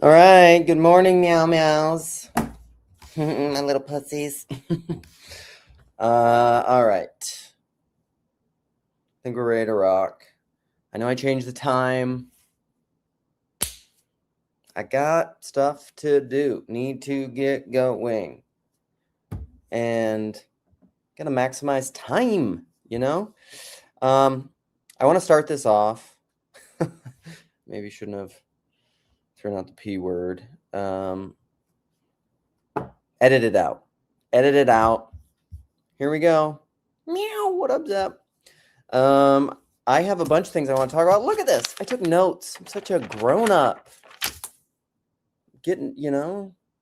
All right. Good morning, meow meows. My little pussies. All right. I think we're ready to rock. I know I changed the time. I got stuff to do. Need to get going. And gotta maximize time, you know? I want to start this off. Maybe shouldn't have thrown out the P word. Edit it out. Edit it out. Here we go. Meow. What up, Zep? I have a bunch of things I want to talk about. Look at this. I took notes. I'm such a grown-up.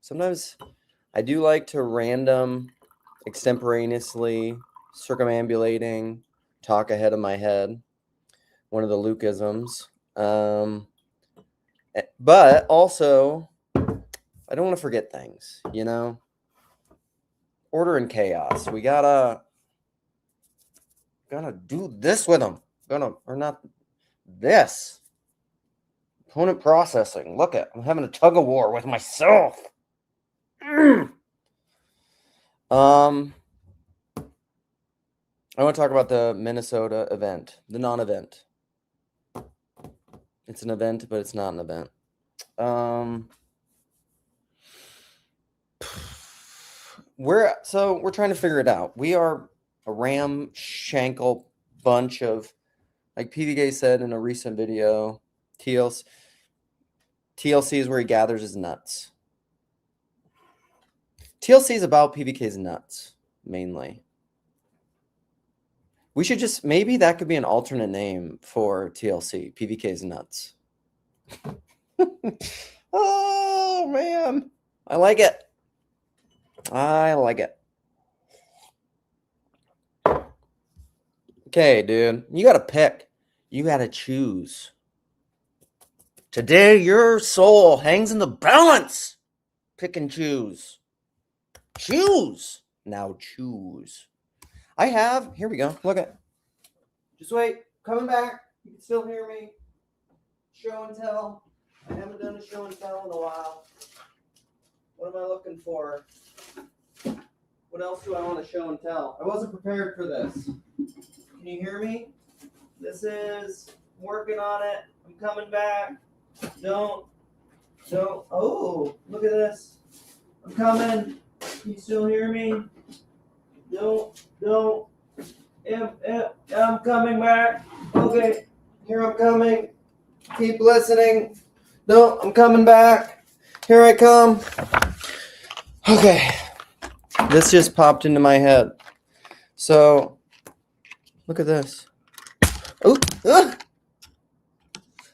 Sometimes I do like to random, extemporaneously, circumambulating, talk ahead of my head. One of the Lukeisms. But also, I don't want to forget things, Order and chaos. We gotta do this with them. Or not this. Opponent processing. Look at, I'm having a tug of war with myself. I want to talk about the Minnesota event, the non-event. It's an event, but it's not an event. We're trying to figure it out. We are a ramshackle bunch of, like PVK said in a recent video, TLC is where he gathers his nuts. TLC is about PVK's nuts, mainly. We should maybe that could be an alternate name for TLC, PVK's nuts. Oh, man. I like it. Okay, dude. You got to pick. You got to choose. Today, your soul hangs in the balance. Pick and choose. Choose. Now choose. Here we go. Look at. Just wait. Coming back. You can still hear me. Show and tell. I haven't done a show and tell in a while. What am I looking for? What else do I want to show and tell? I wasn't prepared for this. Can you hear me? This is working on it. I'm coming back. Don't. Oh, look at this. I'm coming. Can you still hear me? Don't. I'm coming back. Okay. Here I'm coming. Keep listening. No, I'm coming back. Here I come. Okay. This just popped into my head. So, look at this. Oh,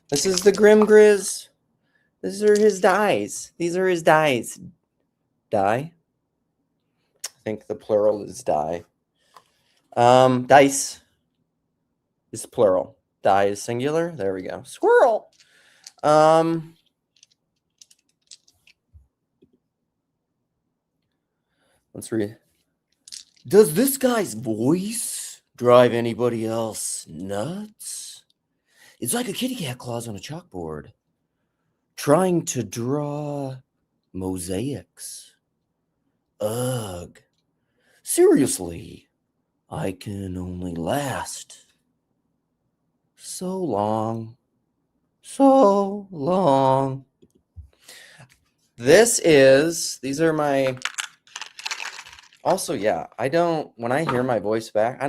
this is the Grim Grizz. These are his dies. Die? I think the plural is die. Dice is plural. Die is singular. There we go. Squirrel. Let's read. Does this guy's voice drive anybody else nuts? It's like a kitty cat claws on a chalkboard, trying to draw mosaics. Ugh. Seriously, I can only last so long. These are my... Also, yeah, when I hear my voice back,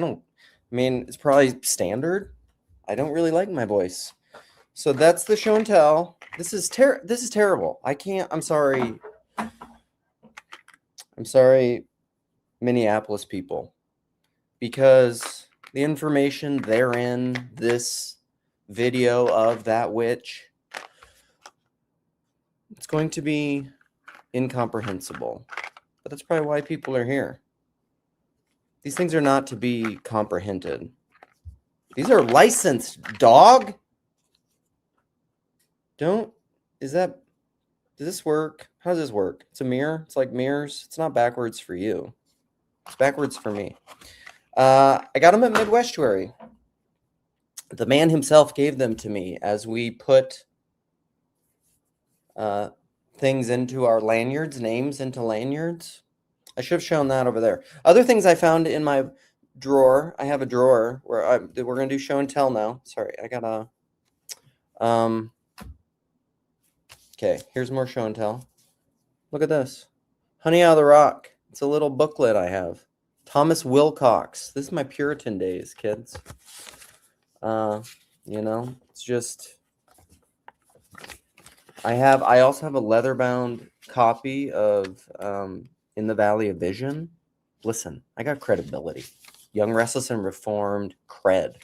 it's probably standard. I don't really like my voice. So that's the show and tell. This is terrible. I'm sorry. I'm sorry, Minneapolis people, because the information therein, this video of that witch, it's going to be incomprehensible. But that's probably why people are here. These things are not to be comprehended. These are licensed, dog. Does this work? How does this work? It's a mirror. It's like mirrors. It's not backwards for you. It's backwards for me. I got them at Minnestuary. The man himself gave them to me as we put things into our lanyards, names into lanyards. I should have shown that over there. Other things I found in my drawer. I have a drawer where we're going to do show and tell now. Sorry, I got to... Okay, here's more show and tell. Look at this. Honey Out of the Rock. It's a little booklet I have. Thomas Wilcox. This is my Puritan days, kids. You know, it's just... I also have a leather-bound copy of In the Valley of Vision. Listen, I got credibility. Young, Restless, and Reformed cred.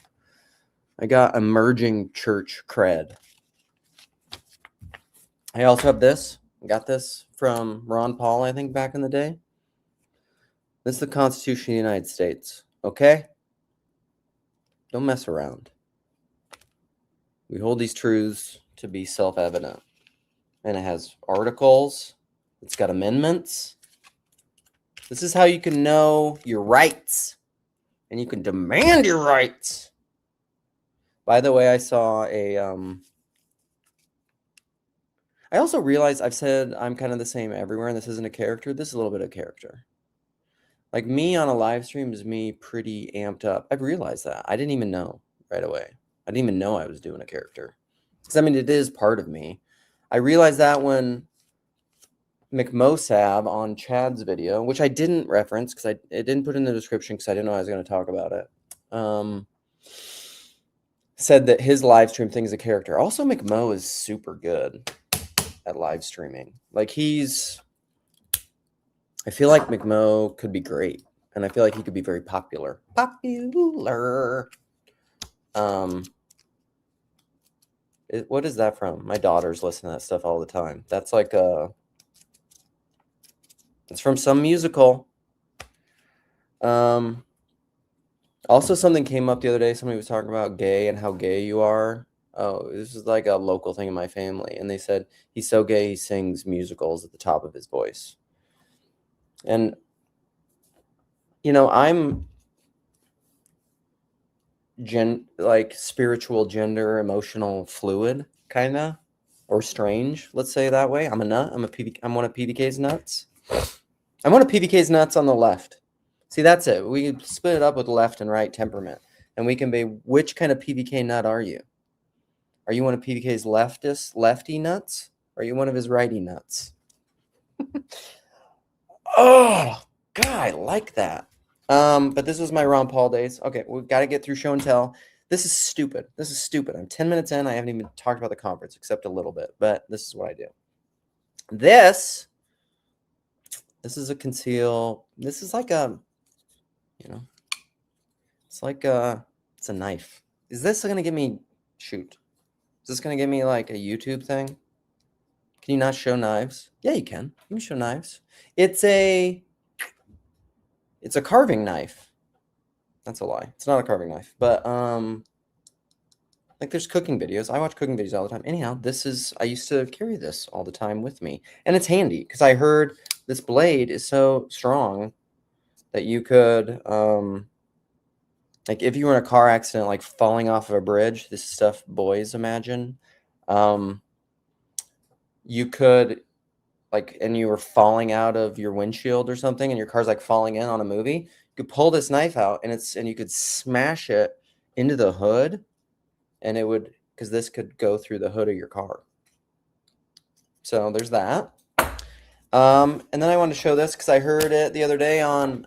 I got emerging church cred. I also have this. I got this from Ron Paul, I think, back in the day. This is the Constitution of the United States. Okay? Don't mess around. We hold these truths to be self-evident. And it has articles. It's got amendments. This is how you can know your rights. And you can demand your rights. By the way, I saw a... I also realized I've said I'm kind of the same everywhere, and this isn't a character. This is a little bit of character. Like me on a live stream is me pretty amped up. I've realized that. I didn't even know right away. I didn't even know I was doing a character. Because, I mean, it is part of me. I realized that when McMosab on Chad's video, which I didn't reference because it didn't put in the description because I didn't know I was going to talk about it, said that his live stream thing is a character. Also, McMo is super good at live streaming. Like I feel like McMo could be great, and I feel like he could be very popular. What is that from? My daughters listen to that stuff all the time. That's like it's from some musical. Also, something came up the other day. Somebody was talking about gay and how gay you are. Oh, this is like a local thing in my family. And they said, he's so gay, he sings musicals at the top of his voice. And, you know, I'm like spiritual, gender, emotional fluid, kind of, or strange, let's say it that way. I'm a nut. I'm one of PBK's nuts. I'm one of PBK's nuts on the left. See, that's it. We split it up with left and right temperament. And we can be, which kind of PBK nut are you? Are you one of PBK's lefty nuts? Or are you one of his righty nuts? Oh, God, I like that. But this was my Ron Paul days. Okay, we've got to get through show and tell. This is stupid. This is stupid. I'm 10 minutes in. I haven't even talked about the conference except a little bit. But this is what I do. This is a conceal. This is like a, you know, it's like it's a knife. Is this going to give me, shoot. Is this going to give me like a YouTube thing? Can you not show knives? Yeah, you can. You can show knives. It's a carving knife. That's a lie. It's not a carving knife. But like there's cooking videos. I watch cooking videos all the time. Anyhow, I used to carry this all the time with me. And it's handy because I heard this blade is so strong that you could like if you were in a car accident, like falling off of a bridge, this stuff boys imagine, you could like, and you were falling out of your windshield or something, and your car's like falling in on a movie. You could pull this knife out, and you could smash it into the hood, and it would, because this could go through the hood of your car. So there's that. And then I wanted to show this because I heard it the other day on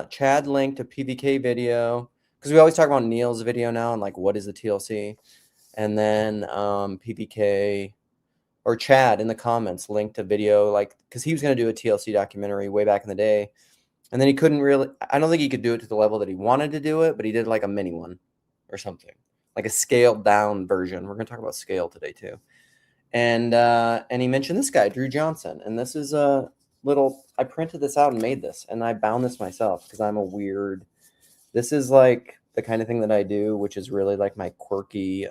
Chad linked a PBK video. Because we always talk about Neil's video now and like what is the TLC, and then PBK or Chad in the comments linked a video like because he was going to do a TLC documentary way back in the day, and then he couldn't really. I don't think he could do it to the level that he wanted to do it, but he did like a mini one or something, like a scaled down version. We're going to talk about scale today too, and he mentioned this guy Drew Johnson, and this is a little. I printed this out and made this, and I bound this myself because I'm a weird. This is like the kind of thing that I do, which is really like my quirky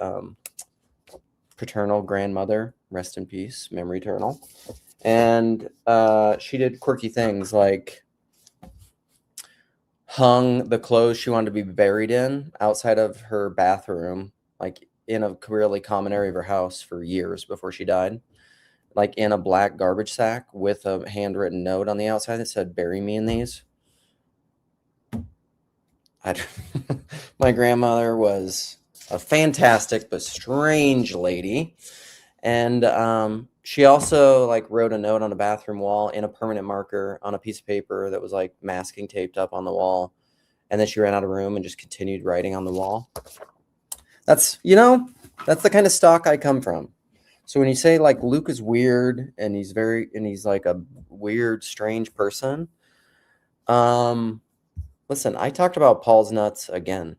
paternal grandmother, rest in peace, memory eternal. And she did quirky things like hung the clothes she wanted to be buried in outside of her bathroom, like in a really common area of her house for years before she died. like in a black garbage sack with a handwritten note on the outside that said, "Bury me in these." My grandmother was a fantastic but strange lady. And she also like wrote a note on a bathroom wall in a permanent marker on a piece of paper that was like masking taped up on the wall. And then she ran out of room and just continued writing on the wall. That's, that's the kind of stock I come from. So when you say like Luke is weird and he's like a weird, strange person, listen, I talked about Paul's nuts again.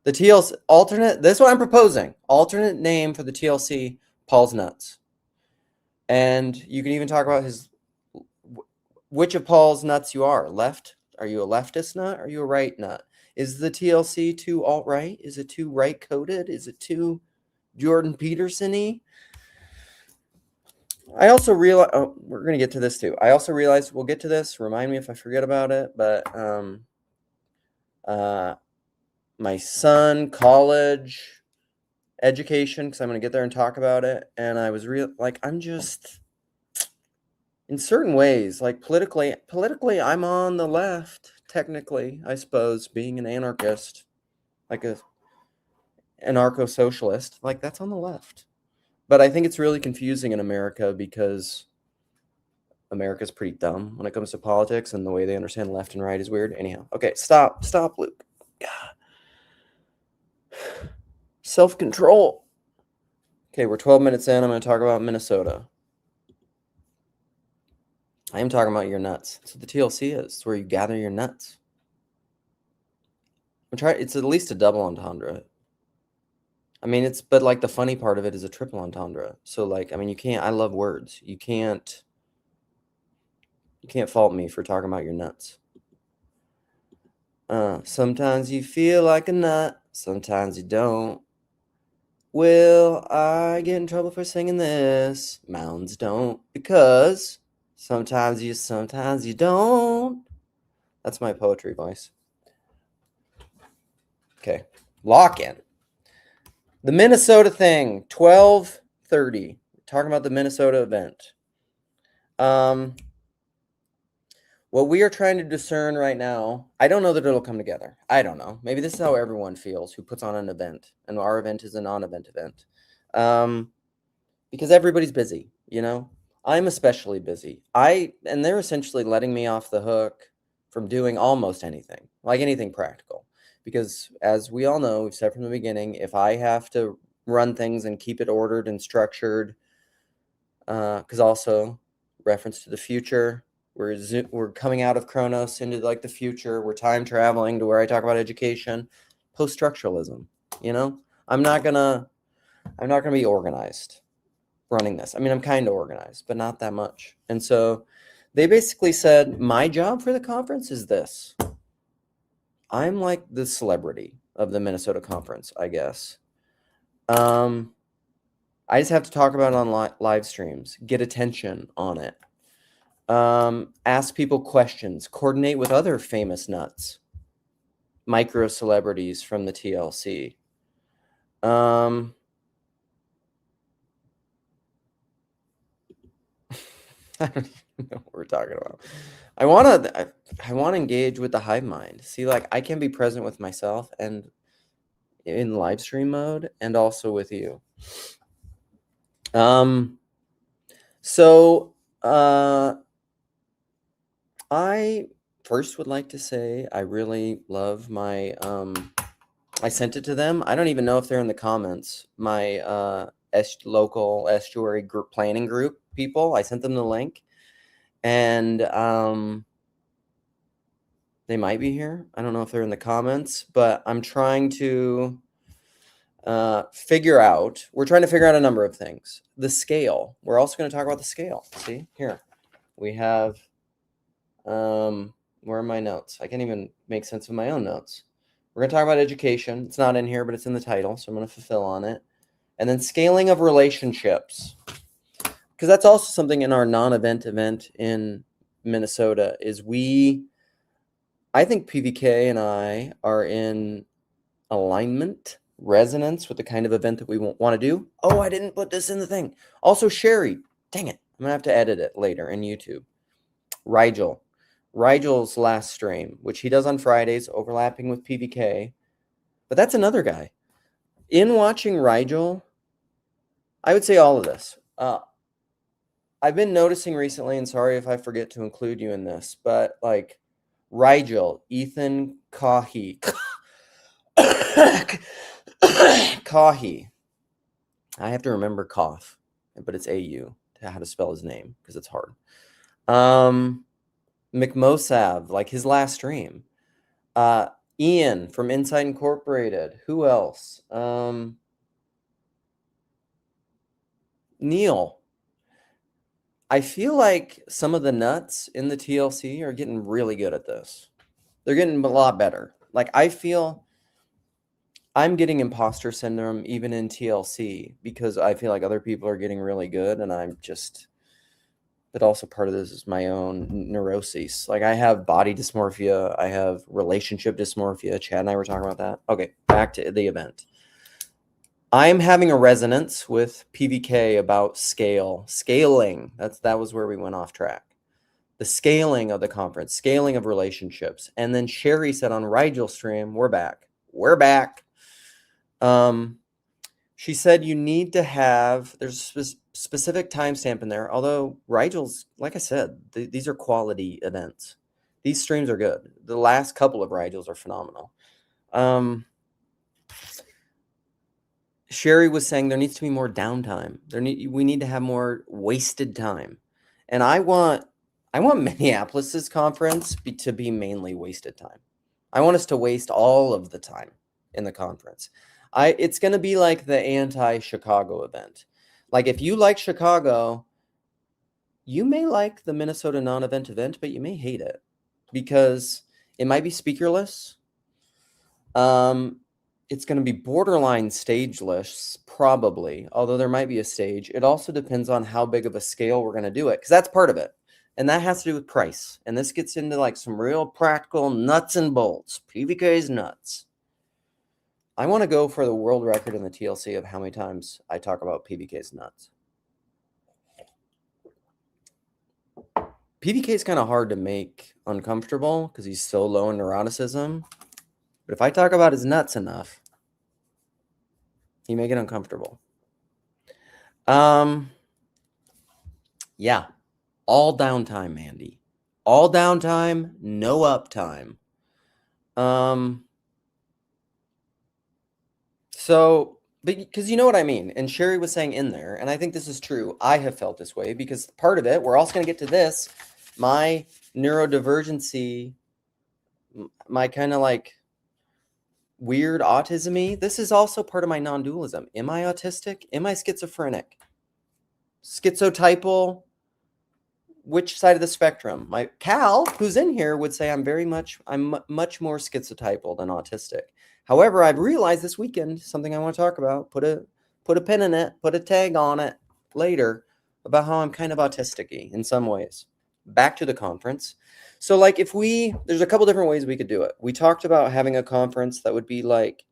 The TLC alternate, this is what I'm proposing. Alternate name for the TLC, Paul's nuts. And you can even talk about which of Paul's nuts you are. Left? Are you a leftist nut? Are you a right nut? Is the TLC too alt-right? Is it too right-coded? Is it too Jordan Peterson-y? I also realize, we're going to get to this too. I also realized, we'll get to this. Remind me if I forget about it. But my son, college, education, because I'm going to get there and talk about it. And I was I'm just, in certain ways, like politically, I'm on the left, technically, I suppose, being an anarchist, like a anarcho-socialist, like that's on the left. But I think it's really confusing in America because America's pretty dumb when it comes to politics, and the way they understand left and right is weird. Anyhow, okay, stop, Luke. Self-control. Okay, we're 12 minutes in. I'm going to talk about Minnesota. I am talking about your nuts. That's what the TLC is. It's where you gather your nuts. It's at least a double entendre. I mean, but like the funny part of it is a triple entendre. So like, I mean, I love words. You can't fault me for talking about your nuts. Sometimes you feel like a nut. Sometimes you don't. Will I get in trouble for singing this? Mounds don't, because sometimes you don't. That's my poetry voice. Okay, lock in. The Minnesota thing, 12:30. Talking about the Minnesota event. What we are trying to discern right now, I don't know that it'll come together. I don't know. Maybe this is how everyone feels who puts on an event, and our event is a non-event event. Because everybody's busy, I'm especially busy. And they're essentially letting me off the hook from doing almost anything, like anything practical. Because as we all know, we've said from the beginning, if I have to run things and keep it ordered and structured, because also reference to the future, we're coming out of Chronos into like the future. We're time traveling to where I talk about education, post-structuralism. I'm not gonna be organized running this. I mean, I'm kind of organized, but not that much. And so they basically said, my job for the conference is this. I'm like the celebrity of the Minnesota conference, I guess. I just have to talk about it on live streams, get attention on it. Ask people questions, coordinate with other famous nuts, micro celebrities from the TLC. I don't even know what we're talking about. I want to engage with the hive mind. See, like I can be present with myself and in live stream mode, and also with you. So I first would like to say I really love my I sent it to them. I don't even know if they're in the comments. My local estuary group planning group people. I sent them the link, and they might be here. I don't know if they're in the comments, but I'm trying to figure out. We're trying to figure out a number of things. The scale. We're also going to talk about the scale. See here, we have. Where are my notes? I can't even make sense of my own notes. We're going to talk about education. It's not in here, but it's in the title, so I'm going to fulfill on it. And then scaling of relationships, because that's also something in our non-event event in Minnesota. I think PVK and I are in alignment, resonance with the kind of event that we want to do. Oh, I didn't put this in the thing. Also, Sherry, dang it, I'm going to have to edit it later in YouTube. Rigel's last stream, which he does on Fridays, overlapping with PVK. But that's another guy. In watching Rigel, I would say all of this. I've been noticing recently, and sorry if I forget to include you in this, but like Rigel, Ethan Kahi. Kahi. I have to remember cough, but it's AU to how to spell his name because it's hard. McMosav, like his last stream. Ian from Inside Incorporated. Who else? Neil. I feel like some of the nuts in the TLC are getting really good at this. They're getting a lot better. Like I feel I'm getting imposter syndrome even in TLC because I feel like other people are getting really good and I'm just, but also part of this is my own neuroses. Like I have body dysmorphia. I have relationship dysmorphia. Chad and I were talking about that. Okay, back to the event. I'm having a resonance with PVK about scaling. That was where we went off track. The scaling of the conference, scaling of relationships. And then Sherry said on Rigel's stream, we're back. She said you need to have, there's a specific timestamp in there. Although Rigel's, like I said, these are quality events. These streams are good. The last couple of Rigels are phenomenal. Sherry was saying there needs to be more downtime. We need to have more wasted time. And I want Minneapolis's conference to be mainly wasted time. I want us to waste all of the time in the conference. It's going to be like the anti-Chicago event. Like if you like Chicago, you may like the Minnesota non-event event, but you may hate it because it might be speakerless. It's going to be borderline stageless, probably, although there might be a stage. It also depends on how big of a scale we're going to do it, because that's part of it. And that has to do with price. And this gets into like some real practical nuts and bolts. PVK's nuts. I want to go for the world record in the TLC of how many times I talk about PVK's nuts. PVK is kind of hard to make uncomfortable because he's so low in neuroticism. But if I talk about his nuts enough, he may get uncomfortable. Yeah. All downtime, Mandy. All downtime, no uptime. So, because you know what I mean. And Sherry was saying in there, and I think this is true. I have felt this way because part of it, we're also going to get to this, my neurodivergency, my kind of like weird autism-y. This is also part of my non-dualism. Am I autistic? Am I schizophrenic? Schizotypal? Which side of the spectrum? My Cal, who's in here, would say I'm much more schizotypal than autistic. However, I've realized this weekend something I want to talk about. Put a pin in it, put a tag on it later about how I'm kind of autistic-y in some ways. Back to the conference. So like there's a couple different ways we could do it. We talked about having a conference that would be like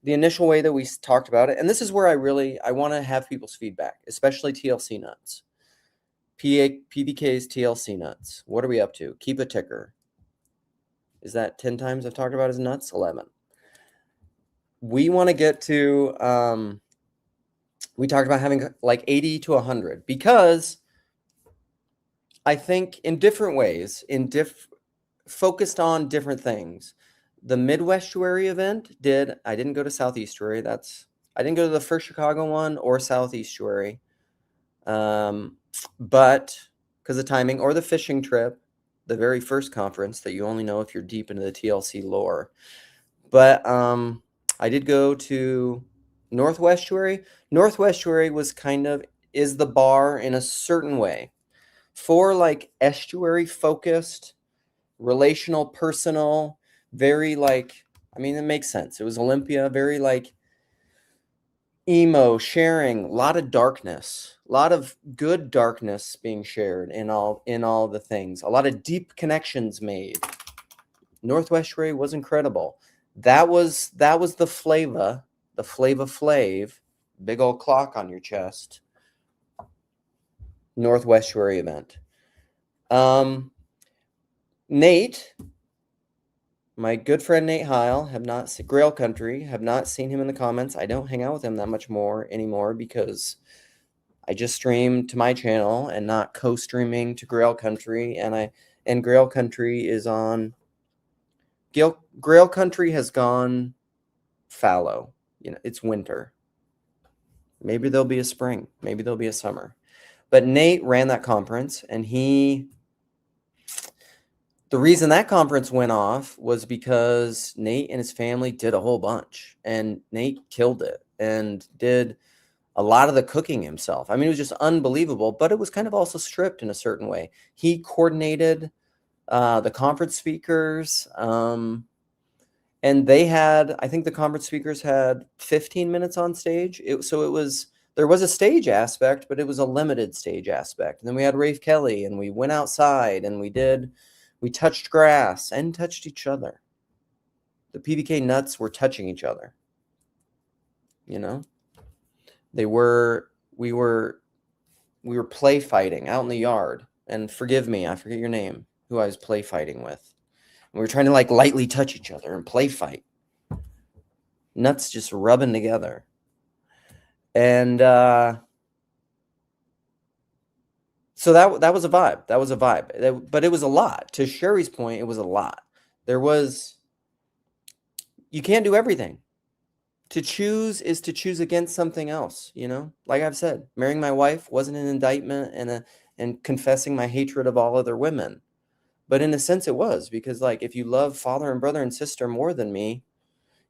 the initial way that we talked about it. And this is where I want to have people's feedback, especially TLC nuts. PVK's TLC nuts. What are we up to? Keep a ticker. Is that 10 times I've talked about his nuts? 11. We want to get to, we talked about having like 80 to 100 because I think in different ways, focused on different things. The Midwestuary event I didn't go to Southeastuary. I didn't go to the first Chicago one or Southeastuary. But because of timing, or the fishing trip, the very first conference that you only know if you're deep into the TLC lore. But I did go to Northwestuary. Northwestuary is the bar in a certain way for like estuary focused, relational, personal, very like, I mean, it makes sense. It was Olympia, very like emo, sharing, a lot of darkness, a lot of good darkness being shared in all the things, a lot of deep connections made. Northwestuary was incredible. That was the Flava Flav, big old clock on your chest. Northwestuary event. Nate, my good friend Nate Heil, Grail Country, have not seen him in the comments. I don't hang out with him that much more anymore because I just stream to my channel and not co-streaming to Grail Country, and Grail Country is on. Grail Country has gone fallow. You know, it's winter. Maybe there'll be a spring. Maybe there'll be a summer. But Nate ran that conference, and the reason that conference went off was because Nate and his family did a whole bunch, and Nate killed it and did a lot of the cooking himself. I mean, it was just unbelievable, but it was kind of also stripped in a certain way. He coordinated the conference speakers, and I think the conference speakers had 15 minutes on stage. There was a stage aspect, but it was a limited stage aspect. And then we had Rafe Kelly, and we went outside, and we touched grass and touched each other. The PBK nuts were touching each other. You know, we were play fighting out in the yard. And forgive me, I forget your name, who I was play fighting with. And we were trying to like lightly touch each other and play fight. Nuts just rubbing together. And so that was a vibe. That was a vibe. But it was a lot. To Sherry's point, it was a lot. You can't do everything. To choose is to choose against something else, you know? Like I've said, marrying my wife wasn't an indictment and confessing my hatred of all other women. But in a sense it was, because like if you love father and brother and sister more than me,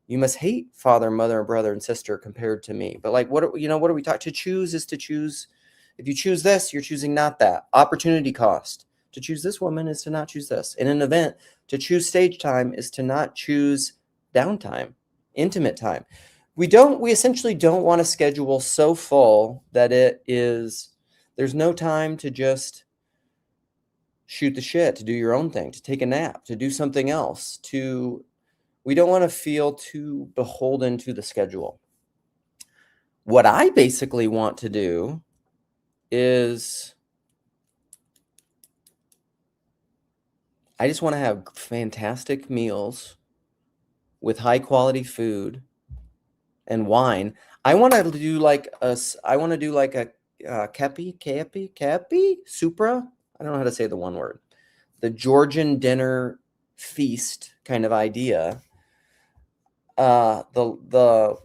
you must hate father, mother, and brother and sister compared to me. But like, what are we talking? To choose is to choose. If you choose this, you're choosing not that. Opportunity cost. To choose this woman is to not choose this. In an event, to choose stage time is to not choose downtime, intimate time. We essentially don't want to schedule so full that there's no time to just shoot the shit, to do your own thing, to take a nap, to do something else, we don't want to feel too beholden to the schedule. What I basically want to do is I just want to have fantastic meals with high quality food and wine. I want to do like a kepi, supra. I don't know how to say the one word. The Georgian dinner feast kind of idea. The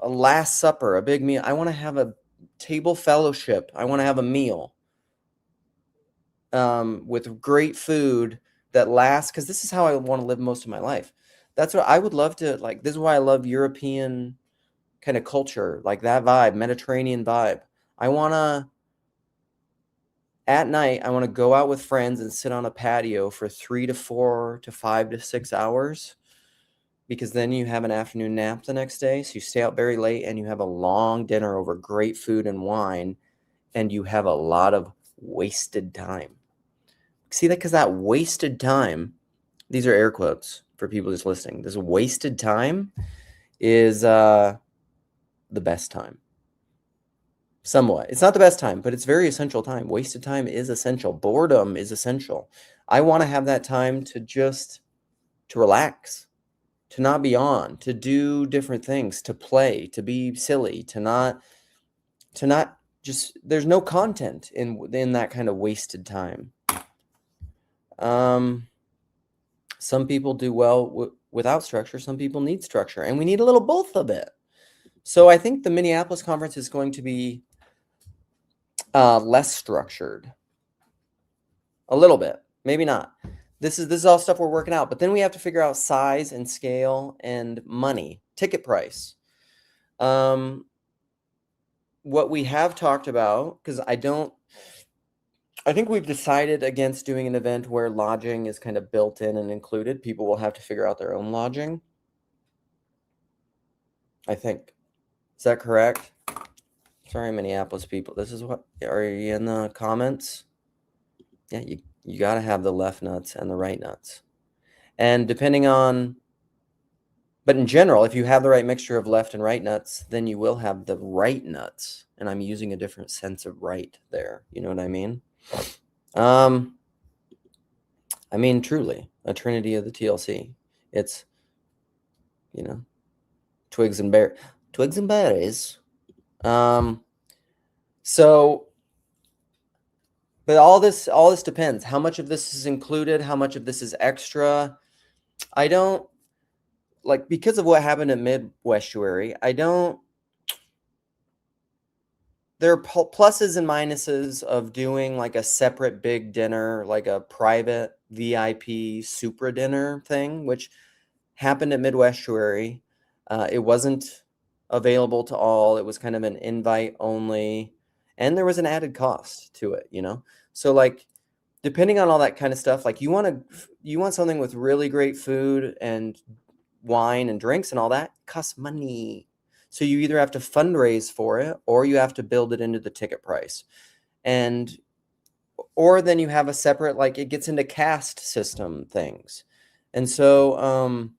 Last Supper, a big meal. I want to have a table fellowship. I want to have a meal with great food that lasts, because this is how I want to live most of my life. That's what I would love to, like, this is why I love European kind of culture, like that vibe, Mediterranean vibe. At night, I want to go out with friends and sit on a patio for 3 to 4 to 5 to 6 hours, because then you have an afternoon nap the next day. So you stay out very late and you have a long dinner over great food and wine, and you have a lot of wasted time. See that? Because that wasted time, these are air quotes for people just listening. This wasted time is the best time. Somewhat. It's not the best time, but it's very essential time. Wasted time is essential. Boredom is essential. I want to have that time to relax, to not be on, to do different things, to play, to be silly, to not just, there's no content in that kind of wasted time. Some people do well without structure. Some people need structure, and we need a little both of it. So I think the Minneapolis conference is going to be less structured, a little bit, maybe not. This is all stuff we're working out, but then we have to figure out size and scale and money, ticket price. What we have talked about, because I think we've decided against doing an event where lodging is kind of built in and included. People will have to figure out their own lodging, I think. Is that correct? Sorry, Minneapolis people. This is what, are you in the comments? Yeah, you got to have the left nuts and the right nuts. And but in general, if you have the right mixture of left and right nuts, then you will have the right nuts and I'm using a different sense of right there. You know what I mean? I mean, truly, a trinity of the TLC. It's, you know, twigs and berries. So, but all this depends. How much of this is included? How much of this is extra? I don't, like, because of what happened at Minnestuary, there are pluses and minuses of doing like a separate big dinner, like a private VIP supra dinner thing, which happened at Minnestuary. It wasn't available to all. It was kind of an invite only, and there was an added cost to it, you know? So like, depending on all that kind of stuff, like you want something with really great food and wine and drinks and all that, costs money. So you either have to fundraise for it or you have to build it into the ticket price. Or then you have a separate, like it gets into caste system things. And so,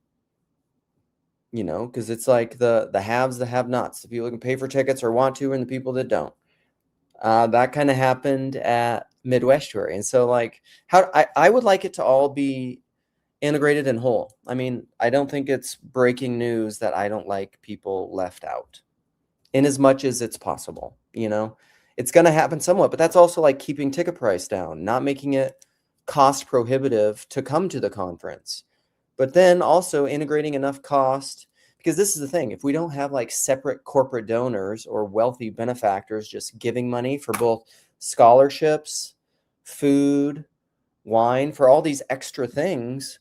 you know, because it's like the haves, the have-nots, the people who can pay for tickets or want to, and the people that don't. That kind of happened at Minnestuary. And so like I would like it to all be integrated and whole. I mean, I don't think it's breaking news that I don't like people left out in as much as it's possible. You know, it's going to happen somewhat, but that's also like keeping ticket price down, not making it cost prohibitive to come to the conference, but then also integrating enough cost, because this is the thing. If we don't have like separate corporate donors or wealthy benefactors just giving money for both scholarships, food, wine, for all these extra things,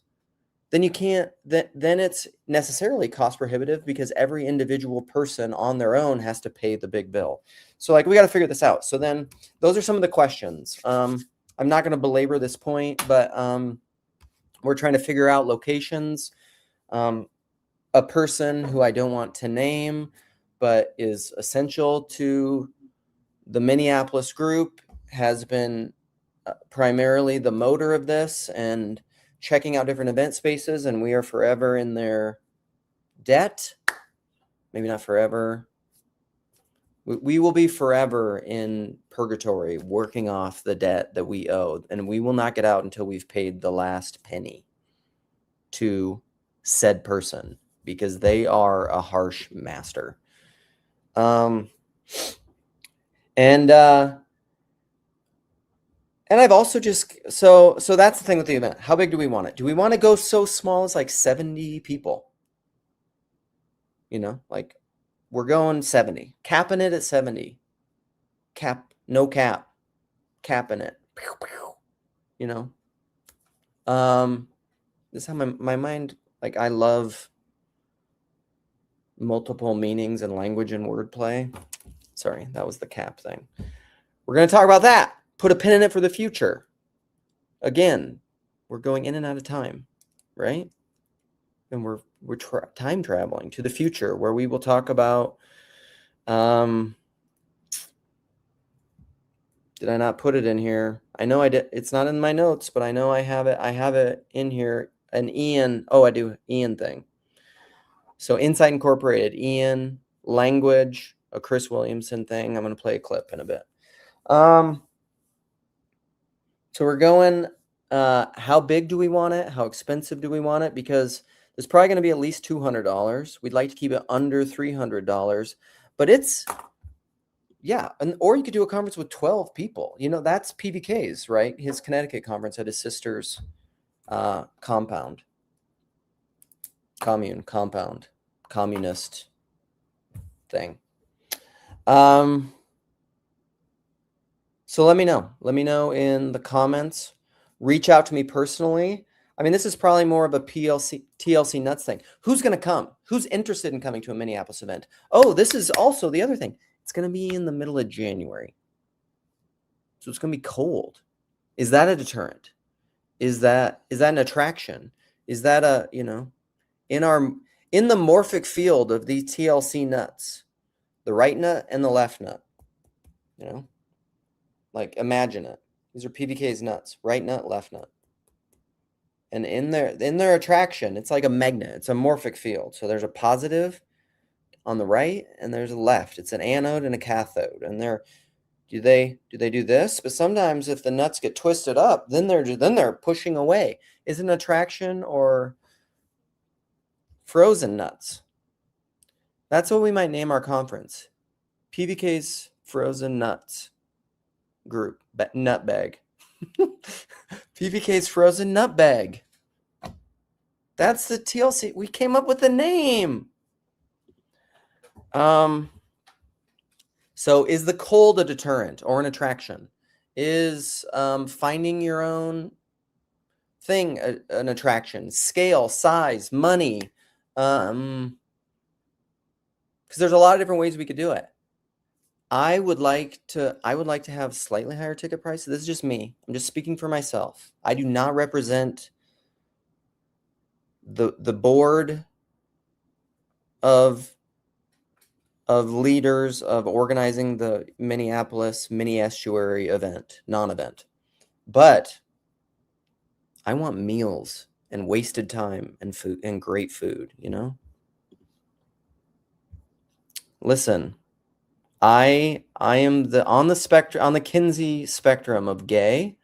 then you can't, then it's necessarily cost prohibitive because every individual person on their own has to pay the big bill. So like, we got to figure this out. So then those are some of the questions. I'm not going to belabor this point, but we're trying to figure out locations. A person who I don't want to name, but is essential to the Minneapolis group, has been primarily the motor of this and checking out different event spaces, and we are forever in their debt. Maybe not forever. We will be forever in purgatory, working off the debt that we owe, and we will not get out until we've paid the last penny to said person, because they are a harsh master. And I've also just, so that's the thing with the event. How big do we want it? Do we want to go so small as like 70 people? You know, like we're going 70, capping it at 70. No cap, capping it. You know, this is how my mind, like, I love multiple meanings and language and wordplay. Sorry, that was the cap thing. We're going to talk about that. Put a pin in it for the future. Again, we're going in and out of time, right? And we're time traveling to the future, where we will talk about, did I not put it in here? I know I did. It's not in my notes, but I know I have it. I have it in here. An Ian. Oh, I do. Ian thing. So Insight Incorporated, Ian, language, a Chris Williamson thing. I'm going to play a clip in a bit. So we're going, how big do we want it? How expensive do we want it? Because there's probably going to be at least $200. We'd like to keep it under $300, but it's, yeah. Or you could do a conference with 12 people. You know, that's PBK's, right? His Connecticut conference at his sister's communist thing. So let me know in the comments. Reach out to me personally. I mean, this is probably more of a TLC nuts thing. Who's going to come? Who's interested in coming to a Minneapolis event? Oh, this is also the other thing. It's going to be in the middle of January. So it's going to be cold. Is that a deterrent? Is that an attraction? Is that a, you know, in the morphic field of these TLC nuts, the right nut and the left nut, you know? Like, imagine it. These are PBK's nuts, right nut, left nut. And in their attraction, it's like a magnet. It's a morphic field. So there's a positive on the right, and there's a left. It's an anode and a cathode, and do they do this? But sometimes if the nuts get twisted up, then they're pushing away. Is it an attraction or frozen nuts? That's what we might name our conference. PBK's Frozen Nuts Group. Nut bag. PBK's Frozen Nut Bag. That's the TLC. We came up with the name. So is the cold a deterrent or an attraction? Is finding your own thing an attraction? Scale, size, money. Because there's a lot of different ways we could do it. I would like to have slightly higher ticket prices. This is just me. I'm just speaking for myself. I do not represent the board of leaders of organizing the Minneapolis Minnestuary event, non-event. But I want meals and wasted time and food and great food, you know? Listen, I am on the Kinsey spectrum of gay.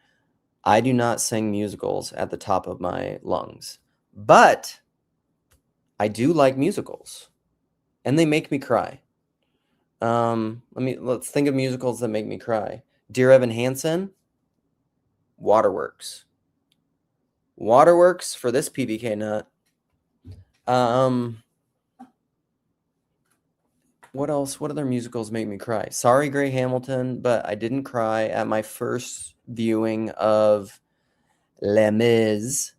I do not sing musicals at the top of my lungs, but I do like musicals, and they make me cry. Let's think of musicals that make me cry. Dear Evan Hansen, Waterworks. Waterworks for this PBK nut. What else? What other musicals make me cry? Sorry, Gray Hamilton, but I didn't cry at my first viewing of Les Miserables.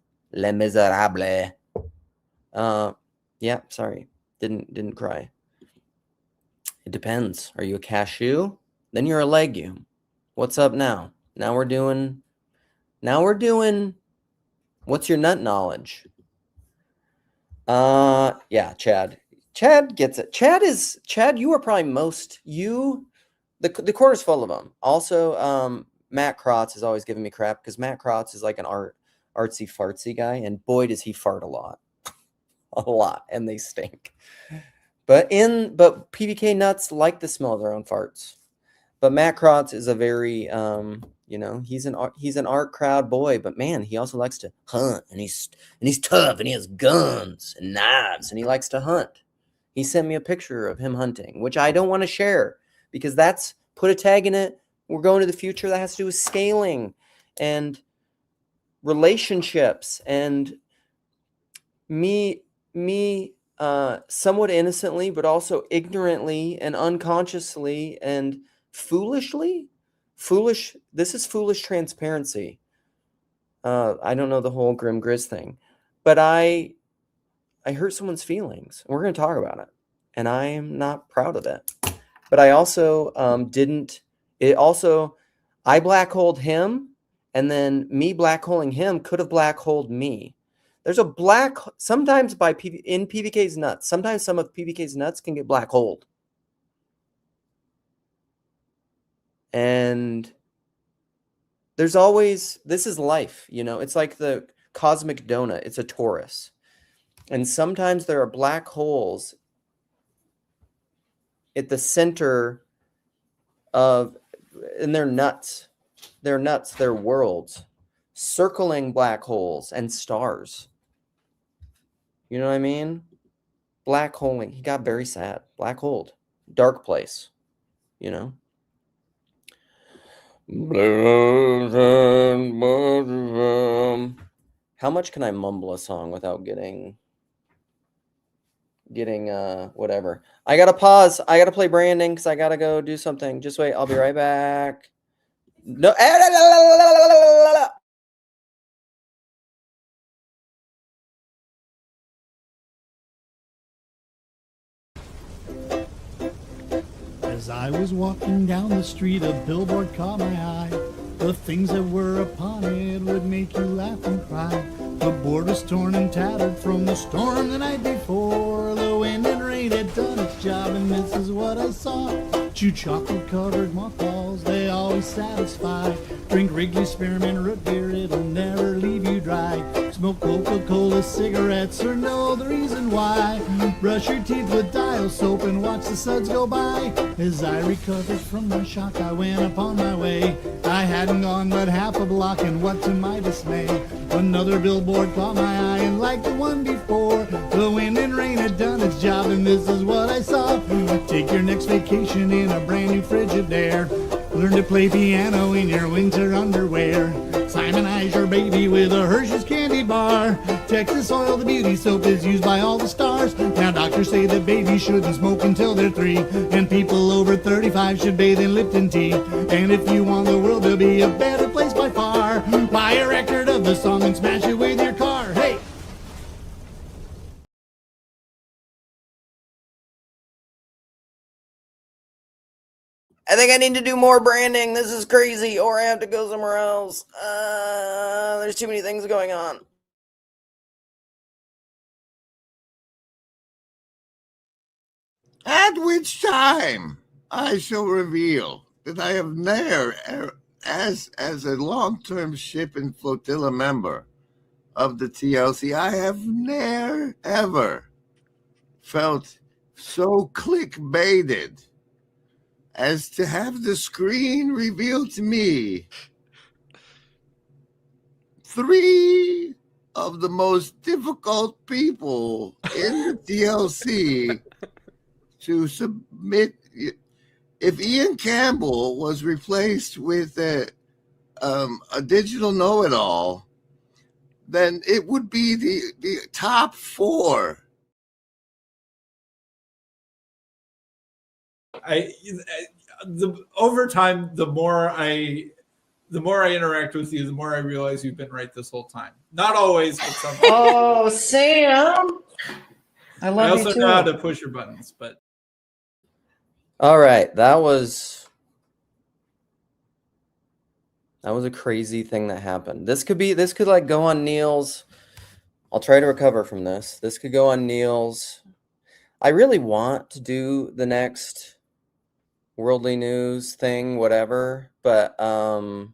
Yeah, sorry. Didn't cry. It depends. Are you a cashew? Then you're a legume. What's up now? Now we're doing what's your nut knowledge? Yeah, Chad. Chad gets it. Chad, you are probably the corner's full of them. Also, Matt Krotz is always giving me crap because Matt Krotz is like an artsy fartsy guy, and boy does he fart a lot. A lot, and they stink. But PBK nuts like the smell of their own farts. But Matt Krotz is a very he's an art crowd boy, but man, he also likes to hunt, and he's tough, and he has guns and knives, and he likes to hunt. He sent me a picture of him hunting, which I don't want to share because that's put a tag in it. We're going to the future that has to do with scaling and relationships, and me somewhat innocently, but also ignorantly and unconsciously and foolishly. This is foolish transparency. I don't know the whole Grim Grizz thing, but I hurt someone's feelings. We're going to talk about it, and I am not proud of it. But I also I black holed him, and then me black holing him could have black holed me. There's a sometimes in PBK's nuts. Sometimes some of PBK's nuts can get black holed. And this is life, it's like the cosmic donut. It's a torus. And sometimes there are black holes at the center and they're nuts. They're worlds, circling black holes and stars. You know what I mean? Black holing. He got very sad. Black holed. Dark place. How much can I mumble a song without getting whatever? I gotta pause. I gotta play branding because I gotta go do something. Just wait. I'll be right back. No. As I was walking down the street, a billboard caught my eye. The things that were upon it would make you laugh and cry. The board was torn and tattered from the storm the night before. The wind and rain had done its job, and this is what I saw. Chew chocolate-covered mothballs, they always satisfy. Drink Wrigley Spearmint root beer, it'll never leave you dry. smoke Coca-Cola cigarettes, or know the reason why. Brush your teeth with dial soap and watch the suds go by. As I recovered from my shock, I went upon my way. I hadn't gone but half a block, and what to my dismay, another billboard caught my eye, and like the one before, the wind and rain had done its job, and this is what I saw. Take your next vacation in a brand new Frigidaire. Learn to play piano in your winter underwear. Simonize your baby with a Hershey's candy bar. Texas Oil, the beauty soap, is used by all the stars. Now doctors say that babies shouldn't smoke until they're 3, and people over 35 should bathe in Lipton tea. And if you want the world to be a better place by far, buy a record of the song and smash it with your car. Hey! I think I need to do more branding. This is crazy. Or I have to go somewhere else. There's too many things going on. At which time I shall reveal that I have never, as a long-term ship and flotilla member of the TLC, I have never, ever felt so clickbaited as to have the screen reveal to me 3 of the most difficult people in the TLC to submit. If Ian Campbell was replaced with a digital know-it-all, then it would be the top 4. Over time, the more I interact with you, the more I realize you've been right this whole time. Not always, but sometimes. Oh, Sam! I love you also too. know how to push your buttons, but. All right, that was a crazy thing that happened. This could like go on Neil's. I'll try to recover from this. This could go on Neil's. I really want to do the next worldly news thing, whatever, but I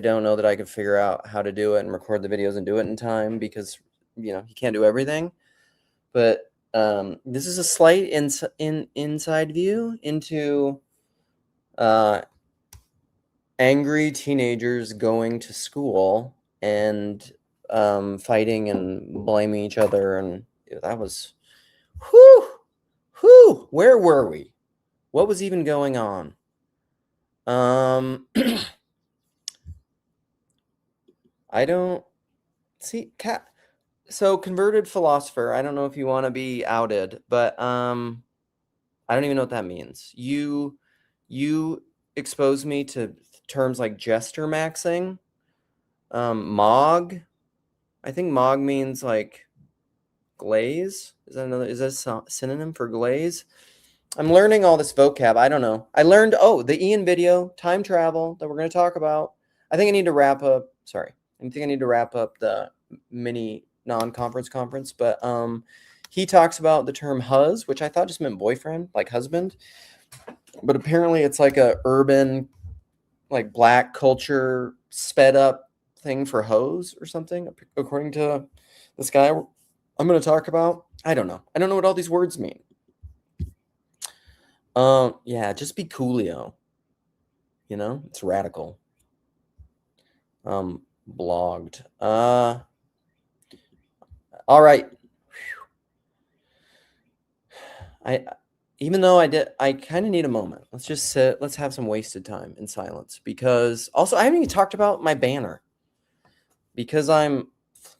don't know that I could figure out how to do it and record the videos and do it in time, because you can't do everything. But this is a slight inside view into angry teenagers going to school and fighting and blaming each other, and that was, whew, where were we? What was even going on? I don't see cat. So converted philosopher, I don't know if you want to be outed, but I don't even know what that means. You expose me to terms like jester maxing, mog. I think mog means like glaze. Is that a synonym for glaze? I'm learning all this vocab. I don't know. I learned the Ian video, time travel, that we're going to talk about. I think I need to wrap up. Sorry, I think I need to wrap up the mini non-conference conference, but he talks about the term huz, which I thought just meant boyfriend, like husband, but apparently it's like a urban, like black culture sped up thing for hose or something, according to this guy I'm going to talk about. I don't know what all these words mean. Yeah, just be coolio, it's radical. Blogged. All right. Even though I kind of need a moment. Let's just sit. Let's have some wasted time in silence, because also I haven't even talked about my banner, because I'm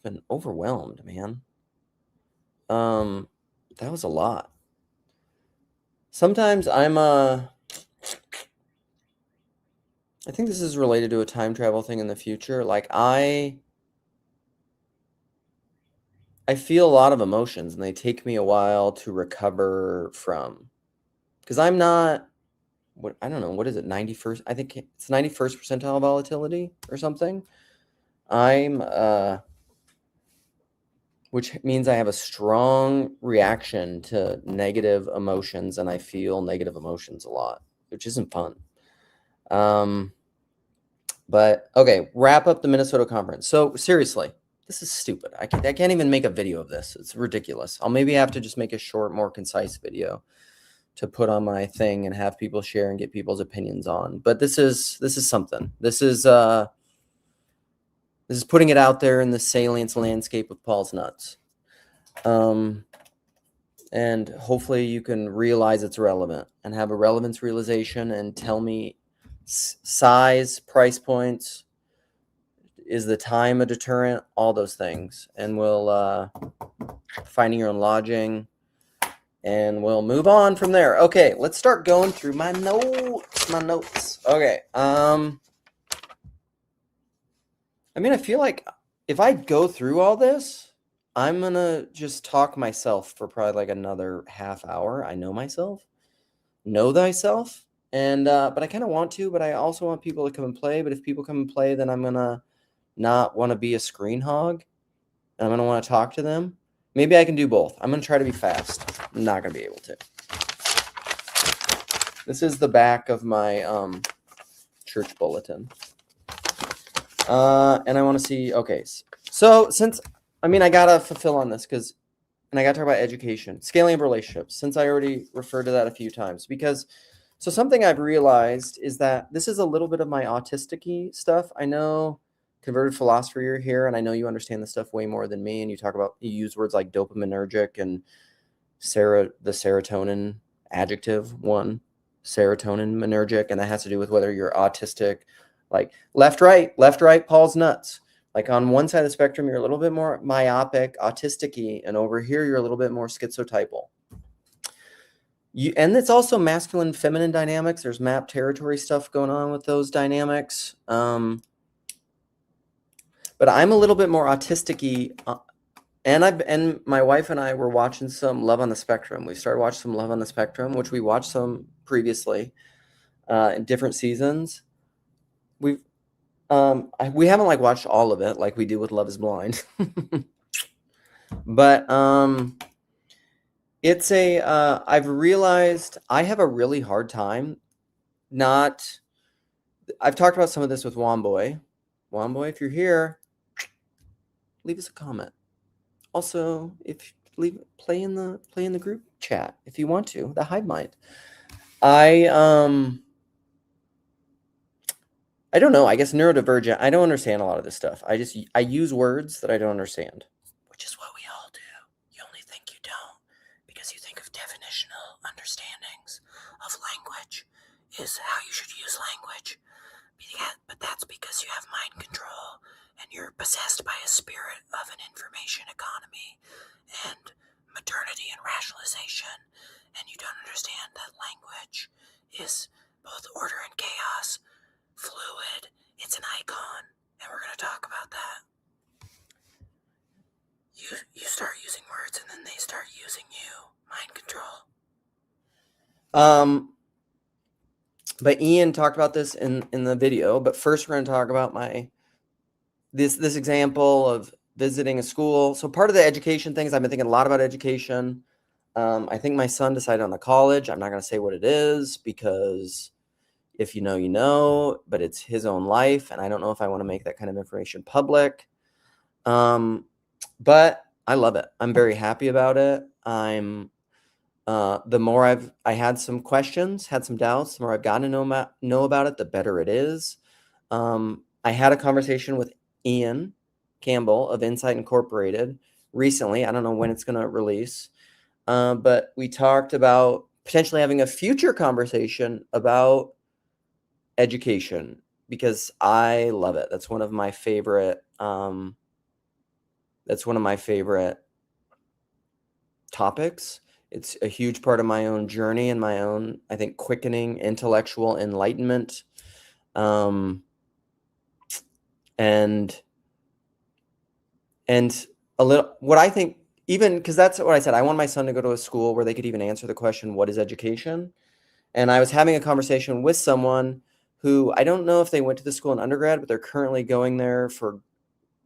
been overwhelmed, man. That was a lot. Sometimes I think this is related to a time travel thing in the future. Like I feel a lot of emotions, and they take me a while to recover from, because I'm not, I don't know, what is it, 91st? I think it's 91st percentile volatility or something. Which means I have a strong reaction to negative emotions, and I feel negative emotions a lot, which isn't fun. But okay, wrap up the Minnesota conference. So seriously, this is stupid. I can't even make a video of this. It's ridiculous. I'll maybe have to just make a short, more concise video to put on my thing and have people share and get people's opinions on. But this is something. This is putting it out there in the salience landscape of Paul's nuts. And hopefully you can realize it's relevant and have a relevance realization and tell me size, price points, is the time a deterrent, all those things. And we'll finding your own lodging, and we'll move on from there. Okay, let's start going through my notes. Okay. I mean, I feel like if I go through all this, I'm going to just talk myself for probably like another half hour. I know myself. Know thyself. And, but I kind of want to, but I also want people to come and play. But if people come and play, then I'm going to not want to be a screen hog. And I'm going to want to talk to them. Maybe I can do both. I'm going to try to be fast. I'm not going to be able to. This is the back of my church bulletin. And I want to see, okay. So since, I mean, I got to fulfill on this and I got to talk about education, scaling of relationships, since I already referred to that a few times. Because, so something I've realized is that this is a little bit of my autistic-y stuff. I know converted philosopher you're here, and I know you understand this stuff way more than me. And you use words like dopaminergic and the serotonin adjective one, serotonin-minergic, and that has to do with whether you're autistic, like left, right, Paul's nuts. Like on one side of the spectrum, you're a little bit more myopic, autistic-y, and over here, you're a little bit more schizotypal. And it's also masculine, feminine dynamics. There's map territory stuff going on with those dynamics. But I'm a little bit more autistic-y, and my wife and I were watching some Love on the Spectrum. We started watching some Love on the Spectrum, which we watched some previously in different seasons. We haven't like watched all of it like we do with Love is Blind, but it's I've realized I have a really hard time. I've talked about some of this with Womboy. Womboy, if you're here, leave us a comment. Also, if play in the group chat if you want to, the hive mind. I don't know. I guess neurodivergent. I don't understand a lot of this stuff. I use words that I don't understand, which is what we all do. You only think you don't because you think of definitional understandings of language is how you should use language. But that's because you have mind control and you're possessed by a spirit of an information economy and modernity and rationalization, and you don't understand that language is both order and chaos, fluid, it's an icon, and we're going to talk about that. You start using words and then they start using you. Mind control. But Ian talked about this in the video, but first we're going to talk about this example of visiting a school. So part of the education things, I've been thinking a lot about education. I think my son decided on a college. I'm not going to say what it is because if you know, you know, but it's his own life. And I don't know if I want to make that kind of information public. But I love it. I'm very happy about it. The more I had some questions, had some doubts, the more I've gotten to know about it, the better it is. I had a conversation with Ian Campbell of Insight Incorporated recently. I don't know when it's going to release. But we talked about potentially having a future conversation about education because I love it. That's one of my favorite topics. It's a huge part of my own journey and my own, I think, quickening intellectual enlightenment. And a little, what I think, even because that's what I said, I want my son to go to a school where they could even answer the question, what is education? And I was having a conversation with someone who, I don't know if they went to the school in undergrad, but they're currently going there for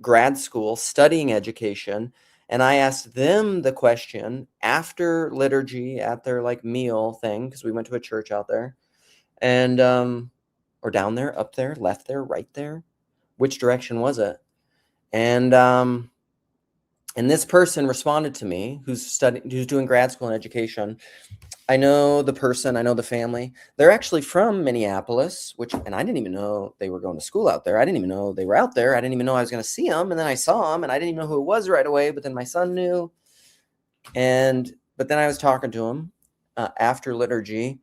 grad school, studying education. And I asked them the question after liturgy at their like meal thing, because we went to a church out there, and or down there, up there, left there, right there. Which direction was it? And And this person responded to me, who's doing grad school in education. I know the person, I know the family. They're actually from Minneapolis, and I didn't even know they were going to school out there. I didn't even know they were out there. I didn't even know I was going to see them. And then I saw them, and I didn't even know who it was right away. But then my son knew. But then I was talking to him after liturgy.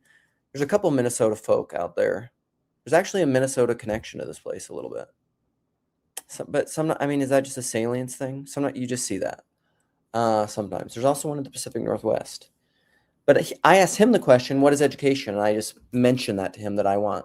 There's a couple Minnesota folk out there. There's actually a Minnesota connection to this place a little bit. But some, I mean, is that just a salience thing? You just see that sometimes. There's also one in the Pacific Northwest. But I asked him the question, what is education? And I just mentioned that to him, that I want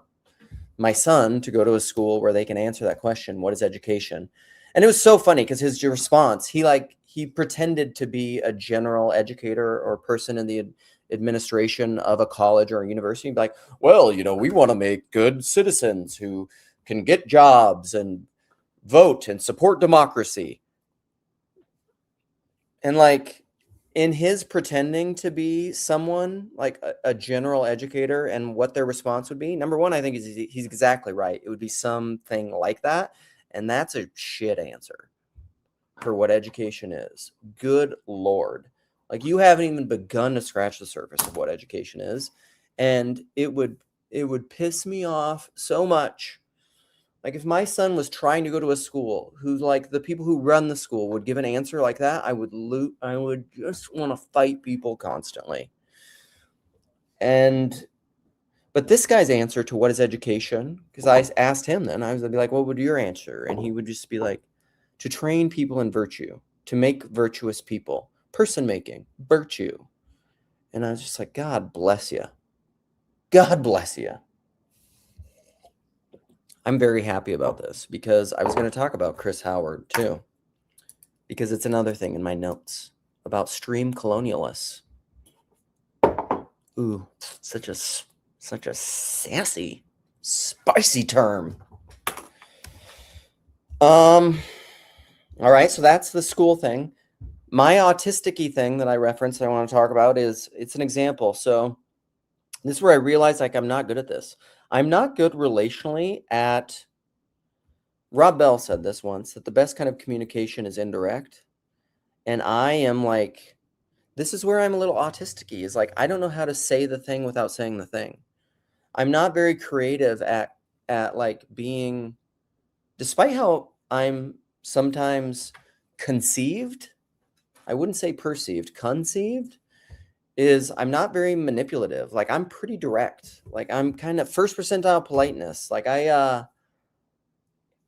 my son to go to a school where they can answer that question, what is education? And it was so funny because his response, he pretended to be a general educator or person in the administration of a college or a university. He'd be like, well, we want to make good citizens who can get jobs and vote and support democracy. And in his pretending to be someone like a general educator, and what their response would be, number one, I think he's exactly right. It would be something like that. And that's a shit answer for what education is. Good Lord. You haven't even begun to scratch the surface of what education is. And it would piss me off so much. If my son was trying to go to a school who, the people who run the school would give an answer like that, I would just want to fight people constantly. But this guy's answer to what is education, because I asked him then, I'd be like, what would your answer? And he would just be like, to train people in virtue, to make virtuous people, person making, virtue. And I was just like, God bless you. God bless you. I'm very happy about this, because I was going to talk about Chris Howard too, because it's another thing in my notes about stream colonialists. Ooh, such a sassy, spicy term. All right, so that's the school thing. My autistic-y thing that I referenced, I want to talk about, it's an example. So this is where I realized I'm not good at this. I'm not good relationally at, Rob Bell said this once, that the best kind of communication is indirect. And I am this is where I'm a little autistic-y, is I don't know how to say the thing without saying the thing. I'm not very creative at being, despite how I'm sometimes conceived, I wouldn't say perceived, conceived, is I'm not very manipulative. I'm pretty direct. I'm kind of first percentile politeness.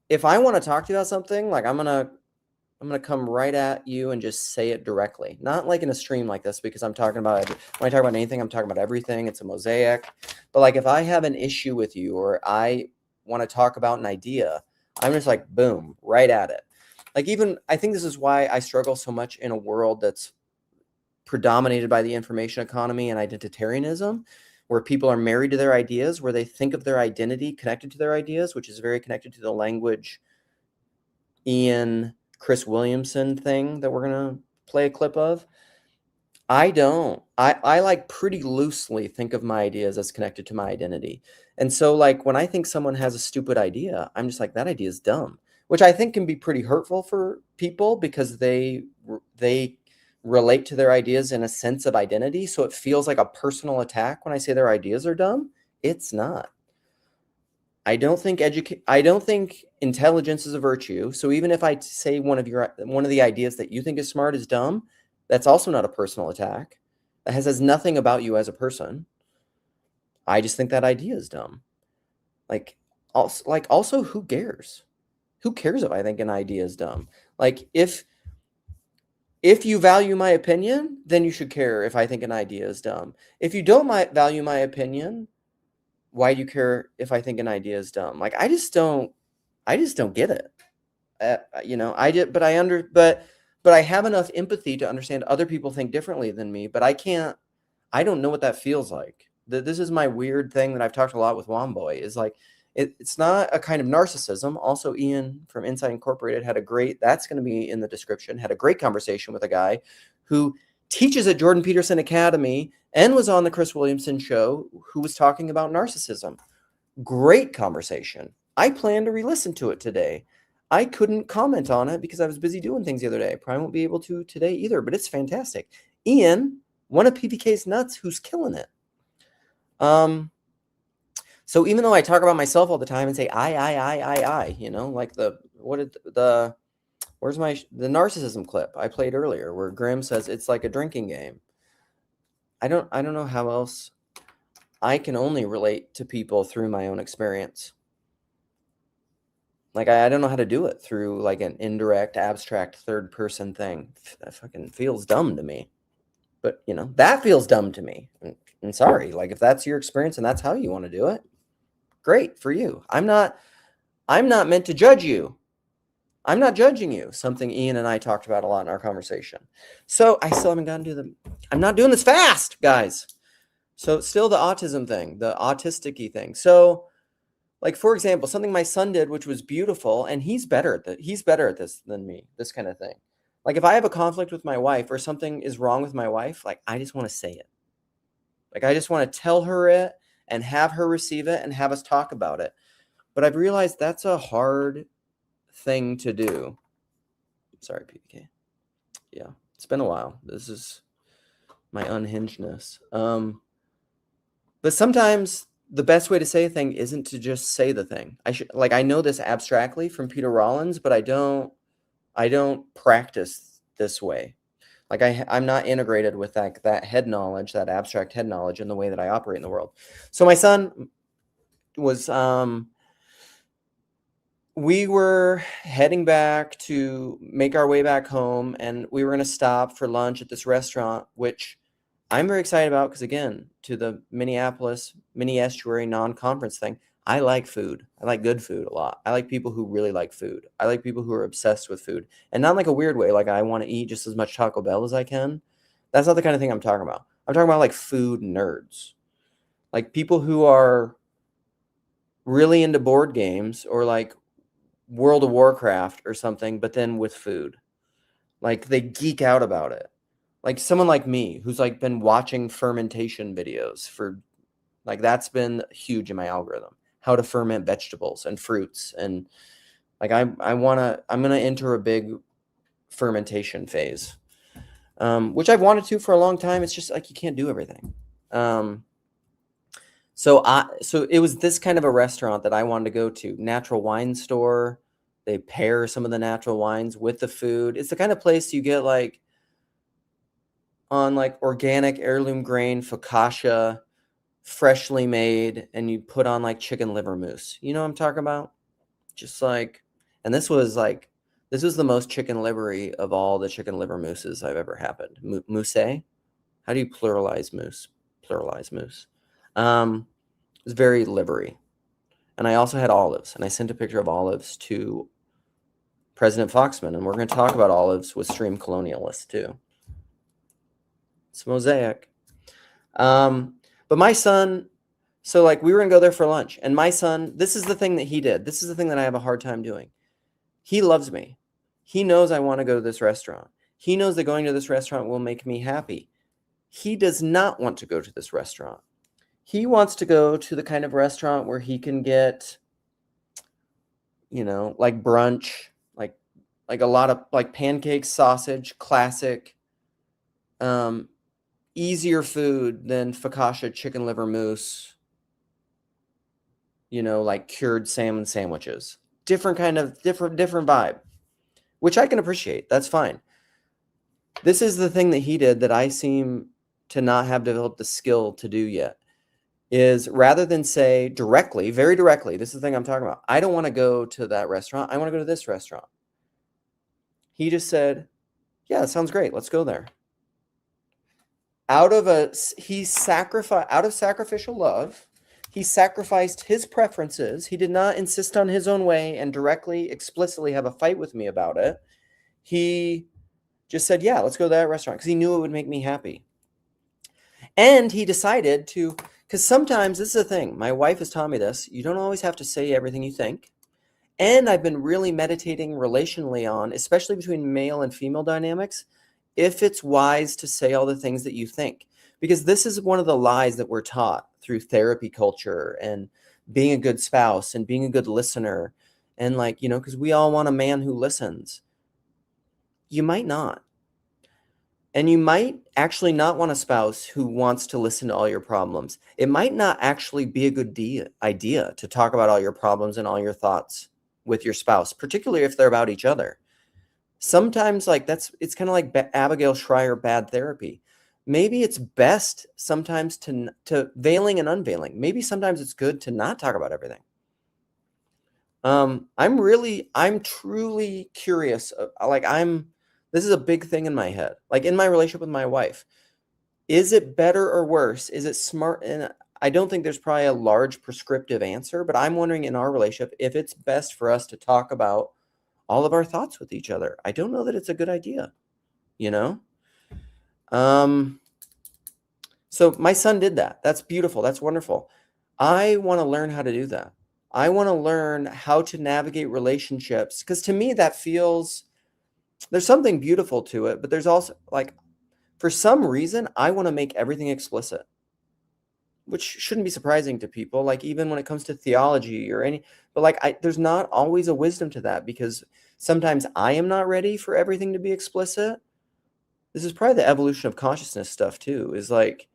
If I want to talk to you about something, I'm gonna come right at you and just say it directly. Not in a stream like this, because I'm talking about, when I talk about anything, I'm talking about everything. It's a mosaic. But if I have an issue with you, or I want to talk about an idea, I'm just boom, right at it. Even, I think this is why I struggle so much in a world that's predominated by the information economy and identitarianism, where people are married to their ideas, where they think of their identity connected to their ideas, which is very connected to the language Chris Williamson thing that we're going to play a clip of. I don't. I pretty loosely think of my ideas as connected to my identity. And so when I think someone has a stupid idea, I'm just that idea is dumb, which I think can be pretty hurtful for people, because they relate to their ideas in a sense of identity. So it feels like a personal attack when I say their ideas are dumb. It's not. I don't think intelligence is a virtue. So even if I say one of the ideas that you think is smart is dumb, that's also not a personal attack. That has nothing about you as a person. I just think that idea is dumb. Also, who cares? Who cares if I think an idea is dumb? If you value my opinion, then you should care if I think an idea is dumb. If you don't value my opinion, why do you care if I think an idea is dumb? I just don't get it. But I have enough empathy to understand other people think differently than me, but I don't know what that feels like. This is my weird thing that I've talked a lot with Womboy, is it's not a kind of narcissism. Also, Ian from Insight Incorporated that's going to be in the description, had a great conversation with a guy who teaches at Jordan Peterson Academy and was on the Chris Williamson show, who was talking about narcissism. Great conversation. I plan to re-listen to it today. I couldn't comment on it because I was busy doing things the other day. Probably won't be able to today either, but it's fantastic. Ian, one of PPK's nuts who's killing it. So even though I talk about myself all the time and say I, you know, like where's the Narcissism clip I played earlier where Grimm says it's like a drinking game. I don't know how else. I can only relate to people through my own experience. Like I don't know how to do it through like an indirect, abstract, third person thing. That fucking feels dumb to me. But you know, that feels dumb to me. And sorry, like if that's your experience and that's how you want to do it, great for you. I'm not meant to judge you. I'm not judging you. Something Ian and I talked about a lot in our conversation. So I still haven't gotten to I'm not doing this fast, guys. So still the autism thing, the autistic-y thing. So like, for example, something my son did, which was beautiful, and he's better at this than me, this kind of thing. Like if I have a conflict with my wife or something is wrong with my wife, like I just want to say it. Like I just want to tell her it and have her receive it and have us talk about it. But I've realized that's a hard thing to do. Sorry, PPK. Yeah, it's been a while. This is my unhingedness. But sometimes the best way to say a thing isn't to just say the thing. I know this abstractly from Peter Rollins, but I don't practice this way. Like I'm not integrated with that head knowledge, that abstract head knowledge in the way that I operate in the world. So my son was, we were heading back to make our way back home, and we were going to stop for lunch at this restaurant, which I'm very excited about because, again, to the Minneapolis, Minnestuary non-conference thing, I like food. I like good food a lot. I like people who really like food. I like people who are obsessed with food. And not like a weird way, like I want to eat just as much Taco Bell as I can. That's not the kind of thing I'm talking about. I'm talking about like food nerds. Like people who are really into board games or like World of Warcraft or something, but then with food. Like they geek out about it. Like someone like me who's like been watching fermentation videos for like that's been huge in my algorithm. How to ferment vegetables and fruits. And like I'm gonna enter a big fermentation phase. Which I've wanted to for a long time. It's just like you can't do everything. So it was this kind of a restaurant that I wanted to go to. Natural wine store. They pair some of the natural wines with the food. It's the kind of place you get like on like organic heirloom grain focaccia, freshly made, and you put on like chicken liver mousse. You know what I'm talking about? Just like, and this was the most chicken livery of all the chicken liver mousses I've ever happened. Mousse? How do you pluralize mousse? Pluralize mousse. It was very livery. And I also had olives, and I sent a picture of olives to President Foxman, and we're going to talk about olives with Stream Colonialists too. It's mosaic. But my son, so like we were going to go there for lunch, and my son, this is the thing that he did. This is the thing that I have a hard time doing. He loves me. He knows I want to go to this restaurant. He knows that going to this restaurant will make me happy. He does not want to go to this restaurant. He wants to go to the kind of restaurant where he can get, you know, like brunch, like a lot of like pancakes, sausage, classic, easier food than focaccia, chicken liver mousse, you know, like cured salmon sandwiches. Different vibe, which I can appreciate. That's fine. This is the thing that he did that I seem to not have developed the skill to do yet. Is rather than say directly, very directly, this is the thing I'm talking about. I don't want to go to that restaurant. I want to go to this restaurant. He just said, yeah, that sounds great. Let's go there. Out of sacrificial love, he sacrificed his preferences. He did not insist on his own way and directly, explicitly have a fight with me about it. He just said, yeah, let's go to that restaurant because he knew it would make me happy. And he decided to, because sometimes this is the thing, my wife has taught me this, you don't always have to say everything you think. And I've been really meditating relationally on, especially between male and female dynamics, if it's wise to say all the things that you think. Because this is one of the lies that we're taught through therapy culture and being a good spouse and being a good listener And like, you know, because we all want a man who listens. You might not. And you might actually not want a spouse who wants to listen to all your problems. It might not actually be a good idea to talk about all your problems and all your thoughts with your spouse, particularly if they're about each other. Sometimes like it's kind of like Abigail Schreier bad therapy. Maybe it's best sometimes to veiling and unveiling. Maybe sometimes it's good to not talk about everything. I'm truly curious. This is a big thing in my head. Like in my relationship with my wife, is it better or worse? Is it smart? And I don't think there's probably a large prescriptive answer, but I'm wondering in our relationship if it's best for us to talk about all of our thoughts with each other. I don't know that it's a good idea, you know? So my son did that. That's beautiful. That's wonderful. I want to learn how to do that. I want to learn how to navigate relationships, because to me that feels, there's something beautiful to it, but there's also like, for some reason, I want to make everything explicit, which shouldn't be surprising to people. Like even when it comes to theology or but like there's not always a wisdom to that, because sometimes I am not ready for everything to be explicit. This is probably the evolution of consciousness stuff too, is like,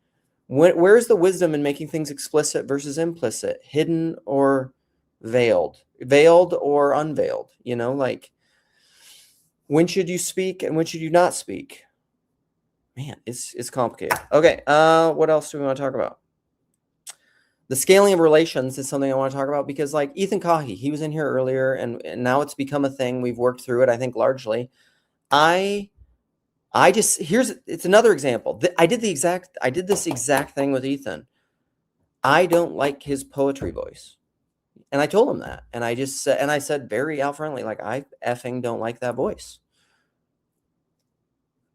where's the wisdom in making things explicit versus implicit, hidden or veiled or unveiled, you know, like when should you speak and when should you not speak? Man, it's complicated. Okay, what else do we want to talk about? The scaling of relations is something I want to talk about, because like Ethan Kahi, he was in here earlier and now it's become a thing. We've worked through it, I think, largely. It's another example. I did this exact thing with Ethan. I don't like his poetry voice. And I told him that. And I said very outfrontly, like, I effing don't like that voice.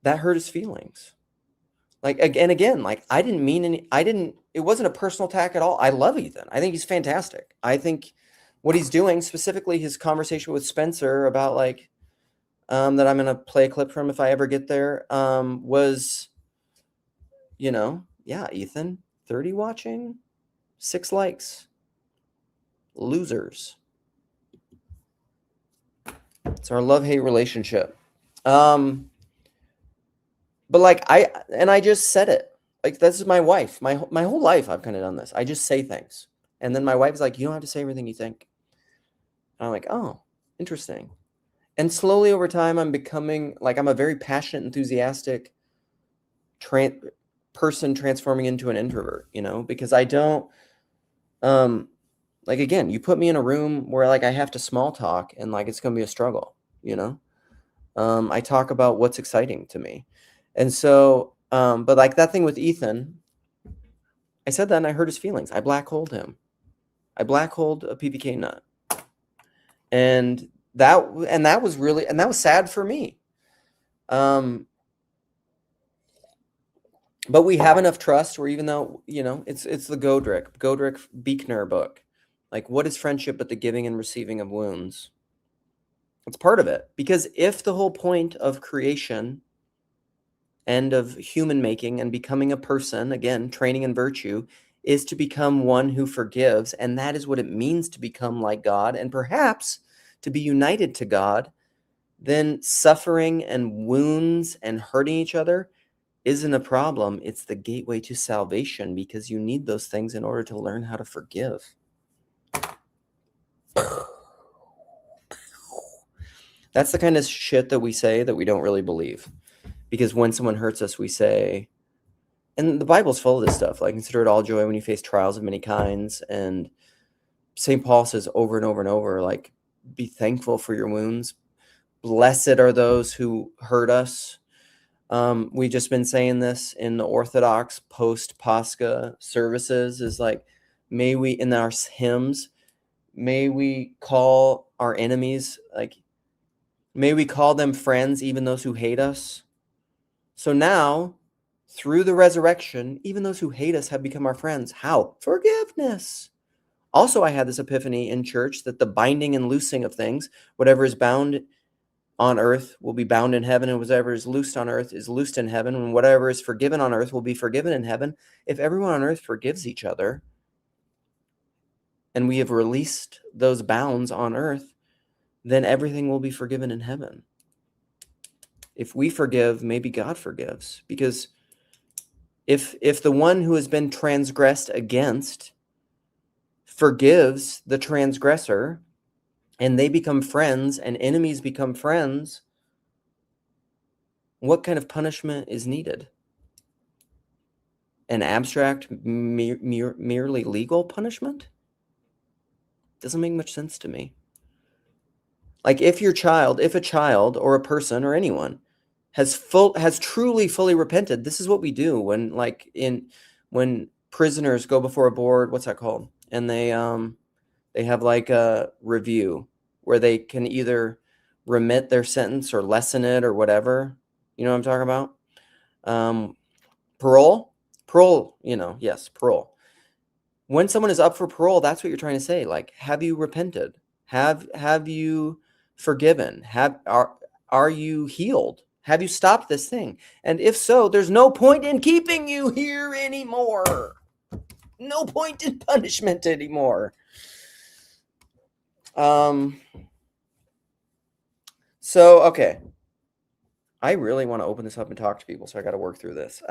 That hurt his feelings. Like, again, like I didn't mean it wasn't a personal attack at all. I love Ethan. I think he's fantastic. I think what he's doing, specifically his conversation with Spencer about like, that I'm going to play a clip from if I ever get there, was, you know, yeah, Ethan, 30 watching, 6 likes. Losers. It's our love-hate relationship. But like I just said it. Like, this is my wife. My whole life I've kind of done this. I just say things. And then my wife's like, you don't have to say everything you think. And I'm like, oh, interesting. And slowly over time, I'm becoming like, I'm a very passionate, enthusiastic person transforming into an introvert, you know, because I don't, like, again, you put me in a room where like I have to small talk and like, it's going to be a struggle, you know? I talk about what's exciting to me. And so, but like that thing with Ethan, I said that and I hurt his feelings. I black holed him. I black holed a PPK nut. And that was sad for me. But we have enough trust where, even though, you know, it's the Godric Buechner book. Like, what is friendship but the giving and receiving of wounds? It's part of it. Because if the whole point of creation and of human making and becoming a person, again, training in virtue, is to become one who forgives, and that is what it means to become like God, and perhaps to be united to God, then suffering and wounds and hurting each other isn't a problem. It's the gateway to salvation, because you need those things in order to learn how to forgive. That's the kind of shit that we say that we don't really believe. Because when someone hurts us, we say, and the Bible's full of this stuff, like, consider it all joy when you face trials of many kinds. And St. Paul says over and over and over, like, be thankful for your wounds. Blessed are those who hurt us. We've just been saying this in the Orthodox post-Pascha services, is like, may we, in our hymns, may we call our enemies, like, may we call them friends, even those who hate us. So now, through the resurrection, even those who hate us have become our friends. How? Forgiveness. Also, I had this epiphany in church that the binding and loosing of things, whatever is bound on earth will be bound in heaven, and whatever is loosed on earth is loosed in heaven, and whatever is forgiven on earth will be forgiven in heaven. If everyone on earth forgives each other, and we have released those bounds on earth, then everything will be forgiven in heaven. If we forgive, maybe God forgives. Because if the one who has been transgressed against forgives the transgressor, and they become friends and enemies become friends, what kind of punishment is needed? An abstract, merely legal punishment? Doesn't make much sense to me. Like if a child or a person or anyone has truly fully repented, this is what we do when prisoners go before a board, what's that called? And they have like a review where they can either remit their sentence or lessen it or whatever. You know what I'm talking about? Parole, yes, parole. When someone is up for parole, that's what you're trying to say. Like, have you repented? Have you forgiven? Are you healed? Have you stopped this thing? And if so, there's no point in keeping you here anymore. No point in punishment anymore. So, okay. I really want to open this up and talk to people, so I got to work through this.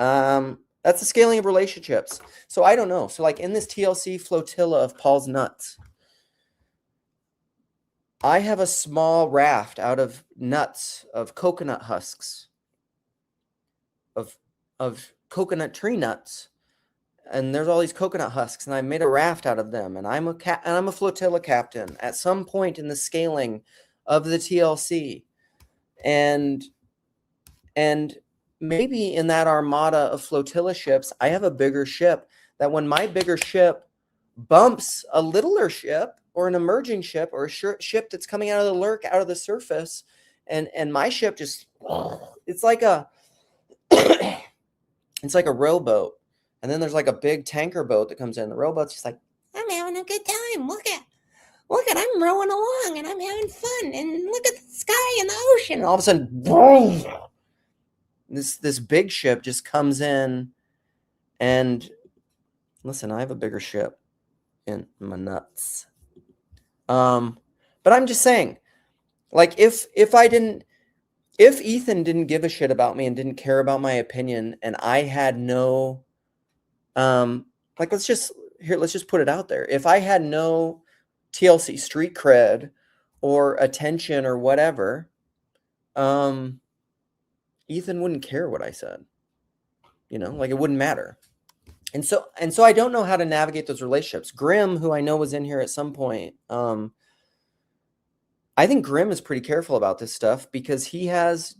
That's the scaling of relationships. So I don't know. So like in this TLC flotilla of Paul's nuts, I have a small raft out of nuts, of coconut husks, of coconut tree nuts. And there's all these coconut husks, and I made a raft out of them. And I'm a flotilla captain at some point in the scaling of the TLC. And maybe in that armada of flotilla ships, I have a bigger ship that when my bigger ship bumps a littler ship or an emerging ship or a ship that's coming out of the lurk, out of the surface, and my ship just, it's like a rowboat. And then there's like a big tanker boat that comes in. The rowboat's just like, I'm having a good time. Look at, I'm rowing along and I'm having fun. And look at the sky and the ocean. And all of a sudden, boom, this big ship just comes in. And listen, I have a bigger ship in my nuts. But I'm just saying, like, if Ethan didn't give a shit about me and didn't care about my opinion, and I had no, like, let's just put it out there. If I had no TLC street cred or attention or whatever, Ethan wouldn't care what I said, like it wouldn't matter. And so I don't know how to navigate those relationships. Grimm, who I know was in here at some point, I think Grimm is pretty careful about this stuff because he has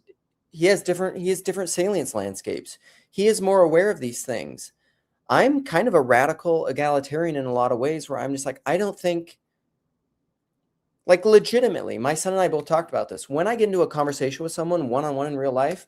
different salience landscapes. He is more aware of these things. I'm kind of a radical egalitarian in a lot of ways where I'm just like, I don't think, like, legitimately, my son and I both talked about this. When I get into a conversation with someone one-on-one in real life,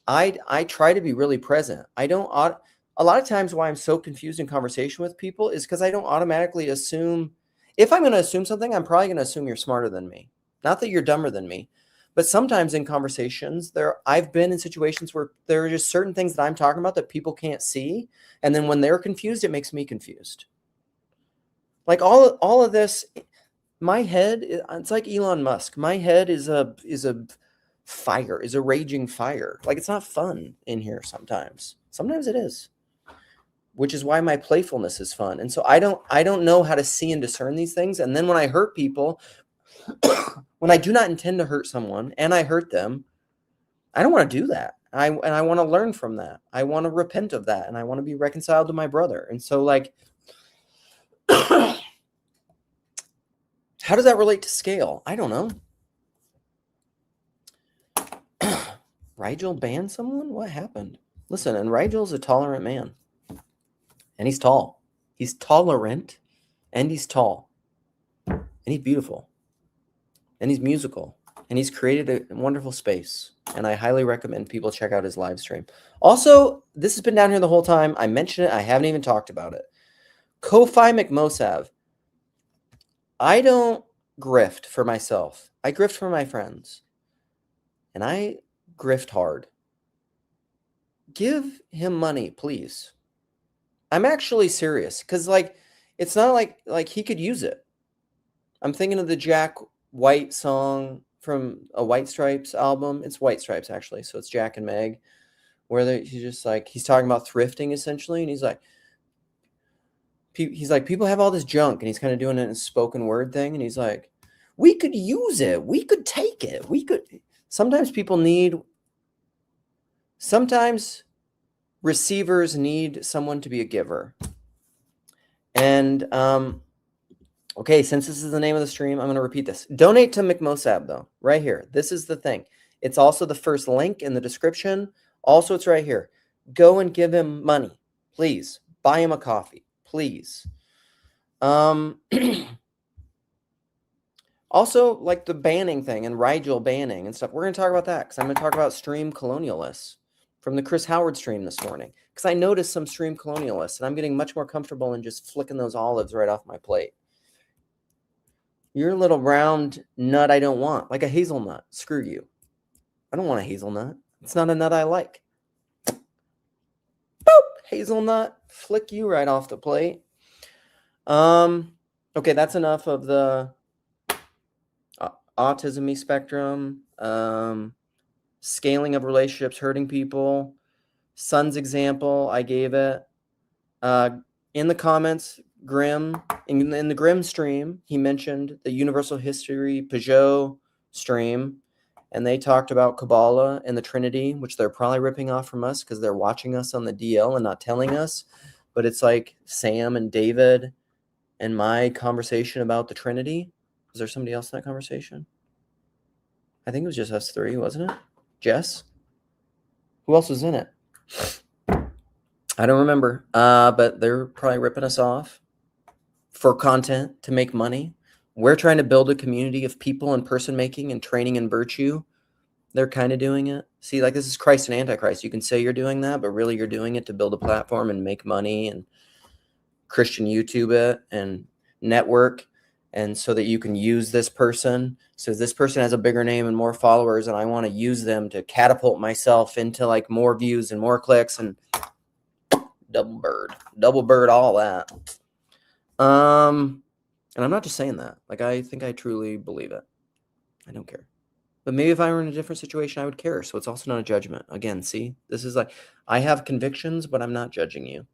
I try to be really present. A lot of times why I'm so confused in conversation with people is because I don't automatically assume. If I'm going to assume something, I'm probably going to assume you're smarter than me. Not that you're dumber than me. But sometimes in conversations, I've been in situations where there are just certain things that I'm talking about that people can't see. And then when they're confused, it makes me confused. Like all of this, my head, it's like Elon Musk. My head is a fire, is a raging fire. Like, it's not fun in here sometimes. Sometimes it is, which is why my playfulness is fun. And so I don't know how to see and discern these things. And then when I hurt people, when I do not intend to hurt someone and I hurt them, I don't want to do that. I want to learn from that. I want to repent of that. And I want to be reconciled to my brother. And so, like, how does that relate to scale? I don't know. Rigel banned someone? What happened? Listen, and Rigel's a tolerant man. And he's tall. He's tolerant. And he's tall. And he's beautiful. And he's musical. And he's created a wonderful space. And I highly recommend people check out his live stream. Also, this has been down here the whole time. I mentioned it. I haven't even talked about it. Kofi McMosav. I don't grift for myself. I grift for my friends. And I grift hard. Give him money, please. I'm actually serious. Because, like, it's not like he could use it. I'm thinking of the Jack White song from a White Stripes album. It's White Stripes, actually. So it's Jack and Meg, where he's just like, he's talking about thrifting essentially. And he's like, people have all this junk, and he's kind of doing it in a spoken word thing. And he's like, we could use it. We could take it. Sometimes receivers need someone to be a giver. And, okay, since this is the name of the stream, I'm going to repeat this. Donate to McMosab, though, right here. This is the thing. It's also the first link in the description. Also, it's right here. Go and give him money, please. Buy him a coffee, please. Also, like the banning thing and Rigel banning and stuff. We're going to talk about that because I'm going to talk about stream colonialists from the Chris Howard stream this morning. Because I noticed some stream colonialists, and I'm getting much more comfortable in just flicking those olives right off my plate. You're a little round nut I don't want, like a hazelnut. Screw you. I don't want a hazelnut. It's not a nut I like. Boop! Hazelnut. Flick you right off the plate. Okay, that's enough of the autism-y spectrum. Scaling of relationships, hurting people. Son's example, I gave it. In the comments, Grimm, in the Grimm stream, he mentioned the Universal History Peugeot stream, and they talked about Kabbalah and the Trinity, which they're probably ripping off from us because they're watching us on the DL and not telling us. But it's like Sam and David and my conversation about the Trinity. Was there somebody else in that conversation? I think it was just us three, wasn't it? Jess? Who else was in it? I don't remember. But they're probably ripping us off for content to make money. We're trying to build a community of people and person making and training in virtue. They're kind of doing it. See, like this is Christ and Antichrist. You can say you're doing that, but really you're doing it to build a platform and make money and Christian YouTube it and network. And so that you can use this person. So this person has a bigger name and more followers, and I want to use them to catapult myself into like more views and more clicks and double bird, all that. And I'm not just saying that. Like, I think I truly believe it. I don't care. But maybe if I were in a different situation, I would care. So it's also not a judgment. Again, see, this is like, I have convictions, but I'm not judging you.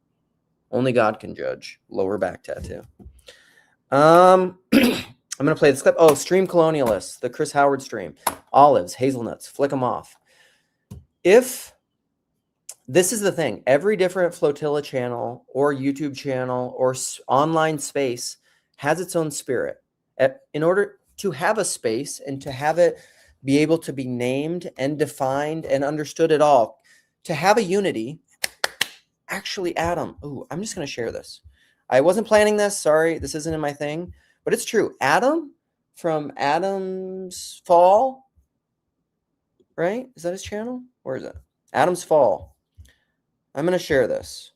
Only God can judge. Lower back tattoo. I'm going to play this clip. Oh, stream colonialists, the Chris Howard stream. Olives, hazelnuts, flick them off. If this is the thing, every different flotilla channel or YouTube channel or online space has its own spirit. In order to have a space and to have it be able to be named and defined and understood at all, to have a unity, actually, Adam, ooh, I'm just going to share this. I wasn't planning this. Sorry, this isn't in my thing, but it's true. Adam from Adam's Fall, right? Is that his channel? Where is it? Adam's Fall. I'm going to share this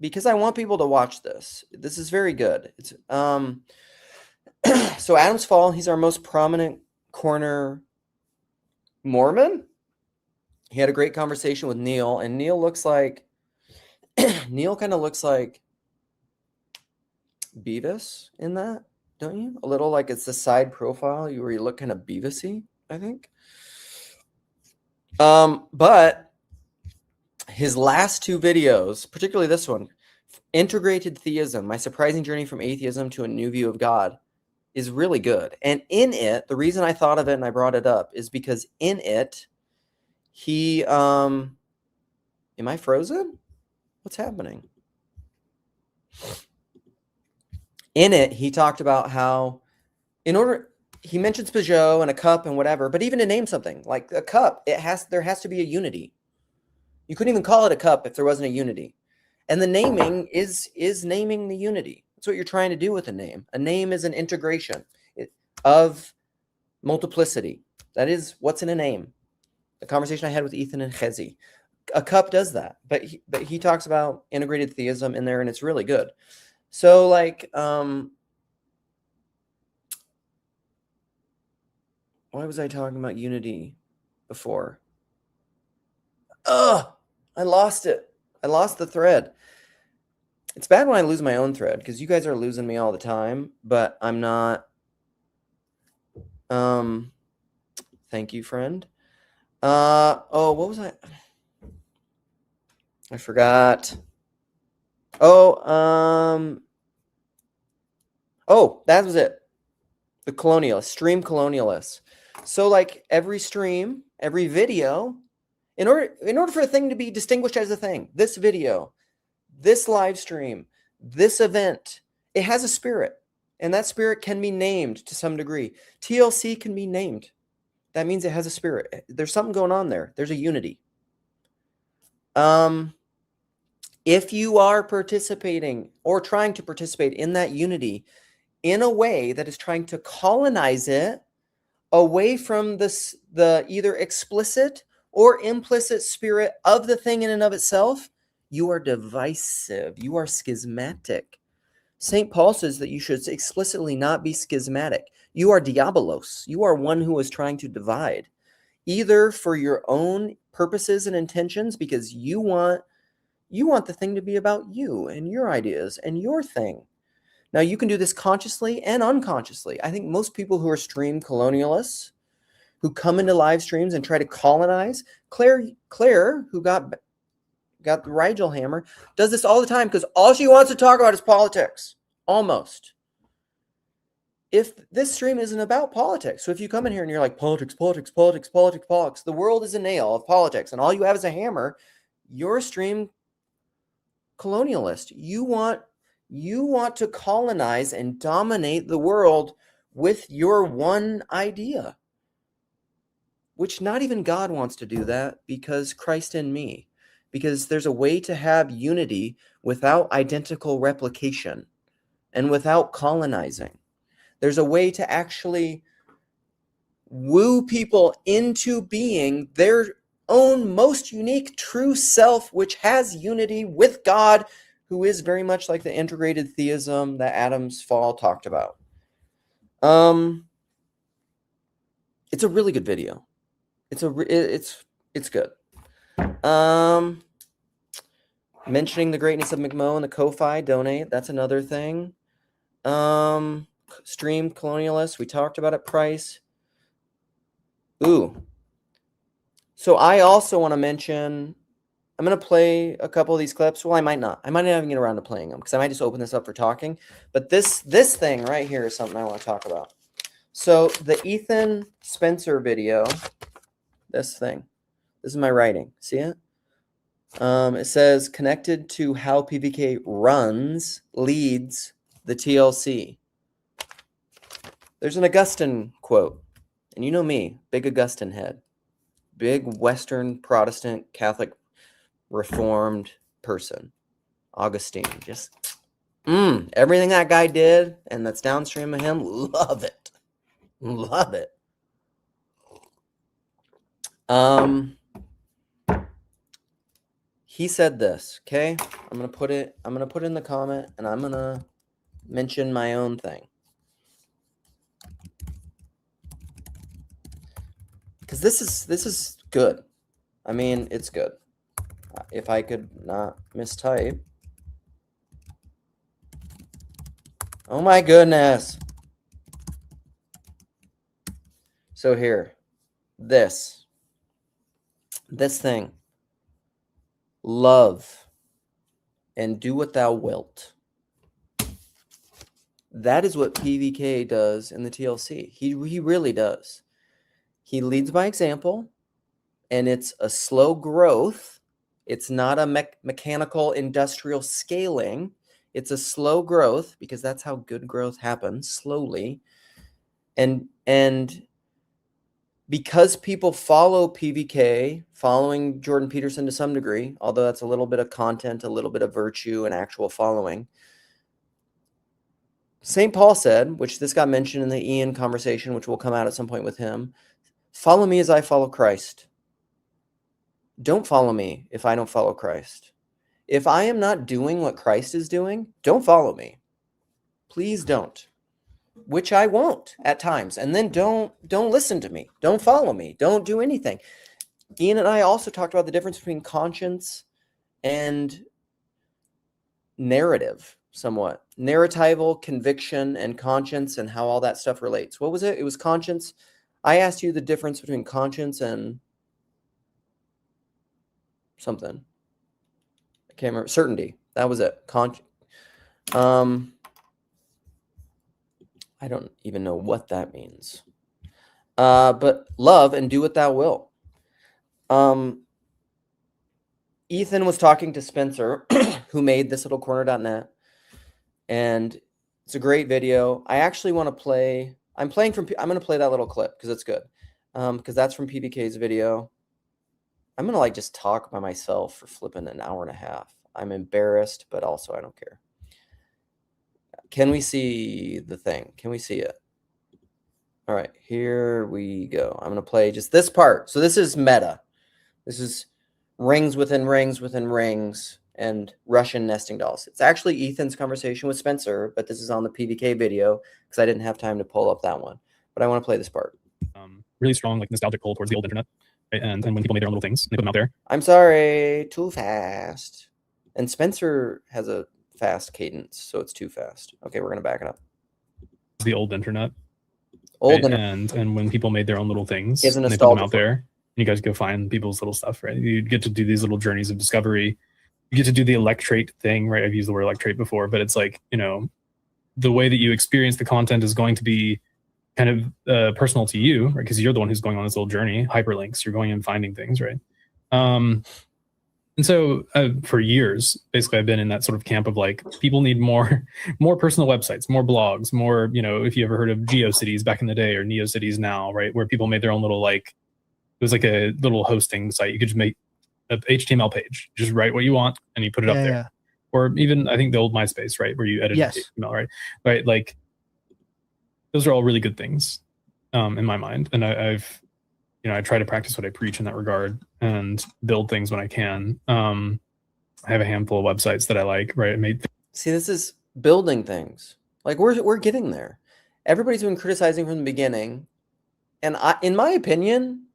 because I want people to watch this. This is very good. It's so Adam's Fall, he's our most prominent corner Mormon. He had a great conversation with Neil, and Neil looks like Neil kind of looks like Beavis in that, don't you? A little like it's the side profile where you look kind of Beavis-y, I think. But his last two videos, particularly this one, Integrated Theism, My Surprising Journey from Atheism to a New View of God, is really good. And in it, the reason I thought of it and I brought it up is because in it, he, am I frozen? What's happening? In it, he talked about how he mentions Peugeot and a cup and whatever, but even to name something like a cup, there has to be a unity. You couldn't even call it a cup if there wasn't a unity. And the naming is naming the unity. That's what you're trying to do with a name. A name is an integration of multiplicity. That is what's in a name. The conversation I had with Ethan and Chezi. A cup does that, but he talks about integrated theism in there, and it's really good. So, like, why was I talking about unity before? I lost it. I lost the thread. It's bad when I lose my own thread because you guys are losing me all the time, but I'm not Thank you, friend. What was I? I forgot. Oh, that was it. The colonialists, stream colonialists. So like every stream, every video, in order for a thing to be distinguished as a thing, this video, this live stream, this event, it has a spirit. And that spirit can be named to some degree. TLC can be named. That means it has a spirit. There's something going on there. There's a unity. If you are participating or trying to participate in that unity in a way that is trying to colonize it away from the either explicit or implicit spirit of the thing in and of itself, you are divisive. You are schismatic. St. Paul says that you should explicitly not be schismatic. You are diabolos. You are one who is trying to divide, either for your own purposes and intentions, because you want the thing to be about you and your ideas and your thing. Now, you can do this consciously and unconsciously. I think most people who are stream colonialists, who come into live streams and try to colonize, Claire, who got the Rigel hammer, does this all the time because all she wants to talk about is politics. Almost. If this stream isn't about politics, so if you come in here and you're like, politics, the world is a nail of politics, and all you have is a hammer, you're a stream colonialist. You want to colonize and dominate the world with your one idea, which not even God wants to do that, because Christ in me. Because there's a way to have unity without identical replication and without colonizing. There's a way to actually woo people into being their own most unique true self, which has unity with God, who is very much like the integrated theism that Adam's fall talked about. It's a really good video. It's good. Mentioning the greatness of McMo and the Ko-Fi donate, that's another thing. Stream colonialists, we talked about it. Price. Ooh. So I also want to mention, I'm going to play a couple of these clips. Well, I might not. I might not even get around to playing them because I might just open this up for talking. But this thing right here is something I want to talk about. So the Ethan Spencer video, this thing. This is my writing. See it? It says, connected to how PVK leads the TLC. There's an Augustine quote. And you know me, big Augustine head. Big Western Protestant Catholic Reformed person. Augustine. Just, everything that guy did and that's downstream of him, love it. Love it. He said this, okay? I'm gonna put it in the comment, and I'm gonna mention my own thing. Because this is good. I mean, it's good. If I could not mistype. Oh my goodness. So here, this thing. Love and do what thou wilt. That is what PVK does in the TLC. He really does. He leads by example, and it's a slow growth. It's not a mechanical industrial scaling. It's a slow growth, because that's how good growth happens, slowly. And because people follow PVK, following Jordan Peterson to some degree, although that's a little bit of content, a little bit of virtue and actual following. St. Paul said, which this got mentioned in the Ian conversation, which will come out at some point with him, follow me as I follow Christ. Don't follow me if I don't follow Christ. If I am not doing what Christ is doing, don't follow me. Please don't. Which I won't at times. And then don't listen to me. Don't follow me. Don't do anything. Ian and I also talked about the difference between conscience and narrative. somewhat. Narratival, conviction, and conscience, and how all that stuff relates. What was it? It was conscience. I asked you the difference between conscience and something. I can't remember. Certainty. That was it. I don't even know what that means. But love and do what thou will. Ethan was talking to Spencer, who made this little corner.net, and it's a great video. I actually want to play. I'm going to play that little clip because it's good. Because that's from PBK's video. I'm going to like just talk by myself for flipping an hour and a half. I'm embarrassed, but also I don't care. Can we see the thing? Can we see it? All right, here we go. I'm going to play just this part. So this is meta. This is rings within rings within rings and Russian nesting dolls. It's actually Ethan's conversation with Spencer, but this is on the PBK video because I didn't have time to pull up that one. But I want to play this part. Really strong, like nostalgic pull towards the old internet. Right? And when people made their own little things, they put them out there. I'm sorry, too fast. And Spencer has a fast cadence, so it's too fast. Okay, we're going to back it up. The old internet. Old right? internet. And when people made their own little things, Isn't and they put them nostalgic out there, and you guys go find people's little stuff, right? You get to do these little journeys of discovery. You get to do the electrate thing, right? I've used the word electrate before, but it's like, you know, the way that you experience the content is going to be kind of personal to you, right? Because you're the one who's going on this little journey. Hyperlinks, you're going and finding things, right? And so for years, basically, I've been in that sort of camp of like, people need more personal websites, more blogs, more, you know, if you ever heard of GeoCities back in the day or NeoCities now, right? Where people made their own little, like, it was like a little hosting site. You could just make an HTML page, just write what you want and you put it up there. Yeah. Or even, I think the old MySpace, right? Where you edit HTML, right? Right. Like, those are all really good things in my mind. And I've, you know, I try to practice what I preach in that regard and build things when I can. I have a handful of websites that I like, right? See, this is building things. Like we're getting there. Everybody's been criticizing from the beginning. And in my opinion,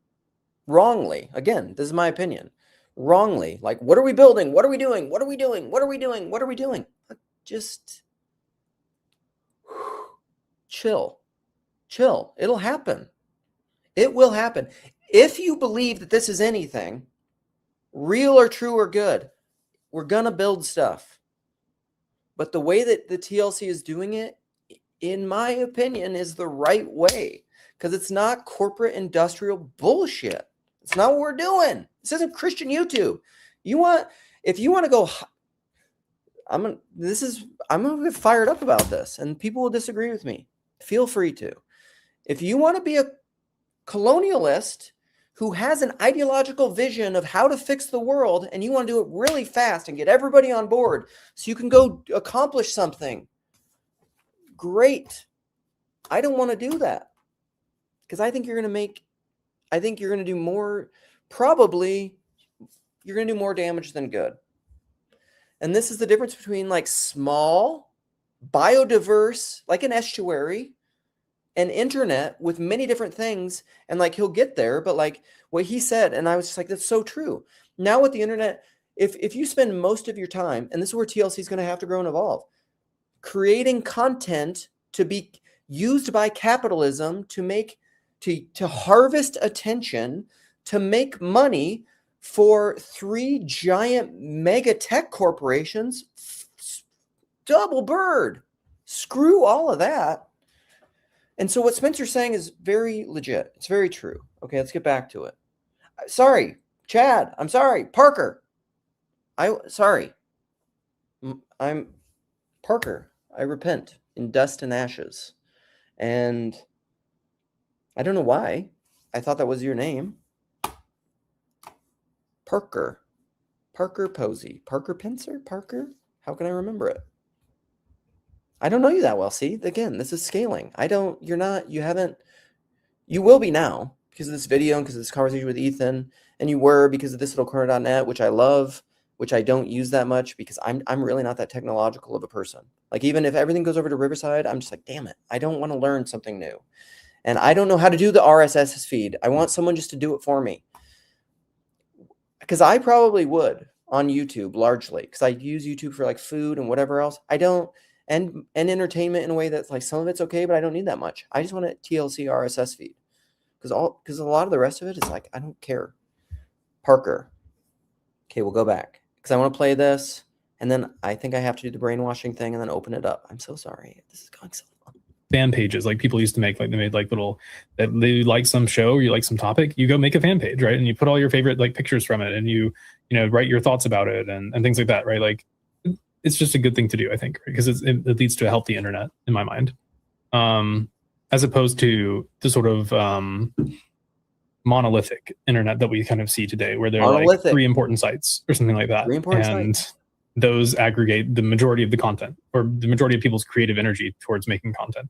wrongly, again, this is my opinion, wrongly, like, what are we building? What are we doing? What are we doing? What are we doing? What are we doing? Just chill. It'll happen. It will happen. If you believe that this is anything, real or true or good, we're going to build stuff. But the way that the TLC is doing it, in my opinion, is the right way. Because it's not corporate industrial bullshit. It's not what we're doing. This isn't Christian YouTube. If you want to go, I'm going to get fired up about this. And people will disagree with me. Feel free to. If you want to be a colonialist who has an ideological vision of how to fix the world and you want to do it really fast and get everybody on board so you can go accomplish something, great. I don't want to do that because I think you're going to do more, probably you're going to do more damage than good. And this is the difference between like small, biodiverse, like an estuary, an internet with many different things, and like he'll get there, but like what he said, and I was just like, that's so true. Now with the internet, if you spend most of your time, and this is where TLC is going to have to grow and evolve, creating content to be used by capitalism to harvest attention, to make money for 3 giant mega tech corporations, double bird, screw all of that. And so what Spencer's saying is very legit. It's very true. Okay, let's get back to it. Sorry, Chad. I'm sorry. Parker. Sorry. I'm Parker. I repent in dust and ashes. And I don't know why. I thought that was your name. Parker. Parker Posey. Parker Pincer? Parker? How can I remember it? I don't know you that well. See, again, this is scaling. You will be now because of this video and because of this conversation with Ethan, and you were because of this little corner.net, which I love, which I don't use that much because I'm really not that technological of a person. Like even if everything goes over to Riverside, I'm just like, damn it, I don't want to learn something new. And I don't know how to do the RSS feed. I want someone just to do it for me. Because I probably would on YouTube largely because I use YouTube for like food and whatever else. I don't and entertainment in a way that's like some of it's okay, but I don't need that much. I just want a TLC RSS feed because a lot of the rest of it is like I don't care. Parker. Okay, we'll go back because I want to play this, and then I think I have to do the brainwashing thing and then open it up. I'm so sorry. This is going so long. Fan pages like people used to make, like they made like little that they like some show or you like some topic, you go make a fan page, right? And you put all your favorite like pictures from it and you know write your thoughts about it and things like that, right? Like it's just a good thing to do, I think, because it leads to a healthy internet in my mind, as opposed to the sort of monolithic internet that we kind of see today, where there are like 3 important sites or something like that, and those aggregate the majority of the content or the majority of people's creative energy towards making content.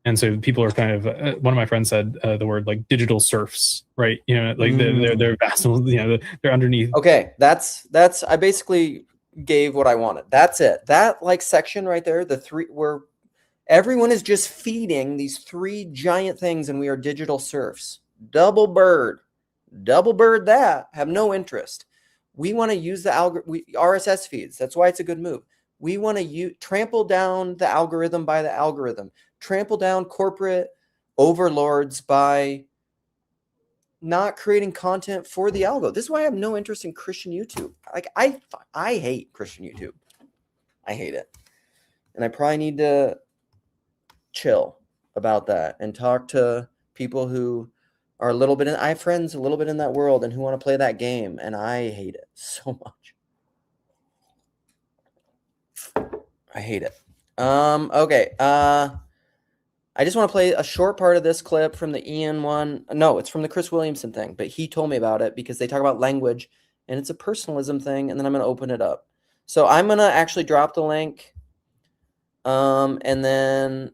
And so people are kind of one of my friends said the word like digital serfs, right? You know, like they're vassals, you know, they're underneath. Okay, that's I basically gave what I wanted. That's it. That like section right there, the 3 where everyone is just feeding these 3 giant things, and we are digital serfs. Double bird that have no interest. We want to use the RSS feeds. That's why it's a good move. We want to trample down the algorithm by the algorithm. Trample down corporate overlords by not creating content for the algo. This is why I have no interest in Christian YouTube. Like I hate Christian YouTube. I hate it. And I probably need to chill about that and talk to people who are a little bit I have friends a little bit in that world and who want to play that game, and I hate it so much. I hate it. Okay. I just want to play a short part of this clip from the Ian one. No, it's from the Chris Williamson thing, but he told me about it because they talk about language and it's a personalism thing, and then I'm going to open it up. So I'm going to actually drop the link. And then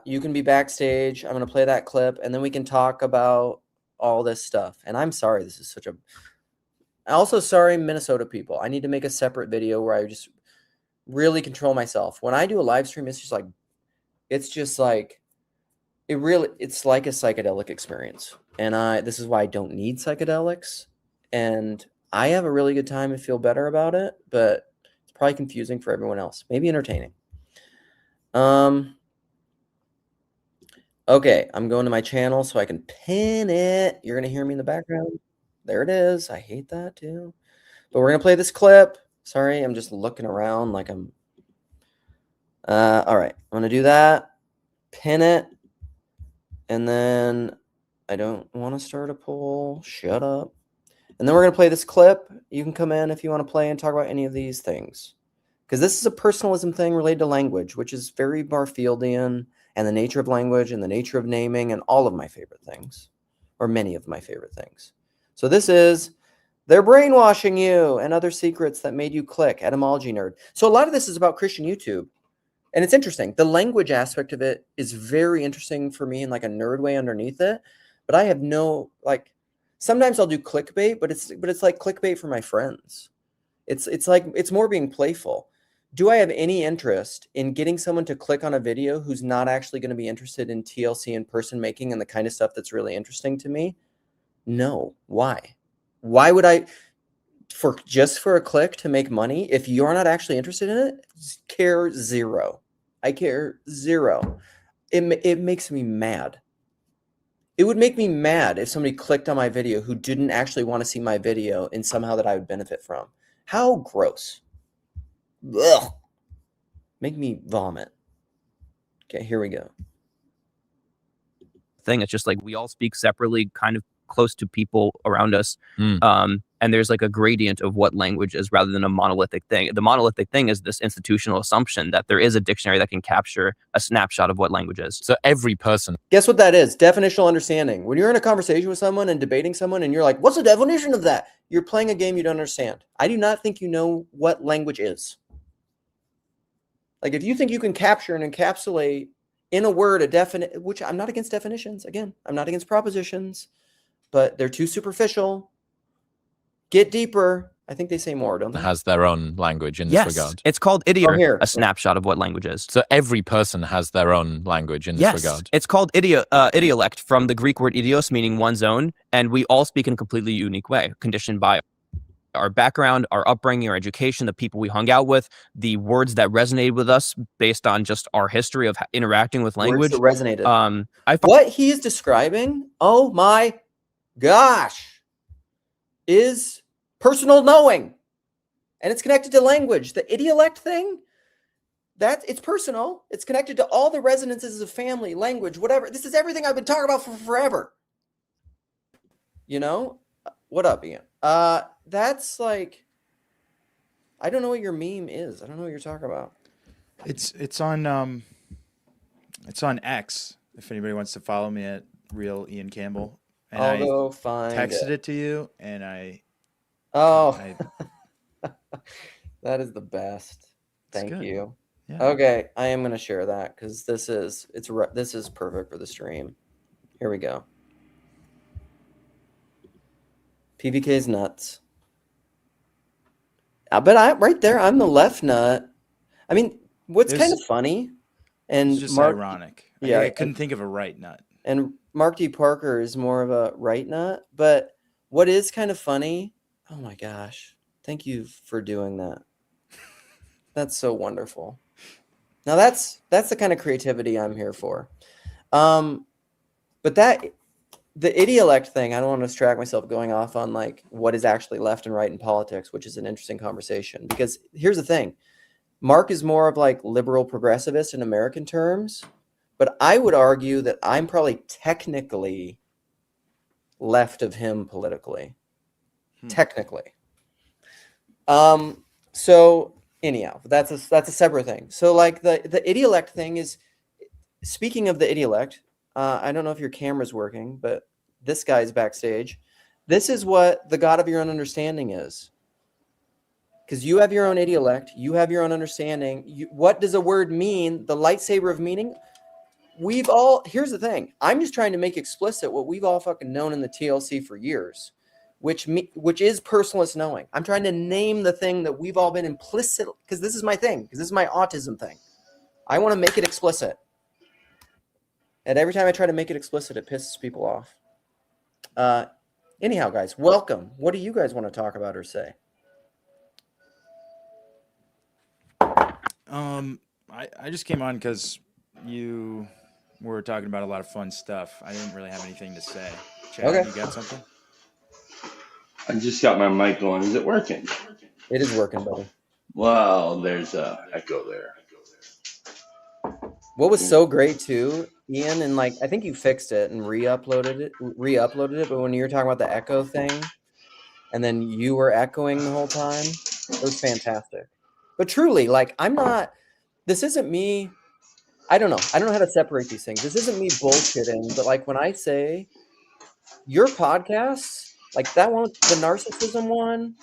you can be backstage. I'm going to play that clip, and then we can talk about all this stuff. And I'm sorry, this is such a... Also, sorry, Minnesota people. I need to make a separate video where I just really control myself. When I do a live stream, it's like it's like a psychedelic experience. And this is why I don't need psychedelics. And I have a really good time and feel better about it, but it's probably confusing for everyone else. Maybe entertaining. Okay, I'm going to my channel so I can pin it. You're going to hear me in the background. There it is. I hate that too. But we're going to play this clip. Sorry, I'm just looking around like I'm... all right, I'm going to do that. Pin it. And then I don't want to start a poll. Shut up. And then we're going to play this clip. You can come in if you want to play and talk about any of these things. Because this is a personalism thing related to language, which is very Barfieldian, and the nature of language and the nature of naming and all of my favorite things, or many of my favorite things. So this is They're Brainwashing You and Other Secrets That Made You Click, Etymology Nerd. So a lot of this is about Christian YouTube. And it's interesting. The language aspect of it is very interesting for me in like a nerd way underneath it. But I have no, like, sometimes I'll do clickbait, but it's like clickbait for my friends. It's like, it's more being playful. Do I have any interest in getting someone to click on a video who's not actually going to be interested in TLC and person making and the kind of stuff that's really interesting to me? No. Why? Why would I, just for a click to make money, if you're not actually interested in it, care zero. I care zero. It makes me mad. It would make me mad if somebody clicked on my video who didn't actually want to see my video and somehow that I would benefit from. How gross. Ugh. Make me vomit. Okay, here we go. Thing. It's just like we all speak separately, kind of close to people around us. And there's like a gradient of what language is rather than a monolithic thing. The monolithic thing is this institutional assumption that there is a dictionary that can capture a snapshot of what language is. So every person. Guess what that is? Definitional understanding. When you're in a conversation with someone and debating someone and you're like, what's the definition of that? You're playing a game you don't understand. I do not think you know what language is. Like if you think you can capture and encapsulate in a word a definite, which I'm not against definitions. Again, I'm not against propositions, but they're too superficial. Get deeper. I think they say more, don't they? Has their own language in this regard. It's called idiom, a snapshot of what language is. So every person has their own language in this regard. It's called idiolect from the Greek word idios, meaning one's own, and we all speak in a completely unique way, conditioned by our background, our upbringing, our education, the people we hung out with, the words that resonated with us based on just our history of interacting with language. Words that resonated. I What he is describing, oh my gosh, is personal knowing. And it's connected to language. The idiolect thing, it's personal. It's connected to all the resonances of family, language, whatever. This is everything I've been talking about for forever. You know? What up, Ian? That's like, I don't know what your meme is. I don't know what you're talking about. It's on X. If anybody wants to follow me at Real Ian Campbell, and I'll go find texted it to you, and that is the best. Thank you. Yeah. Okay, I am going to share that because this is perfect for the stream. Here we go. PVK's nuts. But right there, I'm the left nut. I mean, what's kind of funny, and it's just ironic. Yeah, I couldn't think of a right nut. And Mark D. Parker is more of a right nut. But what is kind of funny? Oh my gosh! Thank you for doing that. That's so wonderful. Now that's the kind of creativity I'm here for. But the idiolect thing, I don't want to distract myself going off on like what is actually left and right in politics, which is an interesting conversation. Because here's the thing. Mark is more of like liberal progressivist in American terms, but I would argue that I'm probably technically left of him politically. Technically. So anyhow, that's a separate thing. So like the idiolect thing is, speaking of the idiolect, I don't know if your camera's working, but this guy's backstage. This is what the God of your own understanding is. Because you have your own idiolect, you have your own understanding. What does a word mean? The lightsaber of meaning. Here's the thing. I'm just trying to make explicit what we've all fucking known in the TLC for years, which is personalist knowing. I'm trying to name the thing that we've all been implicit, because this is my thing, because this is my autism thing. I want to make it explicit. And every time I try to make it explicit, it pisses people off. Anyhow, guys, welcome. What do you guys want to talk about or say? I just came on because you were talking about a lot of fun stuff. I didn't really have anything to say. Chad, Okay. You got something? I just got my mic going. Is it working? It is working, buddy. Well, there's a echo there. What was so great too, Ian, and like I think you fixed it and re-uploaded it, but when you were talking about the echo thing, and then you were echoing the whole time, it was fantastic. But truly, like this isn't me. I don't know how to separate these things. This isn't me bullshitting, but like when I say your podcasts, like that one, the narcissism one,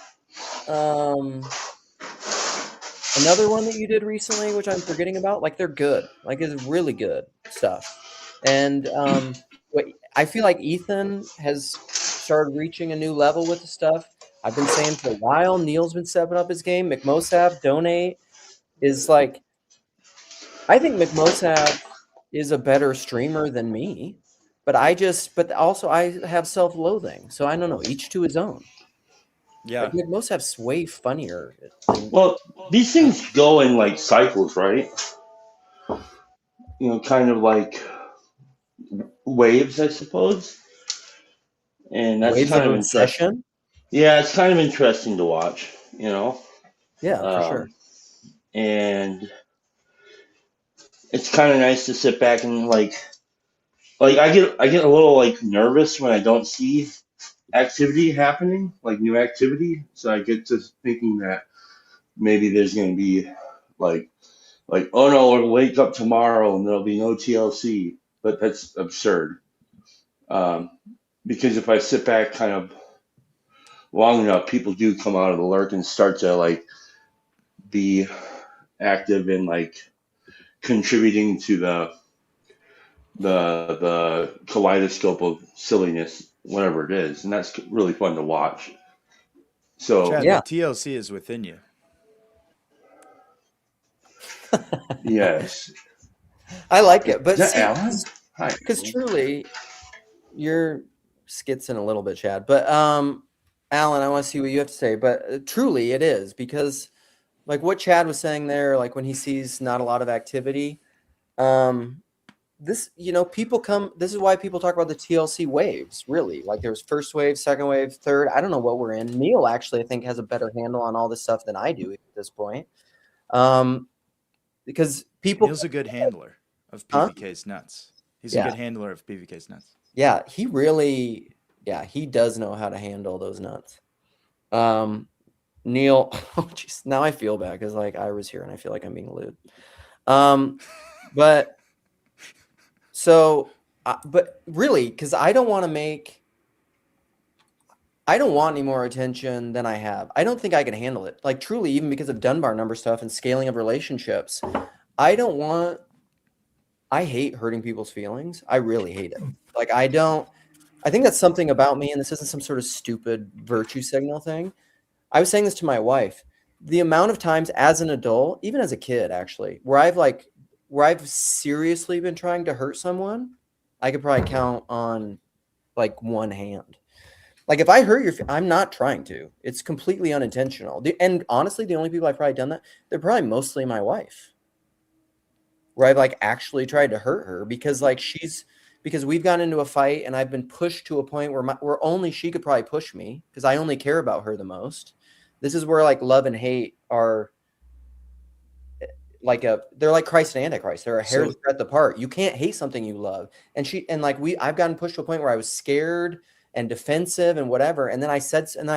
another one that you did recently, which I'm forgetting about, like they're good. Like it's really good stuff. And I feel like Ethan has started reaching a new level with the stuff. I've been saying for a while, Neil's been stepping up his game. McMosaf, Donate is like, I think McMosaf is a better streamer than me, but also I have self-loathing. So I don't know, each to his own. Yeah. Like McMosaf's way funnier. Well, these things go in like cycles, right? You know, kind of like waves, I suppose. And that's Waves kind of of interesting. obsession? Yeah, it's kind of interesting to watch, you know? Yeah, for sure. And it's kind of nice to sit back and like I get a little like nervous when I don't see activity happening, like new activity. So I get to thinking that maybe there's going to be like, oh no, we'll wake up tomorrow and there'll be no TLC. But that's absurd. Because if I sit back kind of long enough, people do come out of the lurk and start to like be active and like contributing to the kaleidoscope of silliness, whatever it is, and that's really fun to watch. So Chad, yeah. the TLC is within you. Yes, I like it, but is that Alan? Hi. because truly, you're skitzing a little bit, Chad. But Alan, I want to see what you have to say, but truly it is, because like what Chad was saying there, like when he sees not a lot of activity, this, people come, this is why people talk about the TLC waves, really. Like there's first wave, second wave, third. I don't know what we're in. Neil actually, I think, has a better handle on all this stuff than I do at this point. Because people. Neil's a good handler of PVK's nuts. He's a good handler of PVK's nuts. Yeah, he really, he does know how to handle those nuts. Neil, oh jeez, now I feel bad because like I was here and I feel like I'm being lewd. But so, but really, because I don't want any more attention than I have. I don't think I can handle it. Like truly, even because of Dunbar number stuff and scaling of relationships, I hate hurting people's feelings. I really hate it. Like I think that's something about me, and this isn't some sort of stupid virtue signal thing. I was saying this to my wife. The amount of times as an adult, even as a kid, actually, where I've seriously been trying to hurt someone, I could probably count on like one hand. Like if I hurt I'm not trying to. It's completely unintentional. And honestly, the only people I've probably done that, they're probably mostly my wife. Where I've like actually tried to hurt her because we've gotten into a fight and I've been pushed to a point where only she could probably push me because I only care about her the most. This is where like love and hate are they're like Christ and Antichrist. They're a hair's breadth apart. You can't hate something you love. And I've gotten pushed to a point where I was scared and defensive and whatever. And then I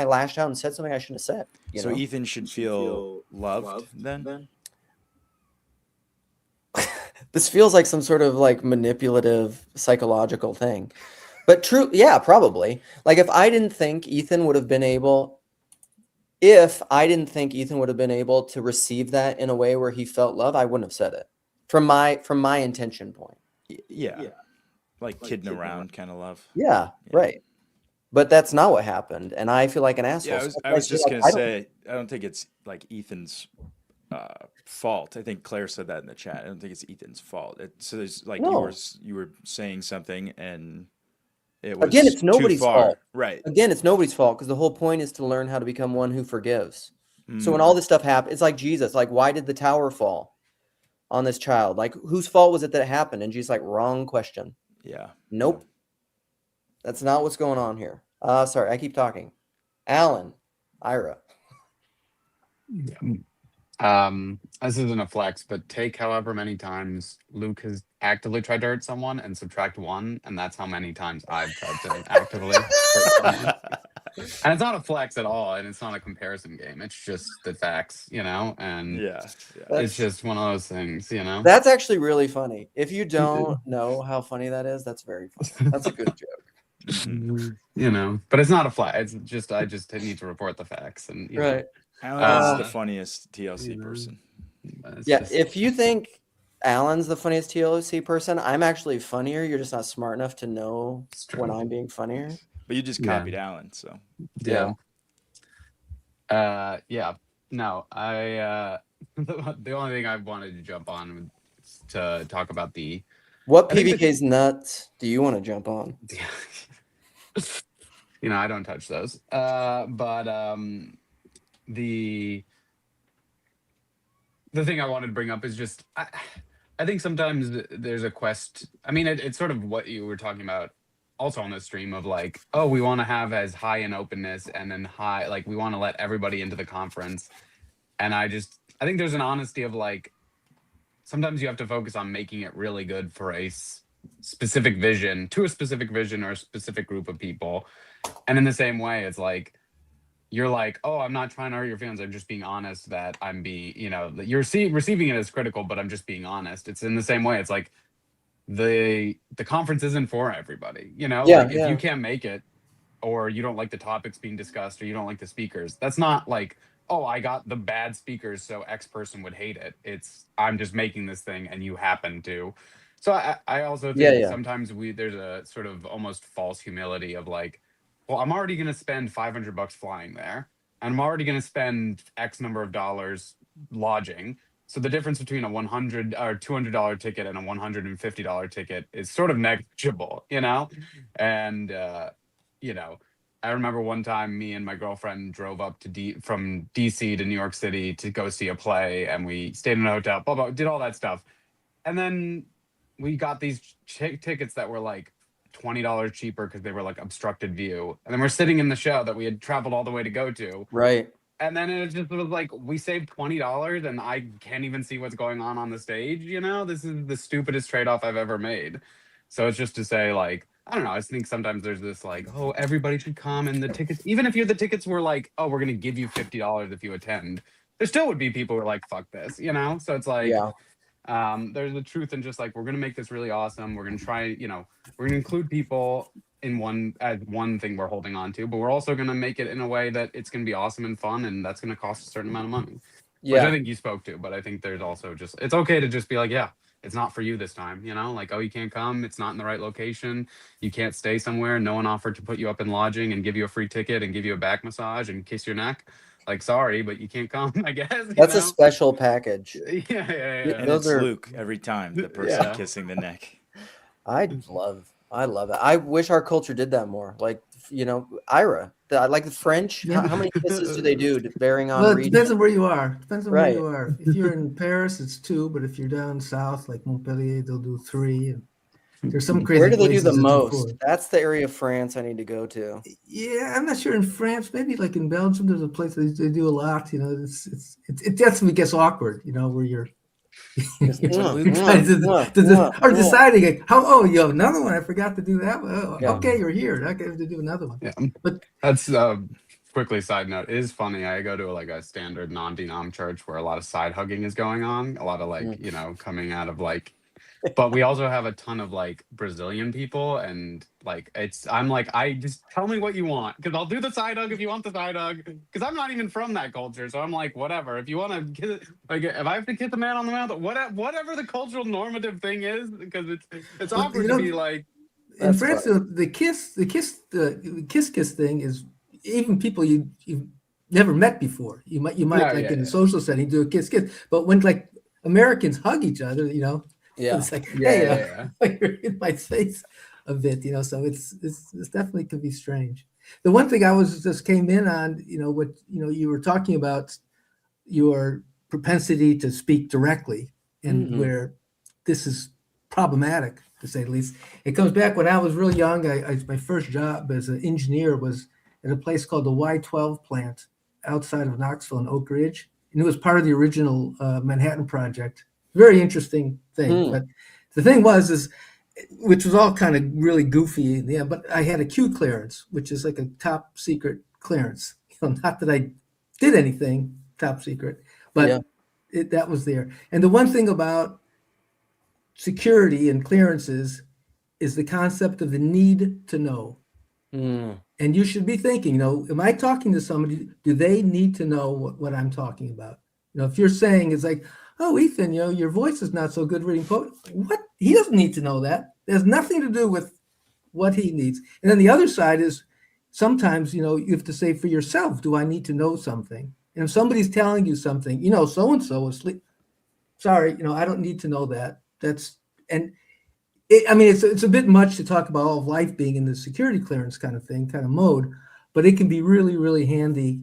lashed out and said something I shouldn't have said. So Ethan should feel loved then? This feels like some sort of like manipulative psychological thing, but true. Yeah, probably. Like if I didn't think Ethan would have been able to receive that in a way where he felt love, I wouldn't have said it from my intention point. Yeah. Like kidding around kind of love. Yeah, right. But that's not what happened. And I feel like an asshole. Yeah, I was just going to say, I don't think it's like Ethan's fault. I think Claire said that in the chat. I don't think it's Ethan's fault. So there's like you were saying something and it was it's nobody's fault. Right. Again, it's nobody's fault because the whole point is to learn how to become one who forgives. So when all this stuff happened, it's like Jesus. Like, why did the tower fall on this child? Like, whose fault was it that it happened? And Jesus, like, wrong question. Yeah. Nope. That's not what's going on here. Sorry, I keep talking. Alan, Ira. This isn't a flex, but take however many times Luke has actively tried to hurt someone and subtract 1, and that's how many times I've tried to actively hurt someone. And it's not a flex at all, and it's not a comparison game. It's just the facts, and it's just one of those things, That's actually really funny. If you don't know how funny that is, that's very funny. That's a good joke. But it's not a flex. It's just I just need to report the facts, and right. Alan's the funniest TLC person. If you think Alan's the funniest TLC person, I'm actually funnier. You're just not smart enough to know when I'm being funnier. But you just copied Alan, so No, I the only thing I wanted to jump on was to talk about what PVK's nuts do you want to jump on? I don't touch those. But the thing I wanted to bring up is just I think sometimes there's a quest. I mean, it's sort of what you were talking about also on the stream of like, oh, we want to have as high an openness and then high, like we want to let everybody into the conference. And I think there's an honesty of like, sometimes you have to focus on making it really good for a specific vision, to a specific vision or a specific group of people. And in the same way, it's like, you're like, oh, I'm not trying to hurt your feelings. I'm just being honest that I'm being, you're receiving it as critical, but I'm just being honest. It's in the same way. It's like the conference isn't for everybody, if you can't make it or you don't like the topics being discussed or you don't like the speakers, that's not like, oh, I got the bad speakers, so X person would hate it. It's, I'm just making this thing and you happen to. So I also think sometimes there's a sort of almost false humility of like, well, I'm already going to spend $500 flying there, and I'm already going to spend X number of dollars lodging. So the difference between a $100 or $200 ticket and a $150 ticket is sort of negligible, And I remember one time me and my girlfriend drove up to from DC to New York City to go see a play, and we stayed in a hotel, blah, blah, did all that stuff. And then we got these tickets that were like $20 cheaper because they were like obstructed view. And then we're sitting in the show that we had traveled all the way to go to. Right. And then it just was like, we saved $20 and I can't even see what's going on the stage. You know, this is the stupidest trade-off I've ever made. So it's just to say, like, I don't know. I think sometimes there's this like, oh, everybody should come, and the tickets, even if the tickets were like, oh, we're going to give you $50 if you attend, there still would be people who are like, fuck this, you know? So it's like, there's the truth in just like, we're going to make this really awesome. We're going to try, you know, we're going to include people in one thing we're holding on to, but we're also going to make it in a way that it's going to be awesome and fun, and that's going to cost a certain amount of money. Which I think you spoke to, but I think there's also just, it's okay to just be like, yeah, it's not for you this time, you know, like, oh, you can't come, it's not in the right location, you can't stay somewhere, no one offered to put you up in lodging and give you a free ticket and give you a back massage and kiss your neck. Like, sorry, but you can't come, I guess. That's a special package. Yeah. And it's Luke every time, the person kissing the neck. I love it. I wish our culture did that more. Like, you know, Ira, like the French. How many kisses do they do, bearing on? Well, it depends on where you are. Depends on where you are. If you're in Paris, it's 2, but if you're down south, like Montpellier, they'll do 3. And there's some crazy. Where do they do the most? That's the area of France I need to go to. Yeah, I'm not sure in France. Maybe like in Belgium, there's a place they do a lot. You know, it definitely gets awkward. You know, where you're. Deciding like, you have another one. I forgot to do that one. Okay, you're here. I have to do another one. Yeah. But that's quickly side note. It is funny. I go to like a standard non-denom church where a lot of side hugging is going on. A lot of like, you know, coming out of like, but we also have a ton of like Brazilian people, and like I'm like, I just tell me what you want, because I'll do the side hug if you want the side hug, because I'm not even from that culture. So I'm like, whatever. If you want to kiss, like, if I have to kiss a man on the mouth, whatever the cultural normative thing is, because it's awkward to be like. In France, the kiss thing is even people you've never met before. You might in a social setting do a kiss, but when like Americans hug each other, you know. Yeah, it's like, you're in my face a bit, you know. So it's definitely could be strange. The one thing I just came in on, you know, what you were talking about, your propensity to speak directly, and where this is problematic to say the least. It comes back when I was real young. My first job as an engineer was at a place called the Y12 plant outside of Knoxville in Oak Ridge, and it was part of the original Manhattan Project. Very interesting thing. But the thing was, which was all kind of really goofy. Yeah, but I had a Q clearance, which is like a top secret clearance. You know, not that I did anything top secret, but that was there. And the one thing about security and clearances is the concept of the need to know. And you should be thinking, you know, am I talking to somebody? Do they need to know what I'm talking about? You know, if you're saying it's like, oh, Ethan, you know, your voice is not so good reading poetry. What? He doesn't need to know that. There's nothing to do with what he needs. And then the other side is sometimes, you know, you have to say for yourself, do I need to know something? And if somebody's telling you something, you know, so-and-so is asleep. Sorry, you know, I don't need to know that. It's a bit much to talk about all of life being in the security clearance kind of thing, kind of mode, but it can be really, really handy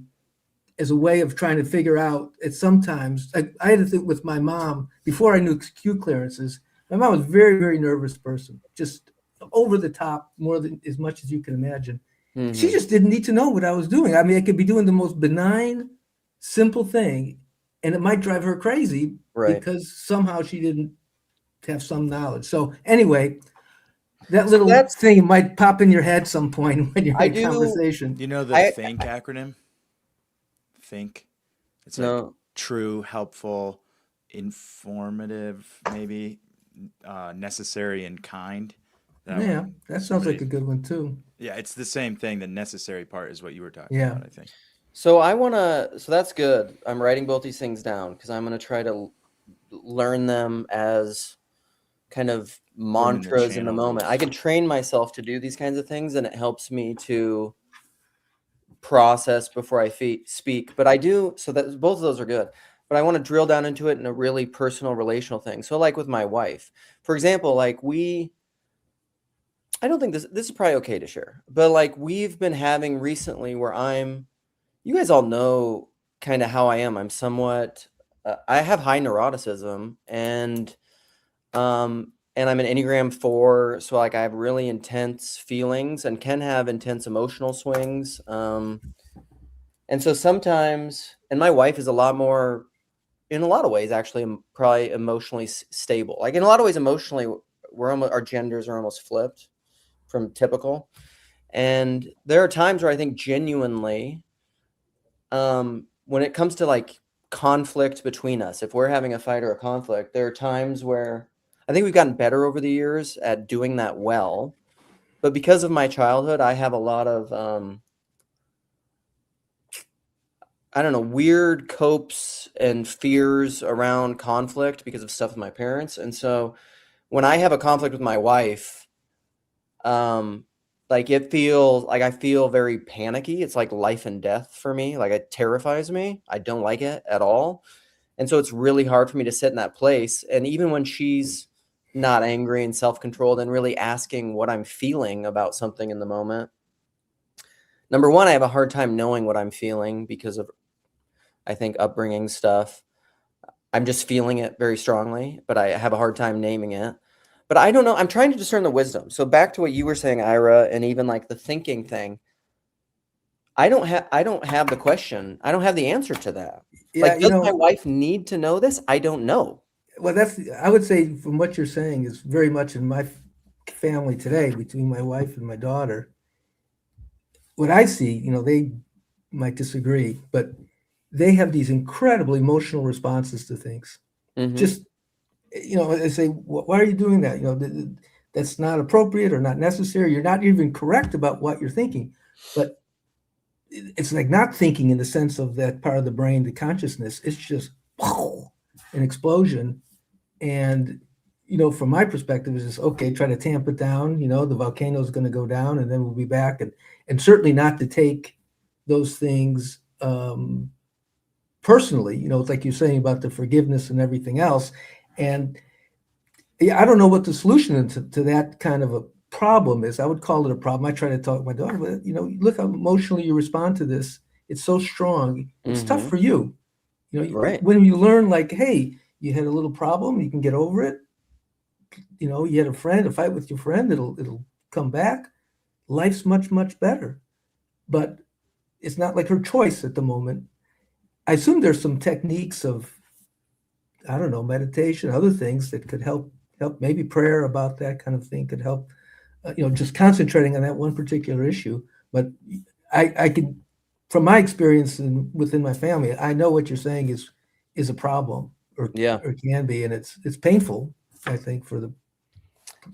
as a way of trying to figure out. It's sometimes I had to think with my mom before I knew Q clearances. My mom was a very, very nervous person, just over the top, more than as much as you can imagine. She just didn't need to know what I was doing. I mean, I could be doing the most benign, simple thing, and it might drive her crazy because somehow she didn't have some knowledge. So anyway, that little thing might pop in your head some point when you're in conversation. You know the THINK acronym? Think. It's like true, helpful, informative, maybe necessary, and kind. That sounds like a good one too. Yeah, it's the same thing. The necessary part is what you were talking about, I think. So that's good. I'm writing both these things down because I'm going to try to learn them as kind of mantras in the moment. I can train myself to do these kinds of things, and it helps me to process before I speak. But I do, so that both of those are good. But I want to drill down into it in a really personal, relational thing. So like with my wife, for example, like I don't think this is probably okay to share, but like we've been having recently where you guys all know kind of how I am. I'm somewhat, I have high neuroticism and I'm an Enneagram 4. So like I have really intense feelings and can have intense emotional swings. And so sometimes, and my wife is a lot more, in a lot of ways, actually, probably emotionally stable. Like in a lot of ways, emotionally, our genders are almost flipped from typical. And there are times where I think genuinely, when it comes to like conflict between us, if we're having a fight or a conflict, there are times where I think we've gotten better over the years at doing that well. But because of my childhood, I have a lot of, I don't know, weird copes and fears around conflict because of stuff with my parents. And so when I have a conflict with my wife, like it feels like I feel very panicky. It's like life and death for me. Like it terrifies me. I don't like it at all. And so it's really hard for me to sit in that place. And even when she's not angry and self-controlled and really asking what I'm feeling about something in the moment, number one, I have a hard time knowing what I'm feeling because of, I think, upbringing stuff. I'm just feeling it very strongly, but I have a hard time naming it. But I don't know. I'm trying to discern the wisdom. So back to what you were saying, Ira, and even like the thinking thing. I don't have the question. I don't have the answer to that. Yeah, like, does my wife need to know this? I don't know. Well, I would say from what you're saying is very much in my family today between my wife and my daughter. What I see, they might disagree, but they have these incredible emotional responses to things. Mm-hmm. Just, they say, why are you doing that? That's not appropriate or not necessary. You're not even correct about what you're thinking. But it's like not thinking in the sense of that part of the brain, the consciousness. It's just an explosion. And, from my perspective, it's just, okay, try to tamp it down. The volcano is going to go down and then we'll be back. And certainly not to take those things personally, it's like you're saying about the forgiveness and everything else. And I don't know what the solution to that kind of a problem is. I would call it a problem. I try to talk to my daughter, but look how emotionally you respond to this. It's so strong. It's tough for you. Right. When you learn, like, hey, you had a little problem, you can get over it. You had a fight with your friend, it'll come back. Life's much, much better. But it's not like her choice at the moment. I assume there's some techniques of, I don't know, meditation, other things that could help. Maybe prayer about that kind of thing could help. Just concentrating on that one particular issue. But I can, from my experience within my family, I know what you're saying is a problem, or can be, and it's painful. I think for the.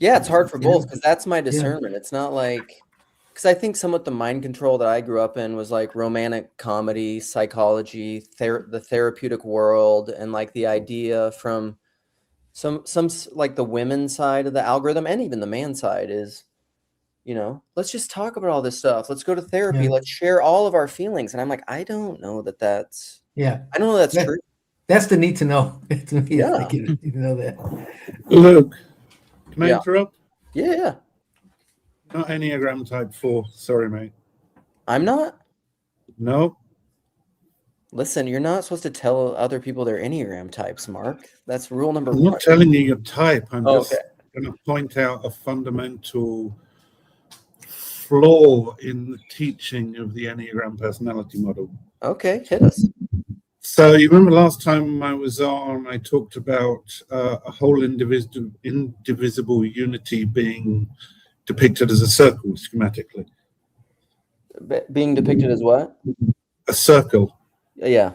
Yeah, it's hard for both because that's my discernment. It's not like. Because I think somewhat the mind control that I grew up in was like romantic comedy, psychology, the therapeutic world, and like the idea from some like the women's side of the algorithm and even the man side is, let's just talk about all this stuff. Let's go to therapy. Yeah. Let's share all of our feelings. And I'm like, I don't know that's. Yeah. I don't know that's true. That's the need to know. Yeah. You know that. Luke, can I interrupt? Yeah. Not Enneagram type 4. Sorry, mate. I'm not? No. Listen, you're not supposed to tell other people their Enneagram types, Mark. That's rule number 1. I'm not telling you your type. I'm just going to point out a fundamental flaw in the teaching of the Enneagram personality model. Okay, hit us. So you remember last time I was on, I talked about a whole indivisible unity being depicted as a circle schematically. Being depicted as what? A circle. Yeah.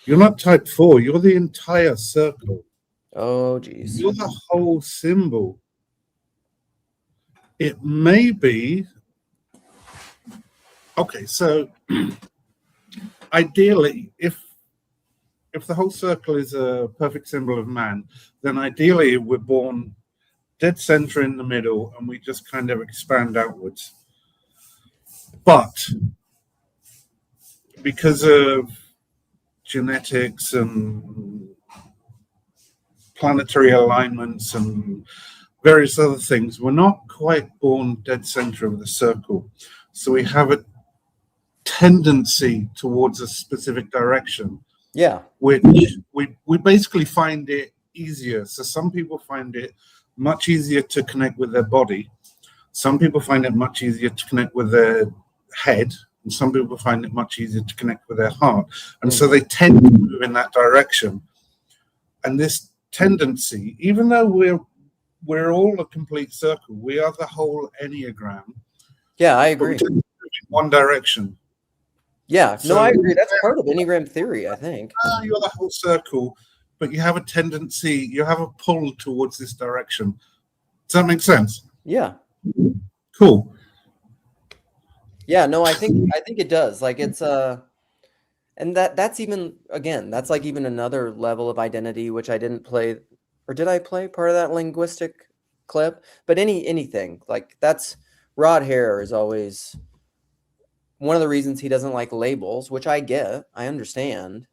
You're not type 4. You're the entire circle. Oh, geez. You're the whole symbol. It may be. Okay, so ideally, if the whole circle is a perfect symbol of man, then ideally we're born dead center in the middle, and we just kind of expand outwards. But because of genetics and planetary alignments and various other things, we're not quite born dead center of the circle. So we have a tendency towards a specific direction. Yeah. Which we basically find it easier. So some people find it much easier to connect with their body. Some people find it much easier to connect with their head. And some people find it much easier to connect with their heart. And so they tend to move in that direction. And this tendency, even though we're all a complete circle, we are the whole Enneagram. Yeah, I agree. In one direction. Yeah, So, no, I agree. That's part of Enneagram theory, I think. You're the whole circle, but you have a tendency, you have a pull towards this direction. Does that make sense? Yeah. Cool. Yeah, no, I think it does. Like it's and that's even, again, that's like even another level of identity, which I didn't play, or did I play part of that linguistic clip? But anything like that's, Rod Hare is always one of the reasons he doesn't like labels, which I get, I understand,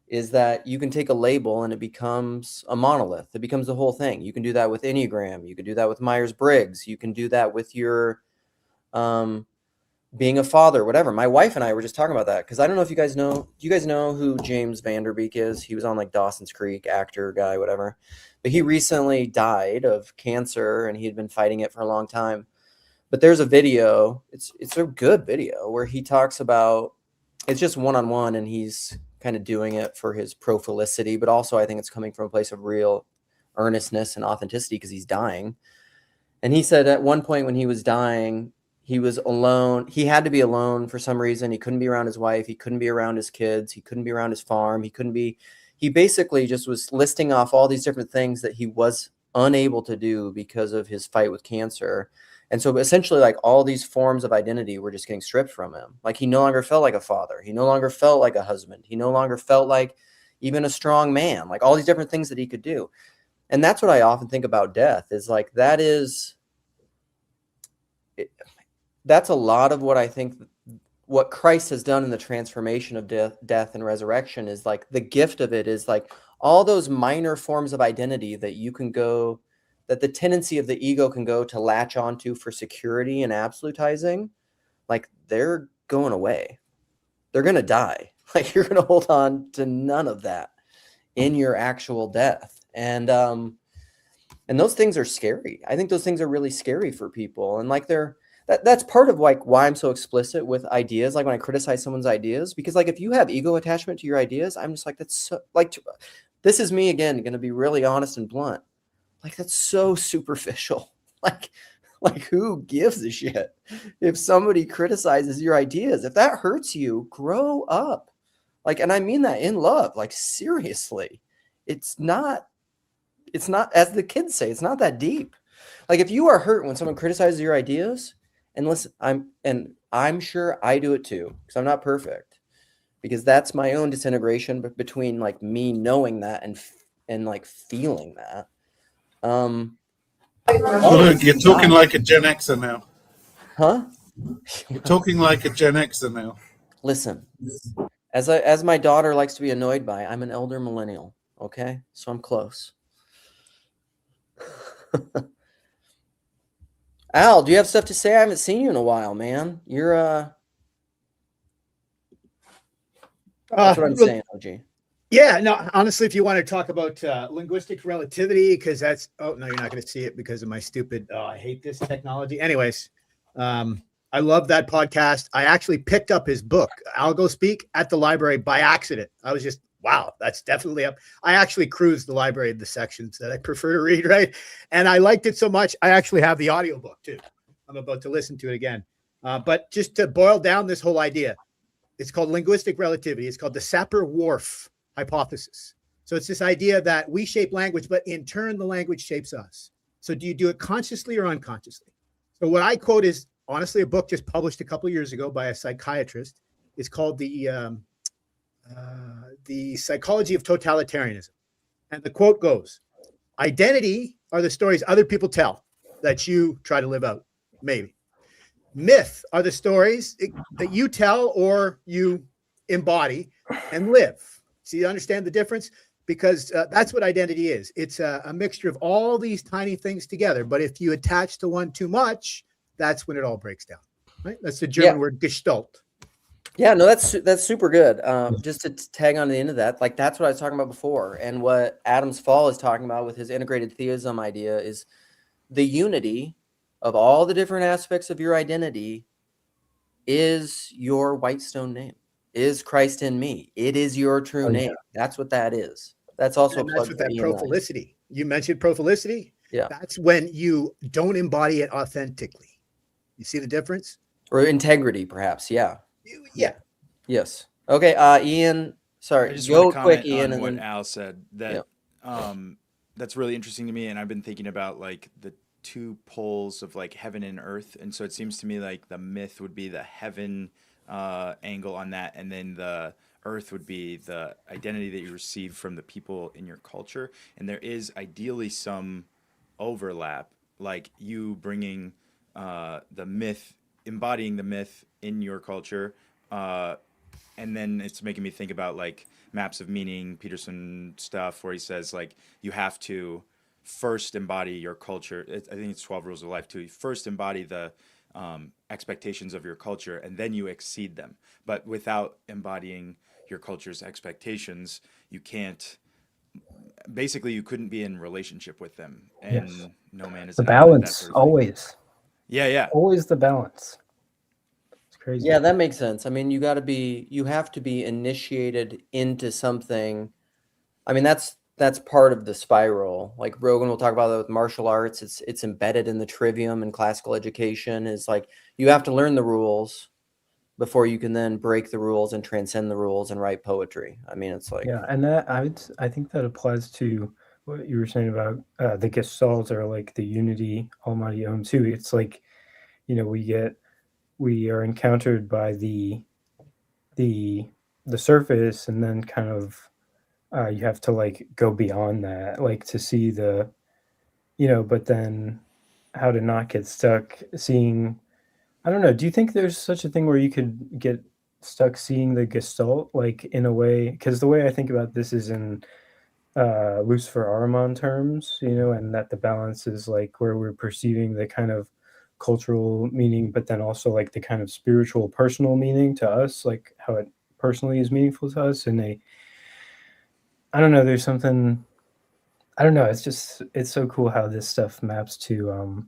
is that you can take a label and it becomes a monolith. It becomes the whole thing. You can do that with Enneagram. You can do that with Myers-Briggs. You can do that with your being a father, whatever. My wife and I were just talking about that because I don't know if you guys know. Do you guys know who James Vanderbeek is? He was on like Dawson's Creek, actor guy, whatever. But he recently died of cancer and he had been fighting it for a long time. But there's a video, it's a good video where he talks about, it's just one-on-one and he's kind of doing it for his prolificity, but also I think it's coming from a place of real earnestness and authenticity because he's dying. And he said at one point when he was dying, he was alone. He had to be alone for some reason. He couldn't be around his wife. He couldn't be around his kids. He couldn't be around his farm. He basically just was listing off all these different things that he was unable to do because of his fight with cancer. And so essentially like all these forms of identity were just getting stripped from him. Like he no longer felt like a father. He no longer felt like a husband. He no longer felt like even a strong man, like all these different things that he could do. And that's what I often think about death is like, that's a lot of what I think what Christ has done in the transformation of death and resurrection is like the gift of it is like all those minor forms of identity that you can go, that the tendency of the ego can go to latch onto for security and absolutizing, like they're going away. They're going to die. Like you're going to hold on to none of that in your actual death. And those things are scary. I think those things are really scary for people. And like that's part of like why I'm so explicit with ideas. Like when I criticize someone's ideas, because like if you have ego attachment to your ideas, I'm just like, that's so like, this is me again, going to be really honest and blunt. Like that's so superficial. Like who gives a shit if somebody criticizes your ideas? If that hurts you, grow up. Like, and I mean that in love, like seriously, it's not, as the kids say, it's not that deep. Like if you are hurt when someone criticizes your ideas, and listen, I'm sure I do it too, because I'm not perfect, because that's my own disintegration between like me knowing that and like feeling that. Look, you're talking like a Gen Xer now. Huh? You're talking like a Gen Xer now. Listen, as my daughter likes to be annoyed by, I'm an elder millennial. Okay, so I'm close. Al, do you have stuff to say? I haven't seen you in a while, man. You're that's what I'm saying, OG. Yeah, no, honestly, if you want to talk about linguistic relativity, because that's, oh, no, you're not going to see it because of my stupid, I hate this technology. Anyways, I love that podcast. I actually picked up his book, I'll Go Speak, at the library by accident. I was just, wow, that's definitely up. I actually cruise the library of the sections that I prefer to read, right? And I liked it so much, I actually have the audiobook too. I'm about to listen to it again. But just to boil down this whole idea, it's called linguistic relativity. It's called the Sapir-Whorf hypothesis. So it's this idea that we shape language, but in turn, the language shapes us. So do you do it consciously or unconsciously? So what I quote is honestly a book just published a couple of years ago by a psychiatrist. It's called the Psychology of Totalitarianism. And the quote goes, identity are the stories other people tell that you try to live out, maybe. Myth are the stories that you tell or you embody and live. So you understand the difference? because that's what identity is. It's a mixture of all these tiny things together. But if you attach to one too much, that's when it all breaks down. Right? That's the German word Gestalt. Yeah, no, that's super good. Just to tag on the end of that, like that's what I was talking about before, and what Adam's Fall is talking about with his integrated theism idea is the unity of all the different aspects of your identity is your Whitestone name, is Christ in me. It is your true name. That's what that is. That's also and that's what that prophilicity. You mentioned prophilicity. Yeah, that's when you don't embody it authentically. You see the difference? Or integrity, perhaps. Yeah. Yeah. Yes. Okay. Ian. Sorry. I just Go want to comment quick, Ian. on And what then Al said. That that's really interesting to me, and I've been thinking about like the two poles of like heaven and earth, and so it seems to me like the myth would be the heaven angle on that, and then the earth would be the identity that you receive from the people in your culture, and there is ideally some overlap, like you bringing the myth, embodying the myth in your culture, and then it's making me think about like Maps of Meaning, Peterson stuff, where he says like you have to first embody your culture. I think it's 12 Rules of Life too. You first embody the expectations of your culture, and then you exceed them. But without embodying your culture's expectations, you can't. Basically, you couldn't be in relationship with them, and no man is the an island, that balance sort of thing. always. Yeah. Always the balance. It's crazy. yeah, that makes sense. I mean, you have to be initiated into something. I mean, that's part of the spiral. Like Rogan will talk about that with martial arts. It's embedded in the trivium in classical education. Is like you have to learn the rules before you can then break the rules and transcend the rules and write poetry. I mean, it's like and that I think that applies to what you were saying about the Gestalt or like the unity Almighty Om too. It's like, you know, we are encountered by the surface, and then kind of you have to like go beyond that, like to see the, you know, but then how to not get stuck seeing. I don't know. Do you think there's such a thing where you could get stuck seeing the Gestalt, like in a way? Because the way I think about this is in Lucifer Ahriman terms, you know, and that the balance is like where we're perceiving the kind of cultural meaning, but then also like the kind of spiritual, personal meaning to us, like how it personally is meaningful to us. And I don't know. There's something. I don't know. It's so cool how this stuff maps to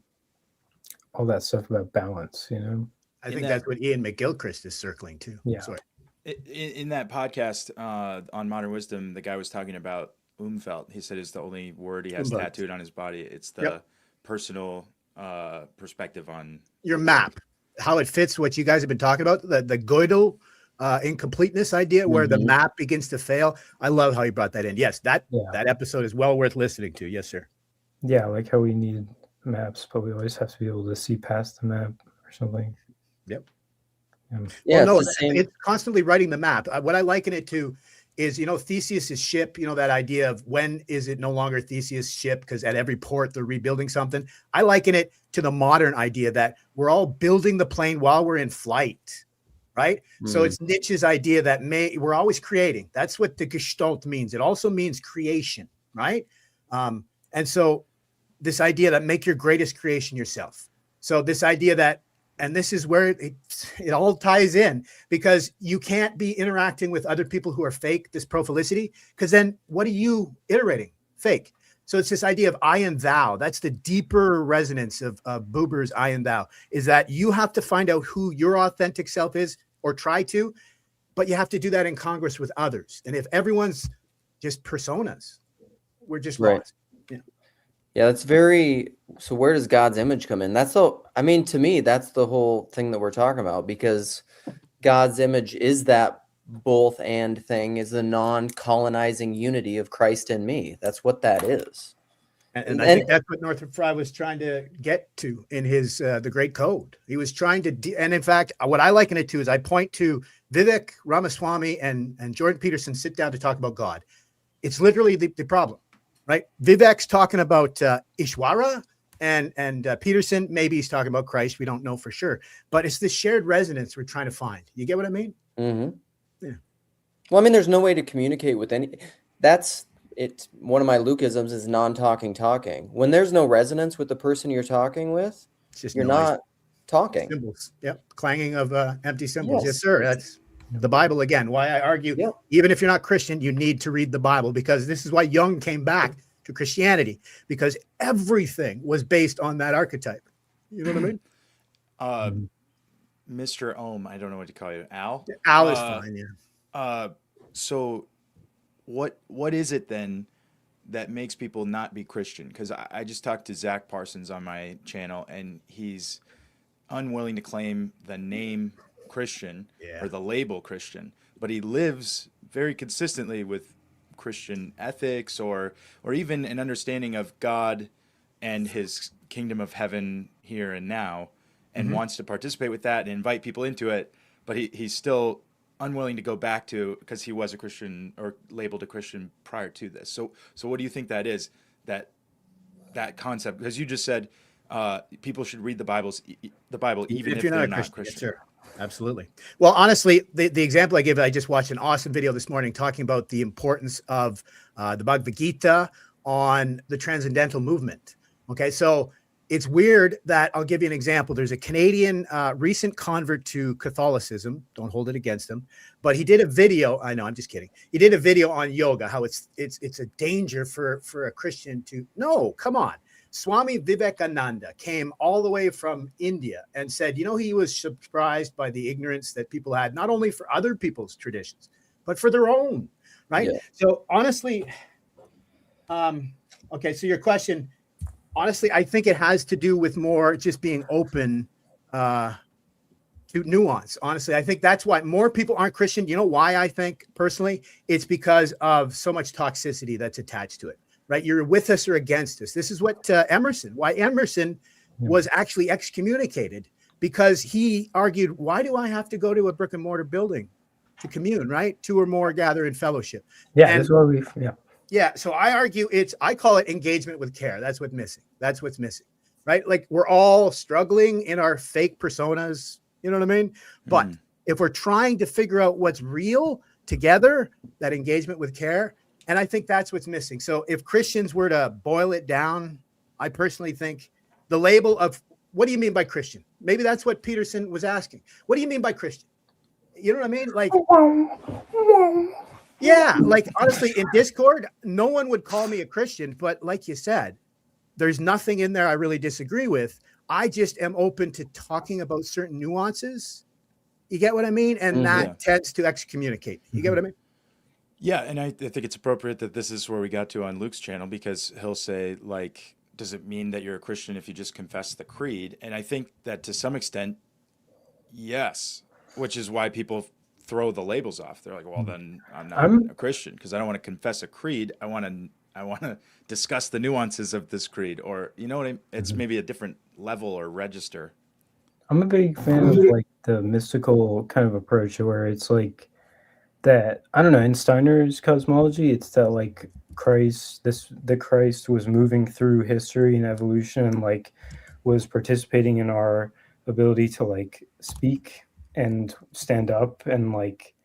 all that stuff about balance, you know. I think that's what Ian McGilchrist is circling too. Yeah. Sorry. In that podcast on Modern Wisdom, the guy was talking about Umfeld. He said it's the only word he has tattooed on his body. It's the personal perspective on your map, how it fits what you guys have been talking about, the Gödel incompleteness idea, where the map begins to fail. I love how you brought that in. Yes, that episode is well worth listening to. Yes, sir. Yeah, like how we need maps, but we always have to be able to see past the map or something. Yep. Yeah, well, no, it's constantly writing the map. What I liken it to is, you know, Theseus's ship, you know, that idea of when is it no longer Theseus' ship because at every port they're rebuilding something. I liken it to the modern idea that we're all building the plane while we're in flight, right? So it's Nietzsche's idea that we're always creating. That's what the Gestalt means. It also means creation, right? And so this idea that make your greatest creation yourself. So this idea that, and this is where it all ties in, because you can't be interacting with other people who are fake, this prophilicity, because then what are you iterating? Fake. So it's this idea of I and thou. That's the deeper resonance of Buber's I and thou, is that you have to find out who your authentic self is, or try to, but you have to do that in congress with others. And if everyone's just personas, we're just lost. Yeah, that's very. So where does God's image come in? I mean, to me, that's the whole thing that we're talking about, because God's image is that both and thing, is the non-colonizing unity of Christ in me. That's what that is. And I think that's what Northrop Frye was trying to get to in his The Great Code. He was trying to, and in fact, what I liken it to is I point to Vivek Ramaswamy and Jordan Peterson sit down to talk about God. It's literally the problem. Right, Vivek's talking about Ishwara, and Peterson, maybe he's talking about Christ. We don't know for sure, but it's this shared resonance we're trying to find. You get what I mean? Mm-hmm. Yeah. Well, I mean, there's no way to communicate with any. That's one of my Lukeisms is non-talking talking. When there's no resonance with the person you're talking with, It's just you're noise. not talking. Symbols. Yep. Clanging of empty symbols. Yes, Yes. sir. That's the Bible again. Why I argue, even if you're not Christian, you need to read the Bible, because this is why Jung came back to Christianity, because everything was based on that archetype. You know what I mean? Mr. Ohm, I don't know what to call you. Al? Al is fine, yeah. So what is it then that makes people not be Christian? Because I just talked to Zach Parsons on my channel, and he's unwilling to claim the name Christian or the label Christian, but he lives very consistently with Christian ethics or even an understanding of God and his kingdom of heaven here and now, and wants to participate with that and invite people into it, but he's still unwilling to go back to, because he was a Christian or labeled a Christian prior to this. So what do you think that is, that concept? Because you just said people should read the Bible even if they're not Christian. Yes, sir. Absolutely. Well, honestly, the example I give, I just watched an awesome video this morning talking about the importance of the Bhagavad Gita on the transcendental movement. Okay, so it's weird that, I'll give you an example. There's a Canadian recent convert to Catholicism. Don't hold it against him. But he did a video. I know, I'm just kidding. He did a video on yoga, how it's a danger for a Christian to. No, come on. Swami Vivekananda came all the way from India and said, he was surprised by the ignorance that people had, not only for other people's traditions, but for their own, right? Yeah. So honestly, okay, so your question, honestly, I think it has to do with more just being open to nuance. Honestly, I think that's why more people aren't Christian. You know why? I think personally, it's because of so much toxicity that's attached to it. Right, you're with us or against us. This is what Emerson was actually excommunicated, because he argued, why do I have to go to a brick and mortar building to commune, right? Two or more gather in fellowship. Yeah, that's what we. Yeah. Yeah. So I argue I call it engagement with care. That's what's missing. That's what's missing, right? Like, we're all struggling in our fake personas. You know what I mean? But if we're trying to figure out what's real together, that engagement with care. And I think that's what's missing. So if Christians were to boil it down, I personally think the label of, what do you mean by Christian? Maybe that's what Peterson was asking. What do you mean by Christian? You know what I mean? Like, yeah, like, honestly, in Discord, no one would call me a Christian, but like you said, there's nothing in there I really disagree with. I just am open to talking about certain nuances. You get what I mean? And that tends to excommunicate. You get what I mean? Yeah, and I think it's appropriate that this is where we got to on Luke's channel, because he'll say, like, does it mean that you're a Christian if you just confess the creed? And I think that to some extent, yes, which is why people throw the labels off. They're like, well, then I'm not a Christian because I don't want to confess a creed. I want to discuss the nuances of this creed, or it's maybe a different level or register. I'm a big fan of like the mystical kind of approach where it's like that, I don't know, in Steiner's cosmology, it's that like the Christ was moving through history and evolution and like was participating in our ability to like speak and stand up and like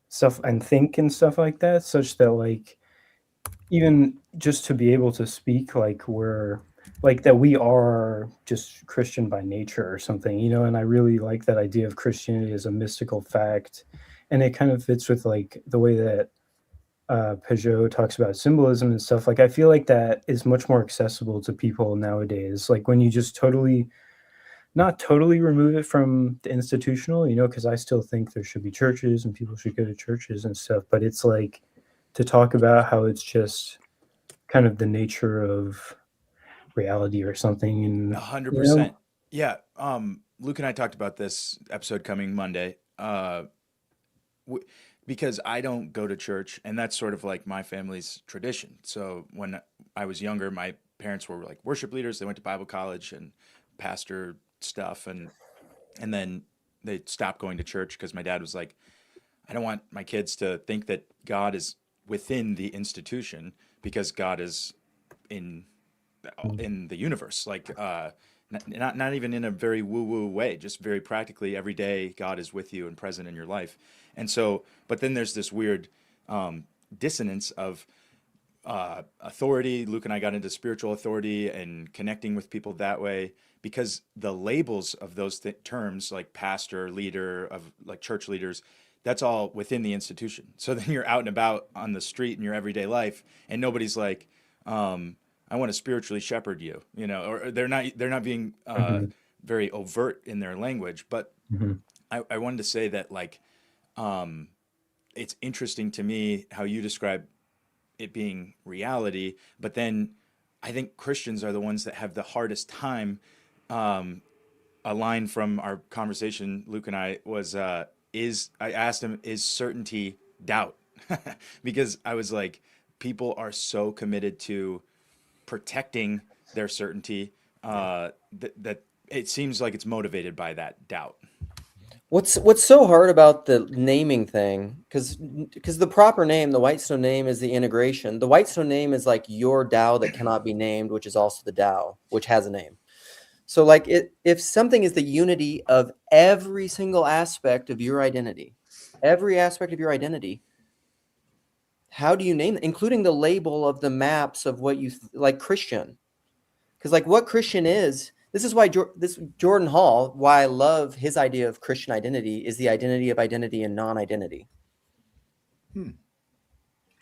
stuff and think and stuff like that, such that like even just to be able to speak, like we're like that we are just Christian by nature or something, and I really like that idea of Christianity as a mystical fact. And it kind of fits with like the way that Peugeot talks about symbolism and stuff. Like, I feel like that is much more accessible to people nowadays. Like when you just not totally remove it from the institutional, because I still think there should be churches and people should go to churches and stuff. But it's like to talk about how it's just kind of the nature of reality or something. And 100%. Yeah. Luke and I talked about this episode coming Monday. Because I don't go to church, and that's sort of like my family's tradition. So when I was younger, my parents were like worship leaders. They went to Bible college and pastor stuff, and then they stopped going to church because my dad was like, I don't want my kids to think that God is within the institution, because God is in the universe, like not even in a very woo-woo way, just very practically every day God is with you and present in your life. And so, but then there's this weird dissonance of authority. Luke and I got into spiritual authority and connecting with people that way, because the labels of those terms, like pastor, leader, of like church leaders, that's all within the institution. So then you're out and about on the street in your everyday life, and nobody's like, I want to spiritually shepherd you, you know, or they're not being very overt in their language. But I wanted to say that, like, it's interesting to me how you describe it being reality, but then I think Christians are the ones that have the hardest time. A line from our conversation, Luke and I, was, I asked him, is certainty doubt? Because I was like, people are so committed to protecting their certainty that it seems like it's motivated by that doubt. What's so hard about the naming thing, because the proper name, the Whitestone name, is the integration. The Whitestone name is like your Tao that cannot be named, which is also the Tao, which has a name. So like if something is the unity of every single aspect of your identity, how do you name it, including the label of the maps of what you like Christian? Because like what Christian is, this is why Jordan Hall, why I love his idea of Christian identity, is the identity of identity and non-identity.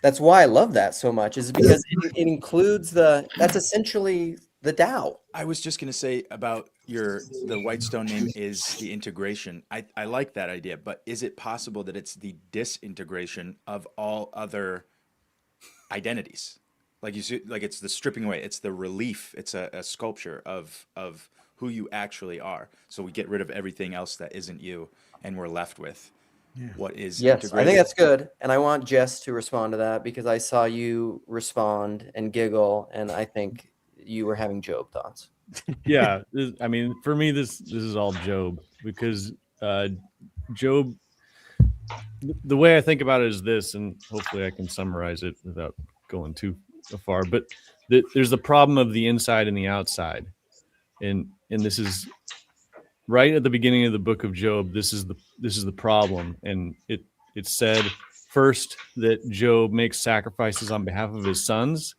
That's why I love that so much, is because it includes that's essentially the Tao. I was just going to say about the Whitestone name is the integration. I like that idea, but is it possible that it's the disintegration of all other identities? Like you see, like it's the stripping away, it's the relief, it's a sculpture of who you actually are. So we get rid of everything else that isn't you, and we're left with what is integrated. I think that's good. And I want Jess to respond to that, because I saw you respond and giggle, and I think you were having Job thoughts. Yeah, I mean, for me, this is all Job, because Job, the way I think about it is this, and hopefully I can summarize it without going too far, but there's the problem of the inside and the outside, and this is right at the beginning of the book of Job. This is the problem, and it said first that Job makes sacrifices on behalf of his sons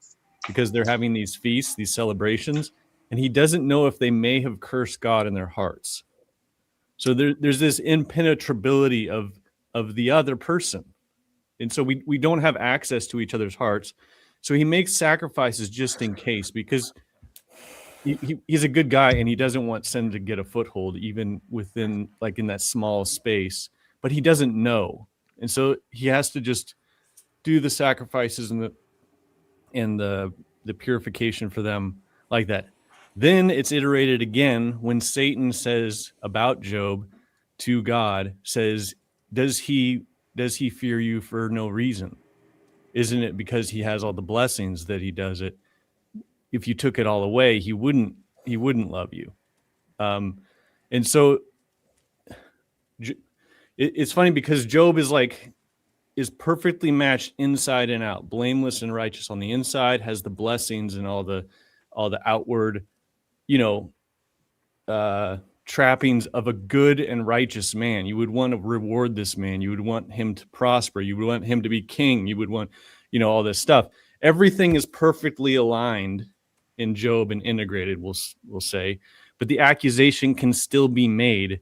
because they're having these feasts, these celebrations, and he doesn't know if they may have cursed God in their hearts. So there's this impenetrability of the other person, and so we don't have access to each other's hearts. So he makes sacrifices just in case, because he's a good guy and he doesn't want sin to get a foothold, even within, like, in that small space, but he doesn't know. And so he has to just do the sacrifices and the purification for them like that. Then it's iterated again when Satan says about Job to God, says, does he fear you for no reason? Isn't it because he has all the blessings that he does it? If you took it all away, he wouldn't love you. And so it's funny because Job is perfectly matched inside and out, blameless and righteous on the inside, has the blessings and all the outward, trappings of a good and righteous man. You would want to reward this man. You would want him to prosper. You would want him to be king. You would want, all this stuff. Everything is perfectly aligned in Job and integrated, we'll say, but the accusation can still be made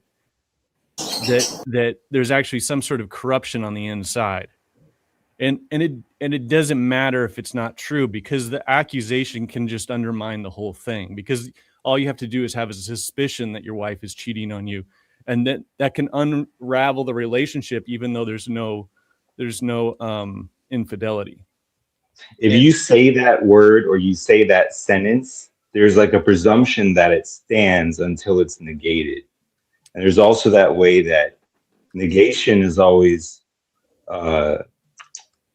that there's actually some sort of corruption on the inside. And it doesn't matter if it's not true, because the accusation can just undermine the whole thing, because all you have to do is have a suspicion that your wife is cheating on you, and that can unravel the relationship, even though there's no infidelity. If you say that word or you say that sentence, there's like a presumption that it stands until it's negated. And there's also that way that negation is always, it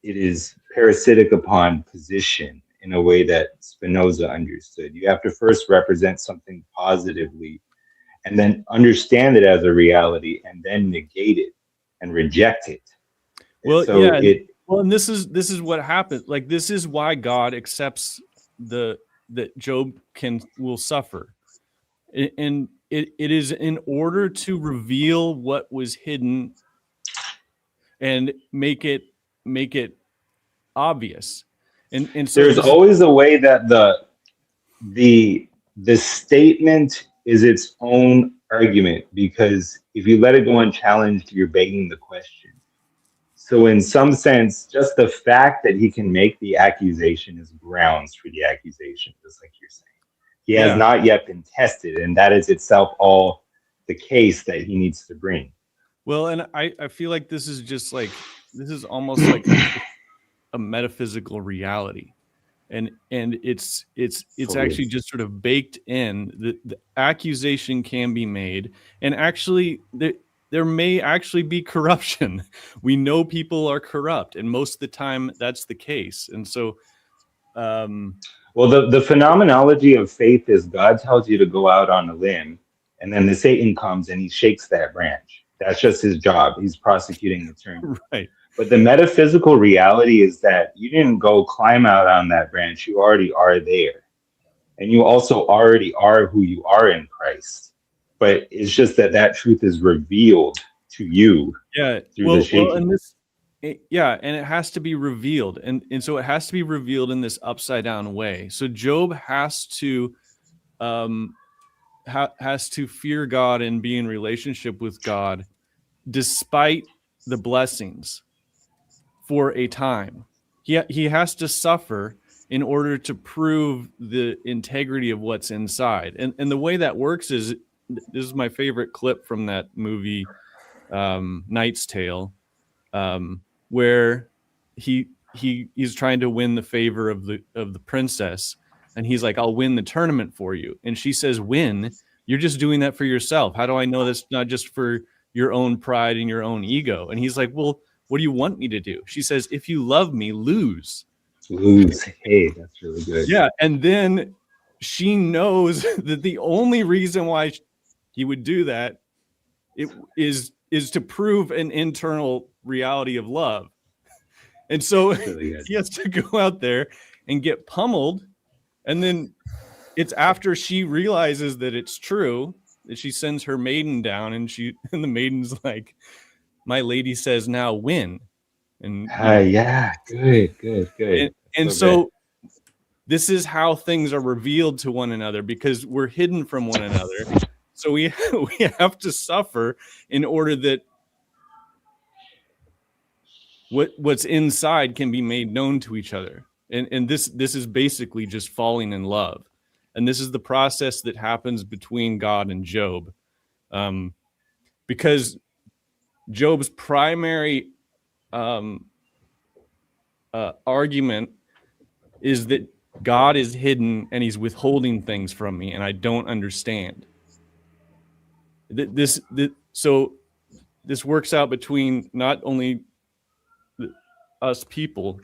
is parasitic upon position in a way that Spinoza understood. You have to first represent something positively and then understand it as a reality and then negate it and reject it. Well, so yeah. And this is what happens. Like, this is why God accepts that Job will suffer. And it is in order to reveal what was hidden and make it obvious. And so there's always a way that the statement is its own argument, because if you let it go unchallenged, you're begging the question. So in some sense, just the fact that he can make the accusation is grounds for the accusation, just like you're saying. He has not yet been tested, and that is itself all the case that he needs to bring. Well, and I feel like this is just like, this is almost like a metaphysical reality. And it's actually just sort of baked in. The accusation can be made, and actually there may actually be corruption. We know people are corrupt, and most of the time that's the case. And so, well, the phenomenology of faith is God tells you to go out on a limb, and then the Satan comes and he shakes that branch. That's just his job. He's prosecuting the term. Right. But the metaphysical reality is that you didn't go climb out on that branch. You already are there. And you also already are who you are in Christ. But it's just that truth is revealed to you. Yeah. Through the shaking. And it has to be revealed. And so it has to be revealed in this upside down way. So Job has to fear God and be in relationship with God despite the blessings for a time. He has to suffer in order to prove the integrity of what's inside. And the way that works is, this is my favorite clip from that movie, Knight's Tale, where he's trying to win the favor of the princess, and he's like, I'll win the tournament for you. And she says, win? You're just doing that for yourself. How do I know that's not just for your own pride and your own ego? And he's like, well, what do you want me to do? She says, if you love me, lose. Lose. Hey, that's really good. Yeah. And then she knows that the only reason why he would do that is to prove an internal reality of love. And so he has to go out there and get pummeled. And then it's after she realizes that it's true that she sends her maiden down, and the maiden's like, my lady says, now win. And yeah, good. And so this is how things are revealed to one another, because we're hidden from one another. So we have to suffer in order that what's inside can be made known to each other. And this is basically just falling in love. And this is the process that happens between God and Job. Because Job's primary argument is that God is hidden and he's withholding things from me, and I don't understand. So this works out between not only us people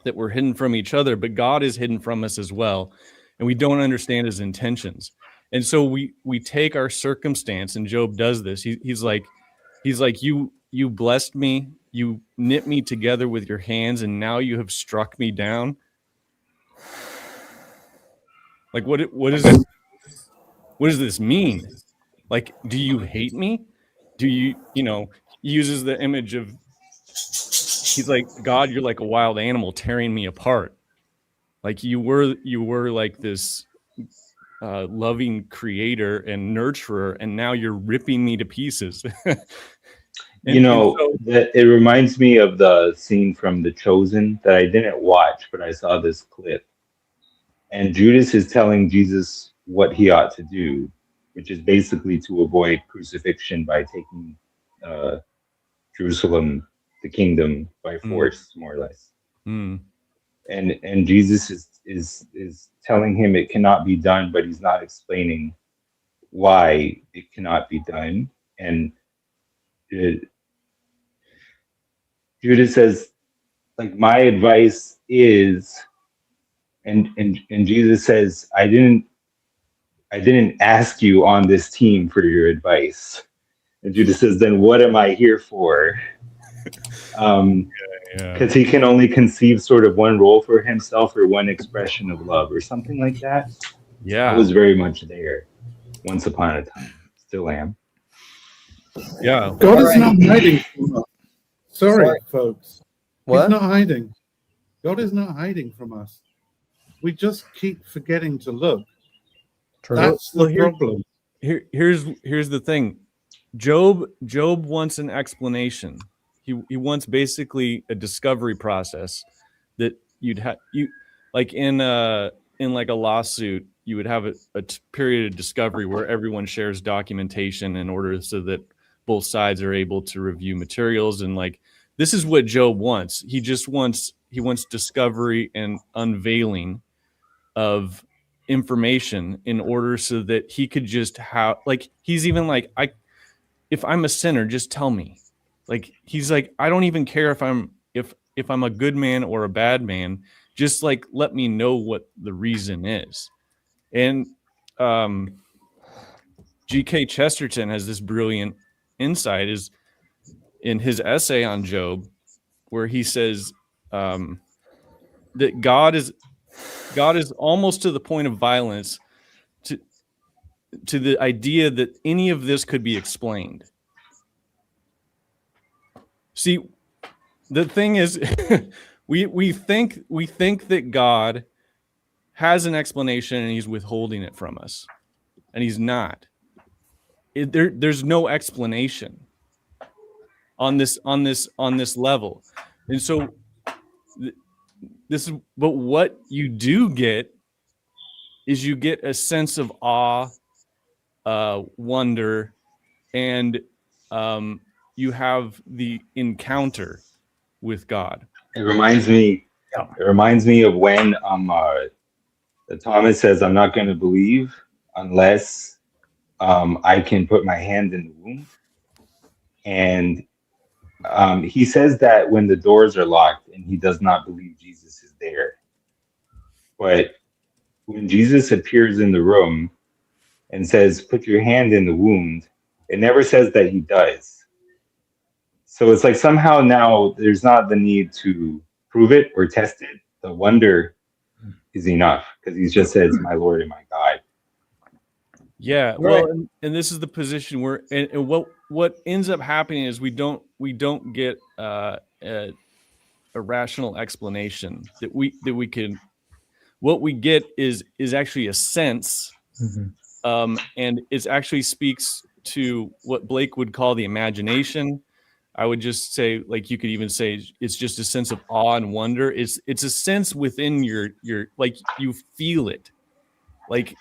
that we're hidden from each other, but God is hidden from us as well, and we don't understand his intentions. And so we take our circumstance, and Job does this. He's like, you blessed me, you knit me together with your hands, and now you have struck me down. Like, what does this mean? Like, do you hate me? Do you uses the image of, he's like, God, you're like a wild animal tearing me apart. Like you were like this loving creator and nurturer, and now you're ripping me to pieces. It reminds me of the scene from The Chosen that I didn't watch, but I saw this clip. And Judas is telling Jesus what he ought to do, which is basically to avoid crucifixion by taking Jerusalem, the kingdom, by force, more or less. And Jesus is telling him it cannot be done, but he's not explaining why it cannot be done. And Judas says, like, my advice is, and Jesus says, I didn't ask you on this team for your advice. And Judas says, then what am I here for? Because he can only conceive sort of one role for himself or one expression of love or something like that. Yeah, I was very much there once upon a time. Still am. Yeah, God is not hiding from us. Sorry, folks. What? He's not hiding. God is not hiding from us. We just keep forgetting to look. That's the problem. Here's the thing. Job wants an explanation. He wants basically a discovery process that you like in like a lawsuit, you would have a period of discovery where everyone shares documentation in order so that both sides are able to review materials. And like, this is what Job wants. He wants discovery and unveiling of information in order so that he could just have, like, he's even like, if I'm a sinner, just tell me. Like, he's like, I don't even care if I'm a good man or a bad man, just like, let me know what the reason is. And G.K. Chesterton has this brilliant insight is in his essay on Job, where he says that God is almost to the point of violence to the idea that any of this could be explained. See, the thing is, we think that God has an explanation and he's withholding it from us, and he's not. There's no explanation on this level, and so but what you do get is you get a sense of awe, wonder, and you have the encounter with God. It reminds me of when Thomas says, "I'm not going to believe unless I can put my hand in the womb." And he says that when the doors are locked and he does not believe Jesus is there. But when Jesus appears in the room and says, "Put your hand in the wound," it never says that he does. So it's like somehow now there's not the need to prove it or test it. The wonder is enough because he just says, "My Lord and my God." Yeah, well, and this is the position where, and what ends up happening is we don't get a rational explanation that we can. What we get is actually a sense, and it actually speaks to what Blake would call the imagination. I would just say, like, you could even say it's just a sense of awe and wonder. It's a sense within your like, you feel it, like.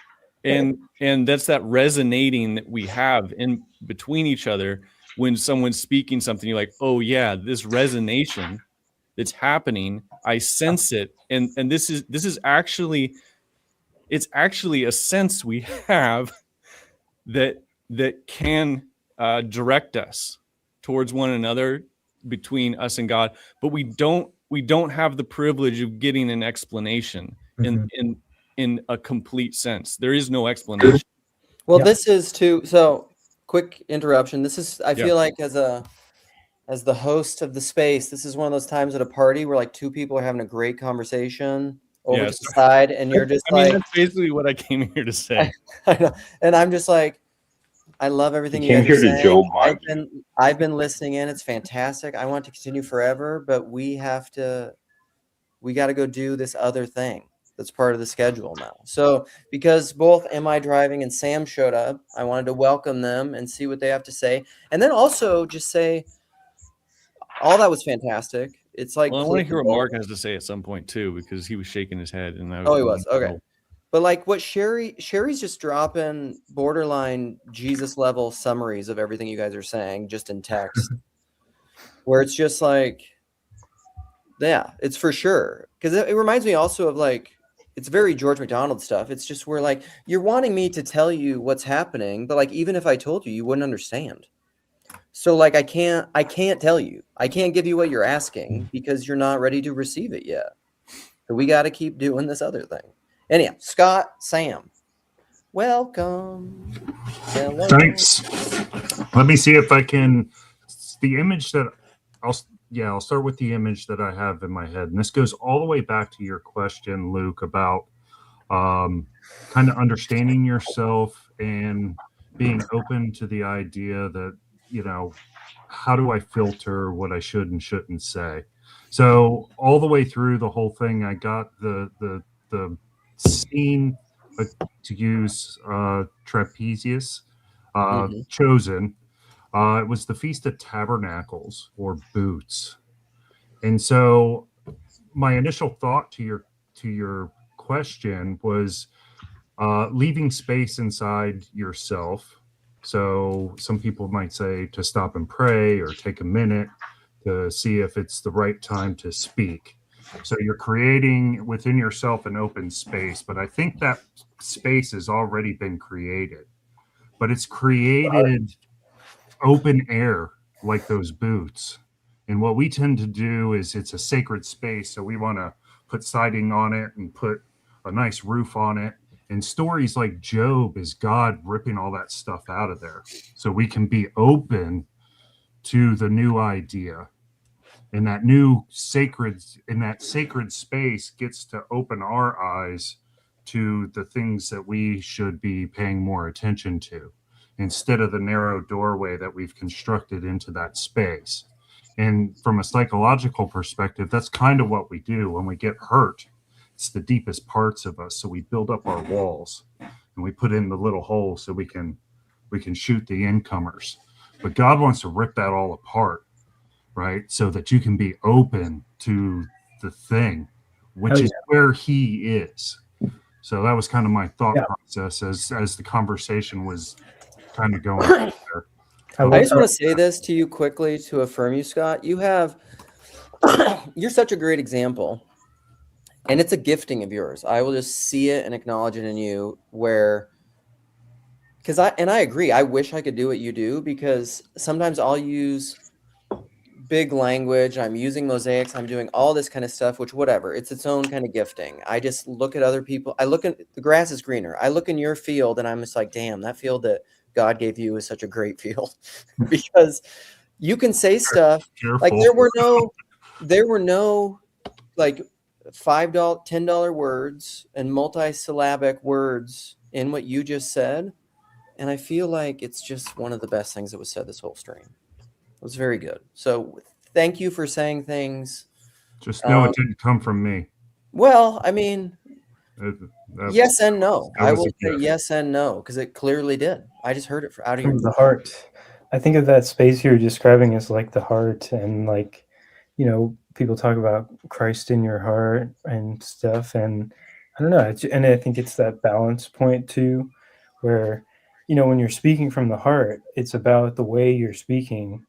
And that's that resonating that we have in between each other when someone's speaking something. You're like, oh yeah, this resonation that's happening, I sense it, and this is actually, it's actually a sense we have that can direct us towards one another, between us and God, but we don't have the privilege of getting an explanation in a complete sense. There is no explanation. Well, this is too. So, quick interruption. This is, I feel like, as the host of the space, this is one of those times at a party where like two people are having a great conversation over to the side, and you're just like, that's basically what I came here to say. I know. And I'm just like, I love everything you came guys here are to saying. Joe I've been listening in. It's fantastic. I want to continue forever, but we got to go do this other thing that's part of the schedule now. So because both Am I Driving and Sam showed up, I wanted to welcome them and see what they have to say. And then also just say, all that was fantastic. It's like, well, I want to hear what Mark has to say at some point too, because he was shaking his head. And he was. Okay. But like what Sherry's just dropping borderline Jesus level summaries of everything you guys are saying just in text, where it's just like, yeah, it's for sure. Because it reminds me also of like, it's very George MacDonald stuff. It's just where like, you're wanting me to tell you what's happening, but like, even if I told you, you wouldn't understand. So like, I can't tell you. I can't give you what you're asking because you're not ready to receive it yet. So we got to keep doing this other thing. Anyhow, Scott, Sam, welcome. Hello. Thanks. Let me see if I can. The image that I'll start with the image that I have in my head. And this goes all the way back to your question, Luke, about kind of understanding yourself and being open to the idea that, how do I filter what I should and shouldn't say? So all the way through the whole thing, I got the scene, to use trapezius, chosen. It was the Feast of Tabernacles, or Boots. And so my initial thought to your question was leaving space inside yourself. So some people might say to stop and pray, or take a minute to see if it's the right time to speak. So you're creating within yourself an open space, but I think that space has already been created. But it's created open air, like those boots. And what we tend to do is, it's a sacred space, so we want to put siding on it and put a nice roof on it. And stories like Job is God ripping all that stuff out of there, so we can be open to the new idea. And that sacred space gets to open our eyes to the things that we should be paying more attention to, instead of the narrow doorway that we've constructed into that space. And from a psychological perspective, that's kind of what we do when we get hurt. It's the deepest parts of us, so we build up our walls and we put in the little holes so we can shoot the incomers. But God wants to rip that all apart, right? So that you can be open to the thing, which is where He is. So that was kind of my thought process as the conversation was kind of going there. I just want to say this to you quickly to affirm you, Scott. You're such a great example, and it's a gifting of yours. I will just see it and acknowledge it in you, because I agree. I wish I could do what you do, because sometimes I'll use big language. I'm using mosaics. I'm doing all this kind of stuff, which whatever, it's its own kind of gifting. I just look at other people. I look at the grass is greener. I look in your field and I'm just like, damn, that field that God gave you is such a great field. Because you can say stuff like there were no like $5, $10 words and multisyllabic words in what you just said. And I feel like it's just one of the best things that was said this whole stream. It was very good. So thank you for saying things. Just know it didn't come from me. Well, I mean, yes and no. I will say yes and no, because it clearly did. I just heard it out of From the heart. I think of that space you're describing as like the heart, and like, you know, people talk about Christ in your heart and stuff. And I don't know. And I think it's that balance point too, where, you know, when you're speaking from the heart, it's about the way you're speaking.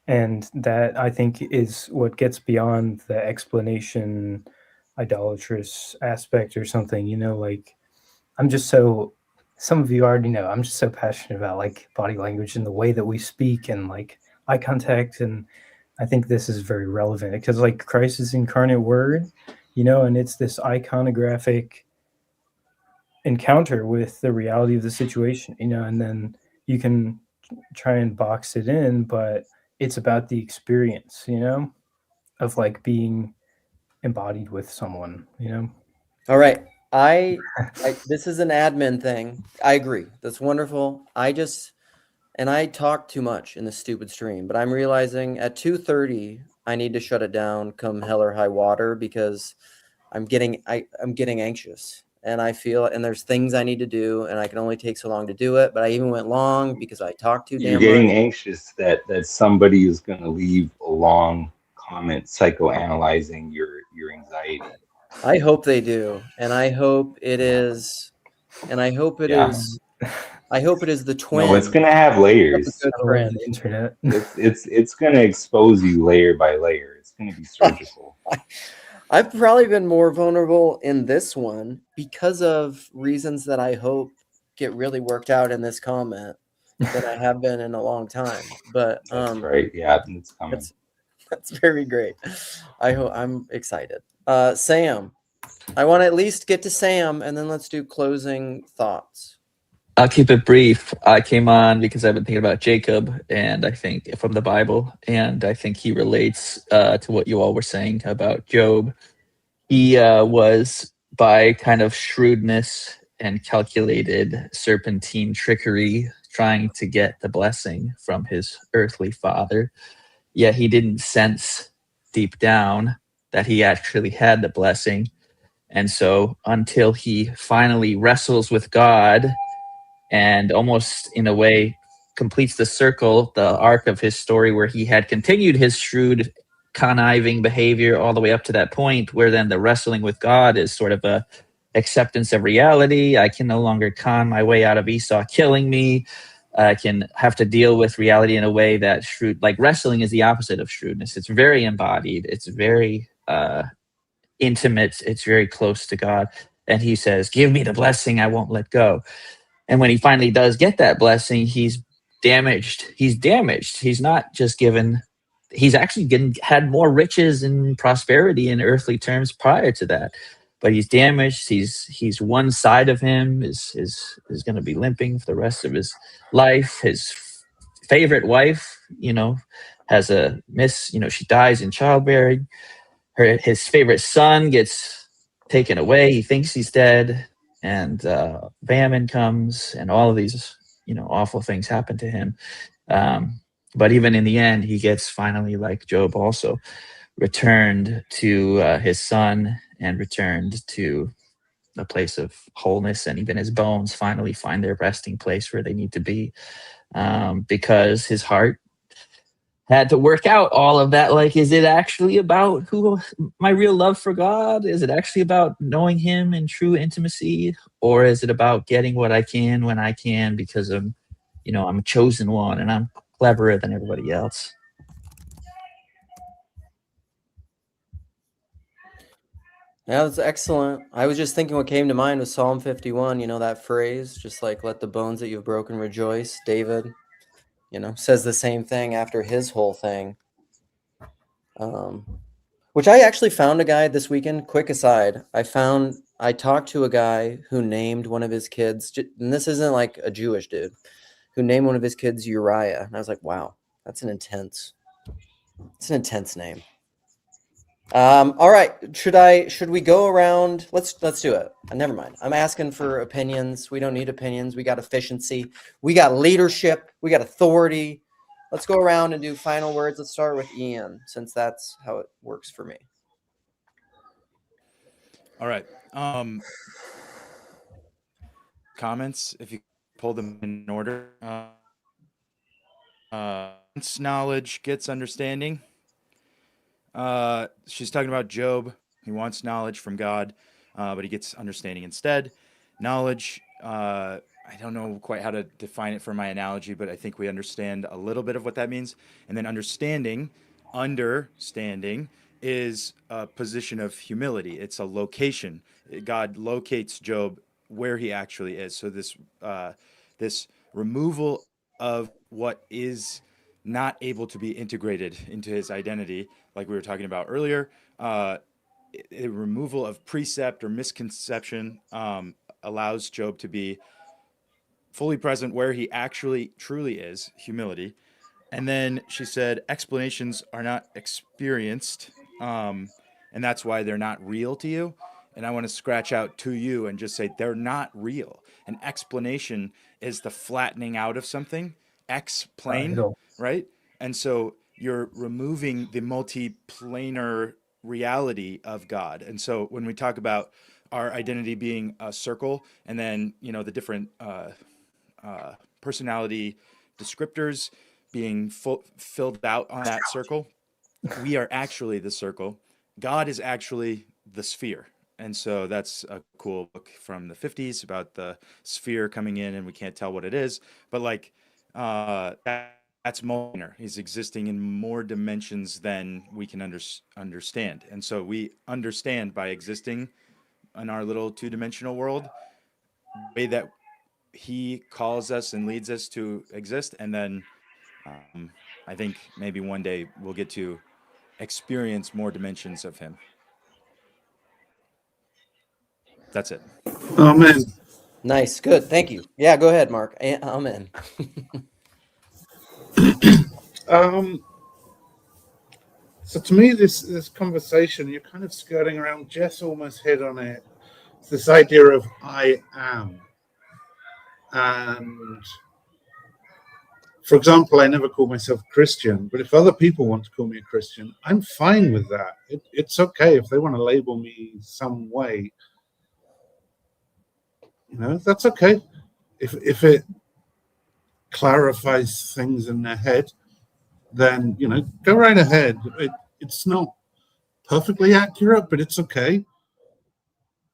And that, I think, is what gets beyond the explanation, idolatrous aspect or something, you know, like some of you already know, I'm just so passionate about like body language and the way that we speak and like eye contact. And I think this is very relevant because like Christ is incarnate word, you know, and it's this iconographic encounter with the reality of the situation, you know, and then you can try and box it in, but it's about the experience, you know, of like being embodied with someone, you know. All right. This is an admin thing. I agree. That's wonderful. I talk too much in this stupid stream, but I'm realizing at 2:30 I need to shut it down come hell or high water, because I'm getting anxious, and I feel, and there's things I need to do, and I can only take so long to do it. But I even went long because I talked too damn much. You're getting anxious that somebody is going to leave a long comment psychoanalyzing your anxiety. I hope they do, and I hope it is, I hope it is the twin. No, it's going to have layers. The internet. It's going to expose you layer by layer. It's going to be surgical. I've probably been more vulnerable in this one because of reasons that I hope get really worked out in this comment than I have been in a long time. But that's right. Yeah, it's coming. That's very great. I'm excited. Sam, I want to at least get to Sam, and then let's do closing thoughts. I'll keep it brief. I came on because I've been thinking about Jacob, and I think from the Bible, and I think he relates to what you all were saying about Job. He was, by kind of shrewdness and calculated serpentine trickery, trying to get the blessing from his earthly father. Yet he didn't sense deep down that he actually had the blessing. And so until he finally wrestles with God and almost in a way completes the circle, the arc of his story, where he had continued his shrewd, conniving behavior all the way up to that point, where then the wrestling with God is sort of a acceptance of reality. I can no longer con my way out of Esau killing me. I can have to deal with reality in a way that like wrestling is the opposite of shrewdness. It's very embodied. It's very intimate. It's very close to God. And he says, give me the blessing. I won't let go. And when he finally does get that blessing, he's damaged. He's damaged. He's not just given, he's actually had more riches and prosperity in earthly terms prior to that. But he's damaged. He's one side of him is going to be limping for the rest of his life. His favorite wife, has she dies in childbearing. His favorite son gets taken away. He thinks he's dead, and famine comes, and all of these, awful things happen to him. But even in the end, he gets finally, like Job, also returned to his son and returned to a place of wholeness, and even his bones finally find their resting place where they need to be, because his heart had to work out all of that. Like, is it actually about my real love for God? Is it actually about knowing him in true intimacy? Or is it about getting what I can when I can because I'm a chosen one and I'm cleverer than everybody else? Yeah, that's excellent. I was just thinking what came to mind was Psalm 51, that phrase, just like, let the bones that you've broken rejoice. David, says the same thing after his whole thing. Which I actually found a guy this weekend. Quick aside, I talked to a guy who named one of his kids, and this isn't like a Jewish dude, who named one of his kids Uriah. And I was like, wow, it's an intense name. All right. Should we go around? Let's do it. Never mind. I'm asking for opinions. We don't need opinions. We got efficiency. We got leadership. We got authority. Let's go around and do final words. Let's start with Ian, since that's how it works for me. All right. Comments, if you pull them in order. Knowledge gets understanding. She's talking about Job. He wants knowledge from God, but he gets understanding instead. Knowledge, I don't know quite how to define it for my analogy, but I think we understand a little bit of what that means. And then understanding is a position of humility. It's a location. God locates Job where he actually is. So this removal of what is not able to be integrated into his identity, like we were talking about earlier, a removal of precept or misconception allows Job to be fully present where he actually truly is, humility. And then she said explanations are not experienced, and that's why they're not real to you. And I want to scratch out to you and just say they're not real. An explanation is the flattening out of something, plane, right? And so you're removing the multiplanar reality of God. And so when we talk about our identity being a circle, and then the different personality descriptors being filled out on that circle, we are actually the circle. God is actually the sphere. And so that's a cool book from the 50s about the sphere coming in and we can't tell what it is. But that's multiplanar. He's existing in more dimensions than we can understand. And so we understand by existing in our little two-dimensional world, the way that he calls us and leads us to exist. And then I think maybe one day we'll get to experience more dimensions of him. That's it. Amen. Nice. Good. Thank you. Yeah, go ahead, Mark. Amen. So to me, this conversation, you're kind of skirting around. Jess almost hit on it. It's this idea of I am. And For example, I never call myself Christian, but if other people want to call me a Christian, I'm fine with that. It's okay if they want to label me some way. You know, that's okay. If it clarifies things in their head, then, you know, go right ahead. It's not perfectly accurate, but it's okay.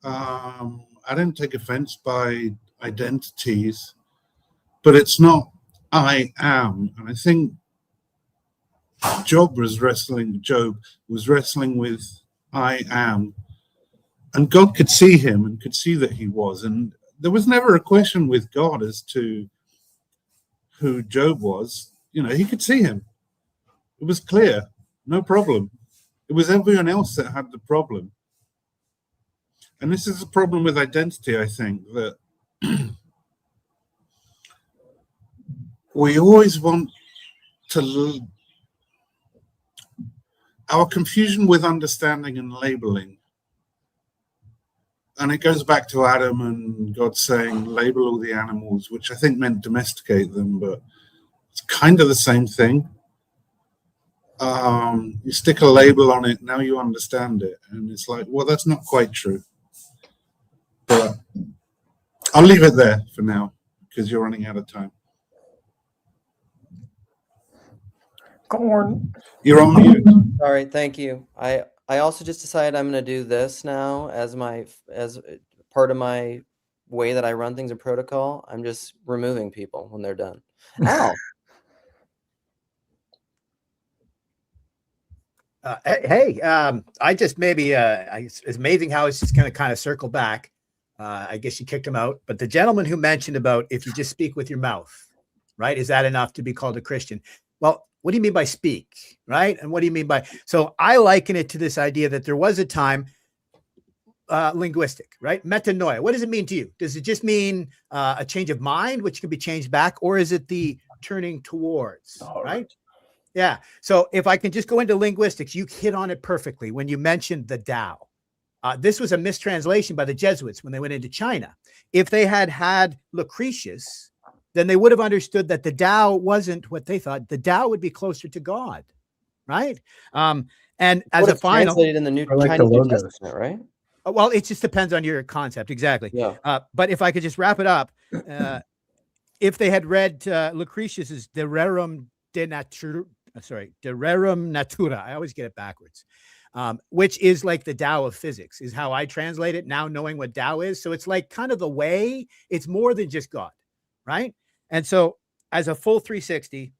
I don't take offense by identities, but it's not I am. And I think Job was wrestling with I am. And God could see him and could see that he was. And there was never a question with God as to who Job was. You know, he could see him. It was clear, no problem. It was everyone else that had the problem. And this is a problem with identity, I think, that we always want to... Our confusion with understanding and labeling, and it goes back to Adam and God saying, label all the animals, which I think meant domesticate them, but it's kind of the same thing. You stick a label on it, now you understand it. And it's like, well, that's not quite true. But I'll leave it there for now because you're running out of time. Corn. You're on mute. All right, thank you. I also just decided I'm going to do this now as part of my way that I run things in protocol. I'm just removing people when they're done. Ow. Hey, I just maybe it's amazing how it's just going to kind of circle back. I guess you kicked him out, but the gentleman who mentioned about if you just speak with your mouth, right? Is that enough to be called a Christian? Well, what do you mean by speak, right? And what do you mean by, so I liken it to this idea that there was a time, linguistic, right? Metanoia. What does it mean to you? Does it just mean a change of mind, which can be changed back, or is it the turning towards, right? Yeah. So if I can just go into linguistics, you hit on it perfectly when you mentioned the Tao. This was a mistranslation by the Jesuits when they went into China. If they had Lucretius, then they would have understood that the Tao wasn't what they thought. The Tao would be closer to God, right? And as a final, translated in the New Chinese New Testament, right? Well, it just depends on your concept, exactly. Yeah. But if I could just wrap it up, if they had read Lucretius's De Rerum Natura, I always get it backwards. Which is like the Tao of physics, is how I translate it now, knowing what Tao is. So it's like kind of the way, it's more than just God, right? And so as a full 360,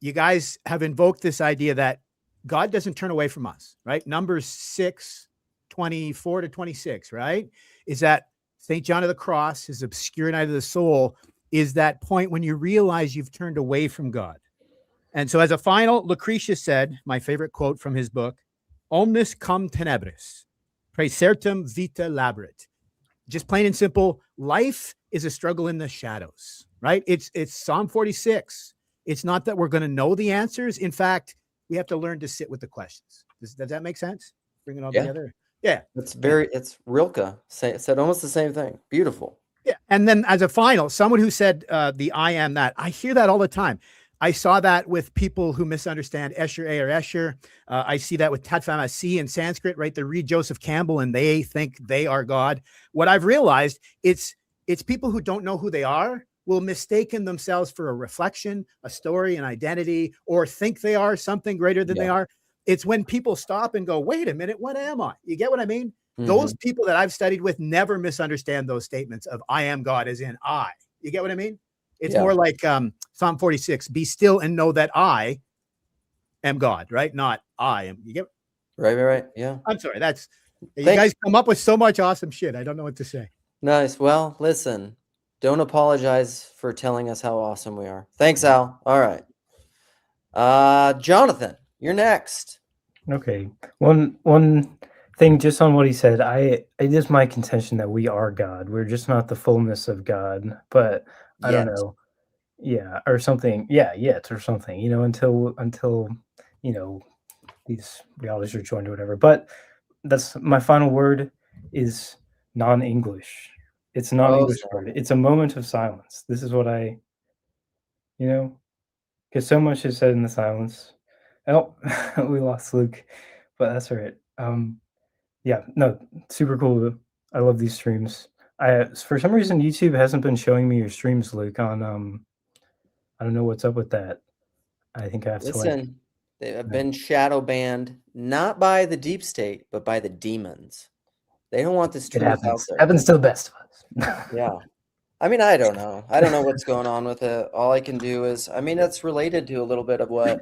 you guys have invoked this idea that God doesn't turn away from us, right? Numbers 6:24 to 26, right? Is that St. John of the Cross, his obscure night of the soul, is that point when you realize you've turned away from God. And so as a final, Lucretius said, my favorite quote from his book, omnis cum tenebris, praesertum vita labrit. Just plain and simple, life is a struggle in the shadows, right? It's Psalm 46. It's not that we're going to know the answers. In fact, we have to learn to sit with the questions. Does that make sense? Bring it all together. Yeah. It's Rilke said almost the same thing. Beautiful. Yeah. And then as a final, someone who said the I am that, I hear that all the time. I saw that with people who misunderstand Escher A or Escher. I see that with Tattvamasi in Sanskrit, right? They read Joseph Campbell and they think they are God. What I've realized, it's people who don't know who they are will mistaken themselves for a reflection, a story, an identity, or think they are something greater than they are. It's when people stop and go, wait a minute, what am I? You get what I mean? Mm-hmm. Those people that I've studied with never misunderstand those statements of I am God as in I. You get what I mean? It's more like Psalm 46, be still and know that I am God, right? Not I am. You get right. Yeah. I'm sorry. You guys come up with so much awesome shit. I don't know what to say. Nice. Well, listen, don't apologize for telling us how awesome we are. Thanks, Al. All right. Jonathan, you're next. Okay. One thing just on what he said, it is my contention that we are God. We're just not the fullness of God, but I don't know. Yeah, or something. Yeah, yet or something, until these realities are joined or whatever. But that's my final word is non-English. It's a non-English word. It's a moment of silence. This is what because so much is said in the silence. Oh, we lost Luke, but that's all right. Yeah, no, super cool. I love these streams. For some reason YouTube hasn't been showing me your streams, Luke. On I don't know what's up with that. I think I have to Listen, they have been shadow banned not by the deep state, but by the demons. They don't want this It truth out happens. there. Happens to the best of us. Yeah. I mean, I don't know. I don't know what's going on with it. All I can do is, I mean, that's related to a little bit of what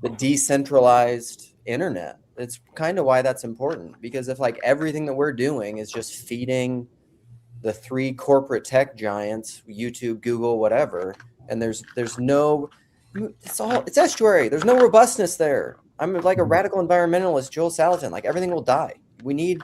the decentralized internet. It's kind of why that's important, because if like everything that we're doing is just feeding the 3 corporate tech giants, YouTube, Google, whatever, and there's no, it's estuary. There's no robustness there. I'm like a radical environmentalist, Joel Salatin. Like everything will die. You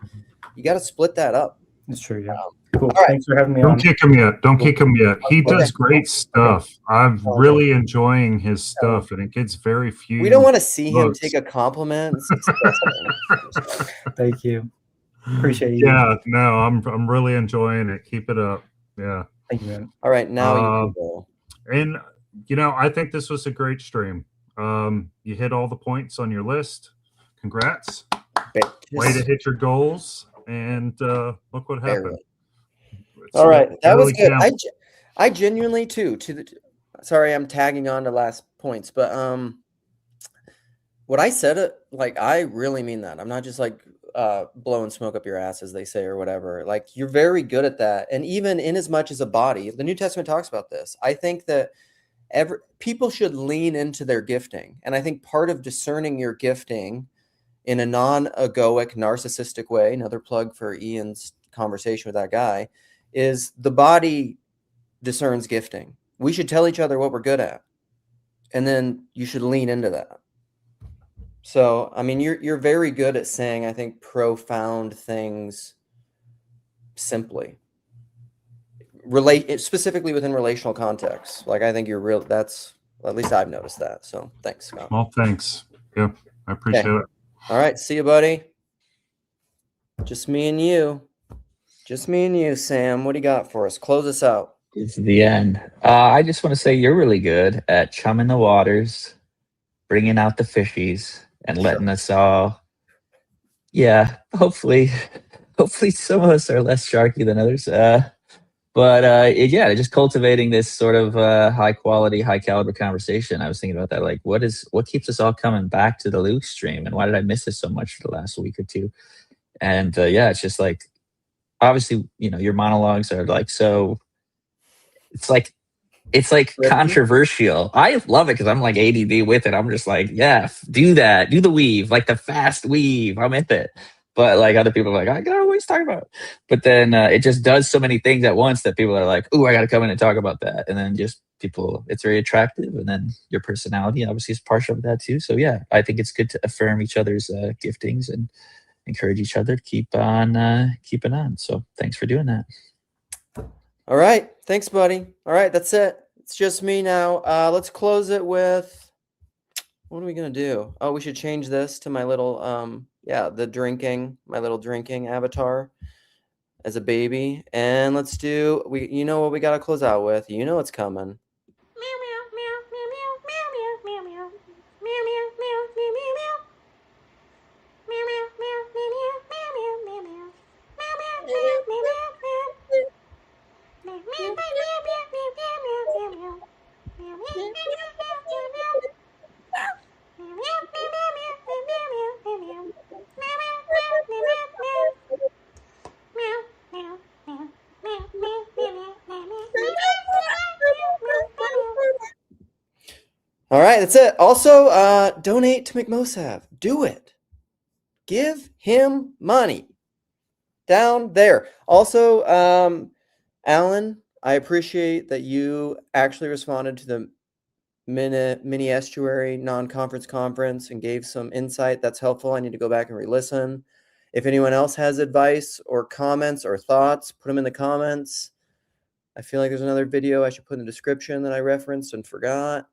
got to split that up. It's true. Yeah. Cool. All right. Thanks for having me Don't on. kick him yet. Don't kick him yet. He Okay. does great stuff. I'm really enjoying his stuff, and it gets very few. We don't want to see him looks. take a compliment. It's disgusting. Thank you. Appreciate you. Yeah, no, I'm really enjoying it. Keep it up. Yeah. Thank you, man. All right, now you can go. And I think this was a great stream. You hit all the points on your list. Congrats. Way to hit your goals, and look what happened. All right, that was good. Campbell. I genuinely too. Sorry, I'm tagging on to last points, but what I said, like I really mean that. I'm not just like blowing smoke up your ass, as they say, or whatever. Like you're very good at that, and even in as much as a body, the New Testament talks about this. I think that people should lean into their gifting, and I think part of discerning your gifting in a non-egoic, narcissistic way, another plug for Ian's conversation with that guy, is the body discerns gifting. We should tell each other what we're good at, and then you should lean into that. So, I mean, you're very good at saying, I think, profound things simply. Specifically within relational contexts. Like, I think you're real. That's, at least I've noticed that. So, thanks, Scott. Well, thanks. Yeah, I appreciate it. All right, see you, buddy. Just me and you. Just me and you, Sam. What do you got for us? Close us out. It's the end. I just want to say you're really good at chumming the waters, bringing out the fishies, and letting us all. Yeah, hopefully some of us are less sharky than others. Just cultivating this sort of high quality, high caliber conversation. I was thinking about that. Like, what keeps us all coming back to the Luke stream, and why did I miss it so much for the last week or two? And it's just like, obviously, your monologues are like so. It's like controversial. I love it because I'm like ADD with it. I'm just like, yeah, do that, do the weave, like the fast weave. I'm with it. But like other people are like, I gotta always talk about it. But then it just does so many things at once that people are like, oh, I gotta come in and talk about that. And then just people, it's very attractive. And then your personality obviously is partial of that too. So yeah, I think it's good to affirm each other's giftings and encourage each other to keep on keeping on. So thanks for doing that. All right. Thanks, buddy. All right. That's it. It's just me now. Let's close it with, what are we going to do? Oh, we should change this to my little, my little drinking avatar as a baby. And let's do, you know what we got to close out with? You know what's coming. All right, that's it. Also, donate to McMosav. Do it. Give him money. Down there. Also, Alan, I appreciate that you actually responded to the Minnestuary non-conference conference and gave some insight. That's helpful. I need to go back and re-listen. If anyone else has advice or comments or thoughts, put them in the comments. I feel like there's another video I should put in the description that I referenced and forgot.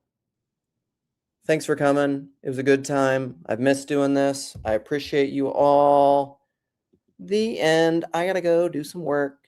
Thanks for coming. It was a good time. I've missed doing this. I appreciate you all. The end. I gotta go do some work.